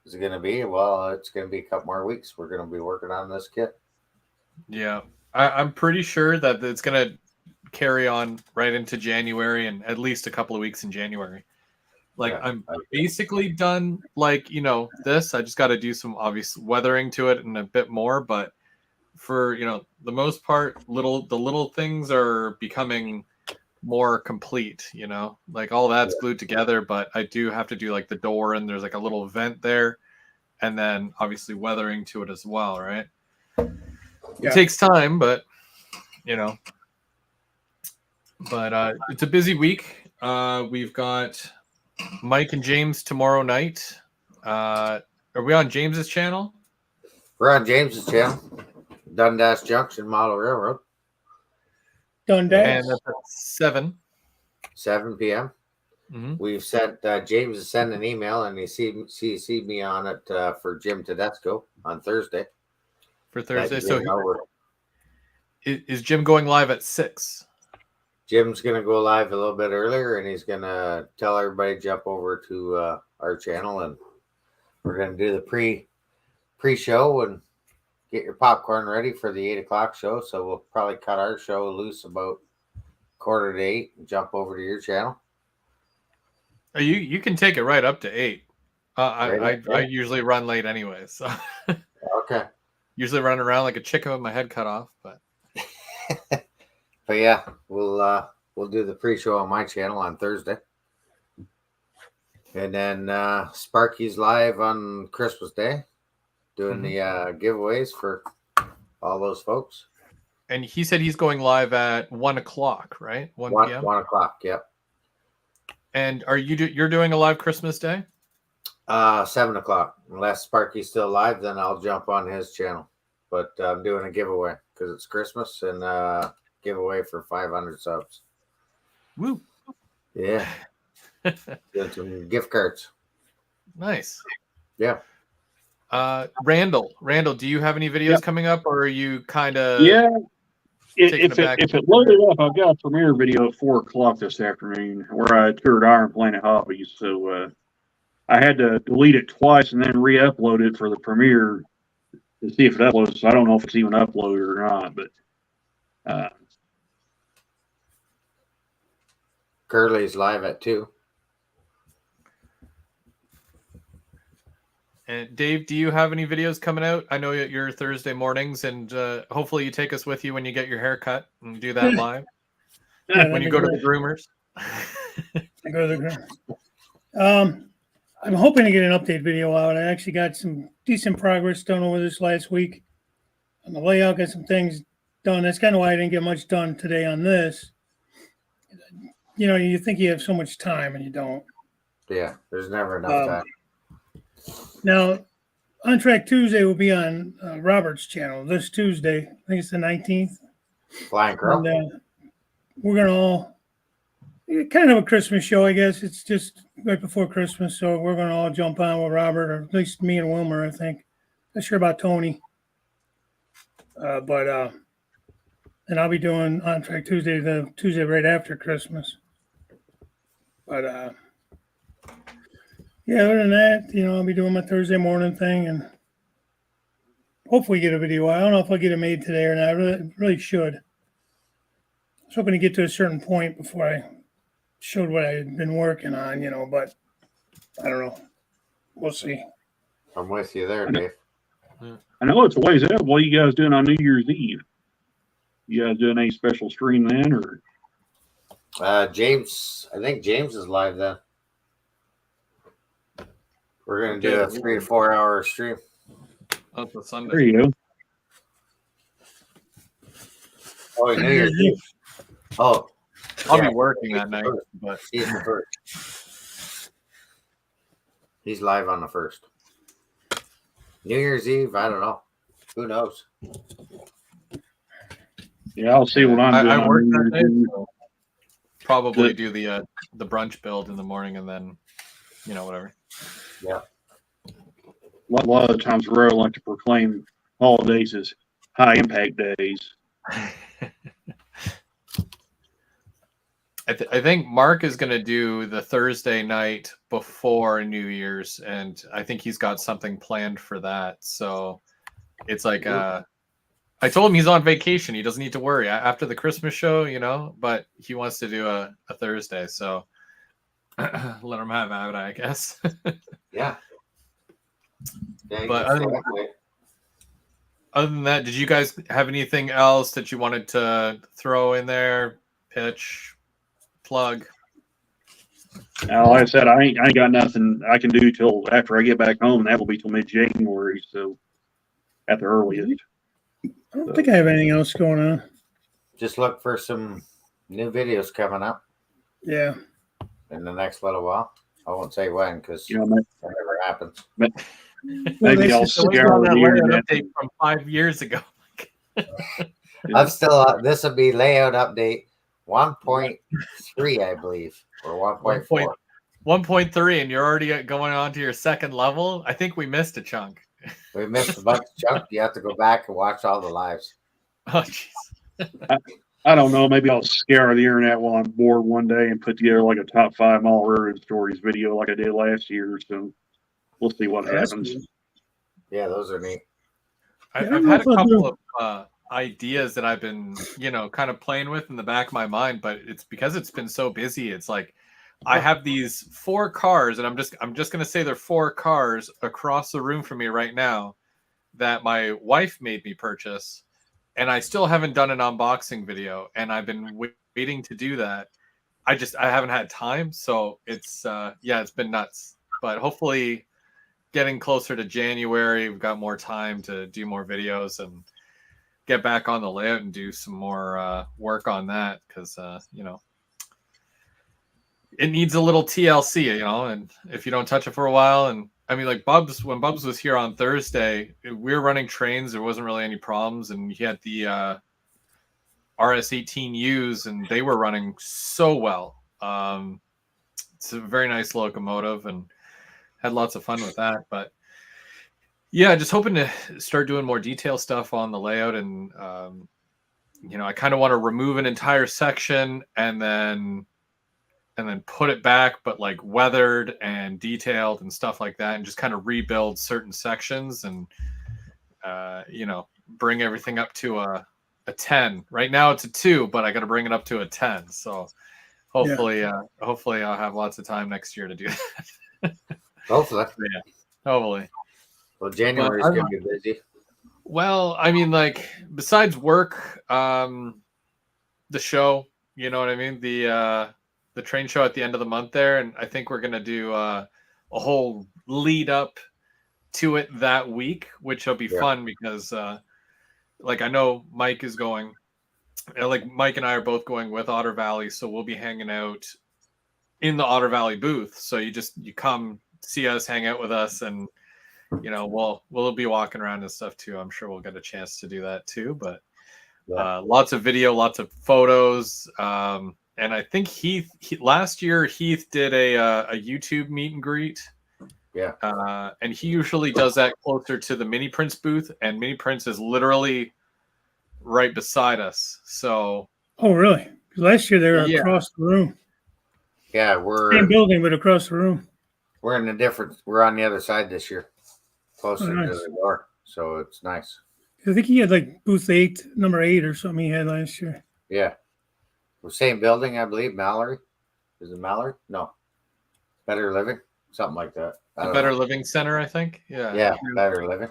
[SPEAKER 2] is it going to be? Well, it's going to be a couple more weeks. We're going to be working on this kit.
[SPEAKER 5] Yeah. I'm pretty sure that it's going to carry on right into January and at least a couple of weeks in January. Like,
[SPEAKER 2] Yeah,
[SPEAKER 5] I'm basically done, like, you know, this. I just got to do some obvious weathering to it and a bit more. But for, you know, the most part, the little things are becoming more complete, you know, like all that's glued together. But I do have to do like the door, and there's like a little vent there, and then obviously weathering to it as well, right? It takes time, but you know. But it's a busy week. We've got Mike and James tomorrow night. Are we on James's channel?
[SPEAKER 2] We're on James's channel, Dundas Junction Model Railroad.
[SPEAKER 3] Dundas.
[SPEAKER 5] And that's at
[SPEAKER 2] 7 p.m.
[SPEAKER 5] Mm-hmm.
[SPEAKER 2] We've sent James has sent an email, and he CC'd me on it for Jim Tedesco on Thursday.
[SPEAKER 5] For Thursday. So is Jim going live at 6?
[SPEAKER 2] Jim's going to go live a little bit earlier, and he's going to tell everybody to jump over to our channel, and we're going to do the pre-show and get your popcorn ready for the 8 o'clock show. So we'll probably cut our show loose about 7:45 and jump over to your channel.
[SPEAKER 5] You can take it right up to 8. I usually run late anyway, so
[SPEAKER 2] Okay.
[SPEAKER 5] Usually run around like a chicken with my head cut off, but
[SPEAKER 2] But yeah, we'll do the pre-show on my channel on Thursday, and then Sparky's live on Christmas Day, doing the giveaways for all those folks.
[SPEAKER 5] And he said he's going live at 1 o'clock, right? 1 p.m.
[SPEAKER 2] 1 o'clock. Yep.
[SPEAKER 5] And are you're doing a live Christmas Day?
[SPEAKER 2] 7 o'clock. Unless Sparky's still live, then I'll jump on his channel. But I'm doing a giveaway because it's Christmas, and giveaway for 500 subs.
[SPEAKER 5] Woo!
[SPEAKER 2] Yeah. Doing some gift cards.
[SPEAKER 5] Nice.
[SPEAKER 2] Yeah.
[SPEAKER 5] Randall, do you have any videos coming up, or are you kind of
[SPEAKER 4] If it loaded up, I've got a premiere video at 4 o'clock this afternoon where I toured Iron Planet Hobbies. So I had to delete it twice and then re-upload it for the premiere to see if it uploads. So I don't know if it's even uploaded or not, but
[SPEAKER 2] Curly's live at 2.
[SPEAKER 5] And Dave, do you have any videos coming out? I know you're Thursday mornings, and hopefully you take us with you when you get your hair cut and do that live. When you go to the groomers.
[SPEAKER 3] I go to the groomers. I'm hoping to get an update video out. I actually got some decent progress done over this last week on the layout. Got some things done. That's kind of why I didn't get much done today on this. You know, you think you have so much time and you don't.
[SPEAKER 2] Yeah, there's never enough time.
[SPEAKER 3] Now, On Track Tuesday will be on Robert's channel this Tuesday. I think it's the 19th.
[SPEAKER 2] Flying Crow.
[SPEAKER 3] And, we're going to all, kind of a Christmas show, I guess. It's just right before Christmas, so we're going to all jump on with Robert, or at least me and Wilmer, I think. Not sure about Tony. And I'll be doing On Track Tuesday, the Tuesday right after Christmas. But yeah, other than that, I'll be doing my Thursday morning thing and hopefully get a video. I don't know if I'll get it made today or not. I really should. I was hoping to get to a certain point before I showed what I had been working on, but I don't know. We'll see.
[SPEAKER 2] I'm with you there, Dave.
[SPEAKER 4] I know it's a ways out. What are you guys doing on New Year's Eve? You guys doing any special stream then, or?
[SPEAKER 2] James, I think James is live then. We're gonna do a 3 to 4 hour stream.
[SPEAKER 5] On the Sunday.
[SPEAKER 4] There you go.
[SPEAKER 2] Oh, New Year's Eve. Oh,
[SPEAKER 5] I'll be working that night, but
[SPEAKER 2] he's the first. He's live on the 1st. New Year's Eve, I don't know. Who knows?
[SPEAKER 4] Yeah, I'll see what I'm doing.
[SPEAKER 5] I work that day, so probably do the brunch build in the morning and then, whatever.
[SPEAKER 2] Yeah.
[SPEAKER 4] A lot of times, Royal like to proclaim holidays as high impact days.
[SPEAKER 5] I think Mark is going to do the Thursday night before New Year's, and I think he's got something planned for that. So it's like I told him he's on vacation. He doesn't need to worry after the Christmas show, but he wants to do a Thursday. So let him have it, I guess.
[SPEAKER 2] Yeah.
[SPEAKER 5] But other than that, did you guys have anything else that you wanted to throw in there? Pitch, plug?
[SPEAKER 4] Now, like I said, I ain't got nothing I can do till after I get back home, and that will be till mid-January, so at the earliest.
[SPEAKER 3] I don't think I have anything else going on.
[SPEAKER 2] Just look for some new videos coming up.
[SPEAKER 3] Yeah.
[SPEAKER 2] In the next little while. I won't say when because that never happens.
[SPEAKER 4] Maybe I'll scour the internet.
[SPEAKER 5] Update from 5 years ago.
[SPEAKER 2] I'm still. This will be layout update 1.3, I believe, or 1.4.
[SPEAKER 5] 1.3, and you're already going on to your second level. I think we missed a chunk.
[SPEAKER 2] We missed a bunch of chunk. You have to go back and watch all the lives.
[SPEAKER 5] Oh, jeez.
[SPEAKER 4] I don't know. Maybe I'll scour the internet while I'm bored one day and put together like a top 5 mall railroad stories video like I did last year. So we'll see what happens.
[SPEAKER 2] Yeah, those are neat.
[SPEAKER 5] I've had a couple of ideas that I've been, kind of playing with in the back of my mind, but it's because it's been so busy. It's like I have these 4 cars, and I'm just gonna say they're 4 cars across the room from me right now that my wife made me purchase. And I still haven't done an unboxing video, and I've been waiting to do that. I haven't had time, so it's been nuts. But hopefully, getting closer to January, we've got more time to do more videos and get back on the layout and do some more work on that because it needs a little TLC, and if you don't touch it for a while, and I mean, like when Bubs was here on Thursday, we were running trains. There wasn't really any problems. And he had the RS18Us, and they were running so well. It's a very nice locomotive and had lots of fun with that. But yeah, just hoping to start doing more detail stuff on the layout. And, I kind of want to remove an entire section and then put it back, but like weathered and detailed and stuff like that, and just kind of rebuild certain sections and, bring everything up to a 10. Right now it's a 2, but I got to bring it up to a 10. So hopefully I'll have lots of time next year to do that.
[SPEAKER 2] Hopefully.
[SPEAKER 5] Yeah, hopefully.
[SPEAKER 2] Well, January is going to be busy.
[SPEAKER 5] Well, I mean, like besides work, the show, you know what I mean? The train show at the end of the month there, and I think we're gonna do a whole lead up to it that week, which will be fun because like I know Mike is going, like Mike and I are both going with Otter Valley, so we'll be hanging out in the Otter Valley booth. So you come see us, hang out with us, and we'll be walking around and stuff too. I'm sure we'll get a chance to do that too, but lots of video, lots of photos. And I think Heath last year did a YouTube meet and greet.
[SPEAKER 2] Yeah.
[SPEAKER 5] And he usually does that closer to the Mini Prince booth, and Mini Prince is literally right beside us. So.
[SPEAKER 3] Oh, really? 'Cause last year they were
[SPEAKER 5] Yeah.
[SPEAKER 3] across the room.
[SPEAKER 2] Yeah,
[SPEAKER 3] Same
[SPEAKER 2] we're
[SPEAKER 3] building, but across the room.
[SPEAKER 2] we're in a different. We're on the other side this year, closer to
[SPEAKER 3] nice.
[SPEAKER 2] the door, so it's nice.
[SPEAKER 3] I think he had like booth 8, number 8 or something he had last year.
[SPEAKER 2] Yeah, the same building, I believe. Mallory, is it Mallory? No, Better Living, something like that.
[SPEAKER 5] The Better Living Center, I think. Yeah.
[SPEAKER 2] Yeah, Better Living.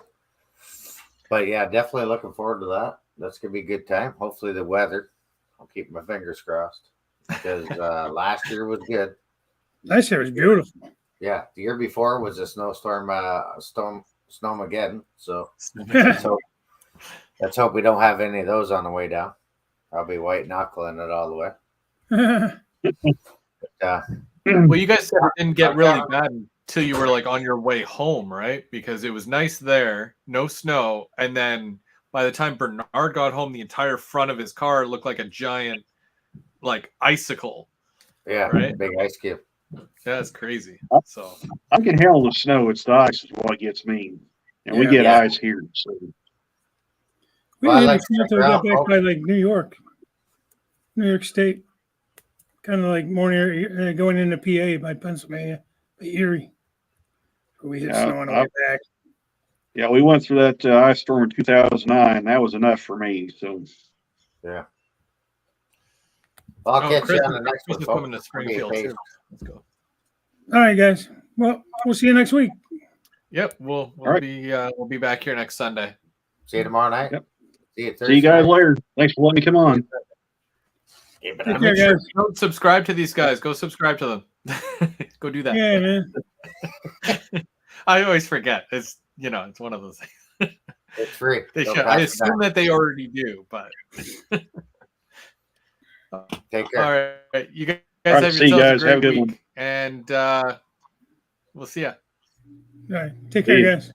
[SPEAKER 2] But yeah, definitely looking forward to that. That's gonna be a good time. Hopefully the weather. I'll keep my fingers crossed because last year was good.
[SPEAKER 3] Last year was beautiful.
[SPEAKER 2] Yeah, the year before was a snowstorm, snowmageddon. So let's hope we don't have any of those on the way down. I'll be white knuckling it all the way.
[SPEAKER 5] Well, you guys said it didn't get really bad until you were like on your way home, right? Because it was nice there, no snow, and then by the time Bernard got home, the entire front of his car looked like a giant, like icicle.
[SPEAKER 2] Yeah,
[SPEAKER 5] right?
[SPEAKER 2] Big ice cube.
[SPEAKER 5] Yeah, it's crazy. So
[SPEAKER 4] I can handle the snow. It's the ice is what gets me, and we get ice here. So
[SPEAKER 3] we
[SPEAKER 2] Well, I
[SPEAKER 3] didn't
[SPEAKER 2] like
[SPEAKER 3] see until we got back by like New York State, kind of like more near going into PA by Pennsylvania, by Erie. We hit snow on the way back.
[SPEAKER 4] Yeah, we went through that ice storm in 2009. That was enough for me. So
[SPEAKER 2] yeah. Well, I'll catch you on the next one.
[SPEAKER 5] Coming to Springfield too. Let's go.
[SPEAKER 3] All right, guys. Well, we'll see you next week.
[SPEAKER 5] Yep, we'll be back here next Sunday.
[SPEAKER 2] See you tomorrow night.
[SPEAKER 4] Yep.
[SPEAKER 2] See you Thursday.
[SPEAKER 4] See you guys later. Thanks for letting me come on.
[SPEAKER 5] Yeah, but make sure you don't subscribe to these guys. Go subscribe to them. Go do that.
[SPEAKER 3] Yeah, man.
[SPEAKER 5] I always forget. It's it's one of those things.
[SPEAKER 2] It's free.
[SPEAKER 5] I assume that they already do, but
[SPEAKER 2] take care.
[SPEAKER 5] All right, you guys
[SPEAKER 4] have
[SPEAKER 5] yourselves a
[SPEAKER 4] have a
[SPEAKER 5] great
[SPEAKER 4] good
[SPEAKER 5] week,
[SPEAKER 4] one.
[SPEAKER 5] and we'll see ya.
[SPEAKER 3] All right, take care, guys.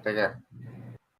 [SPEAKER 2] Take care.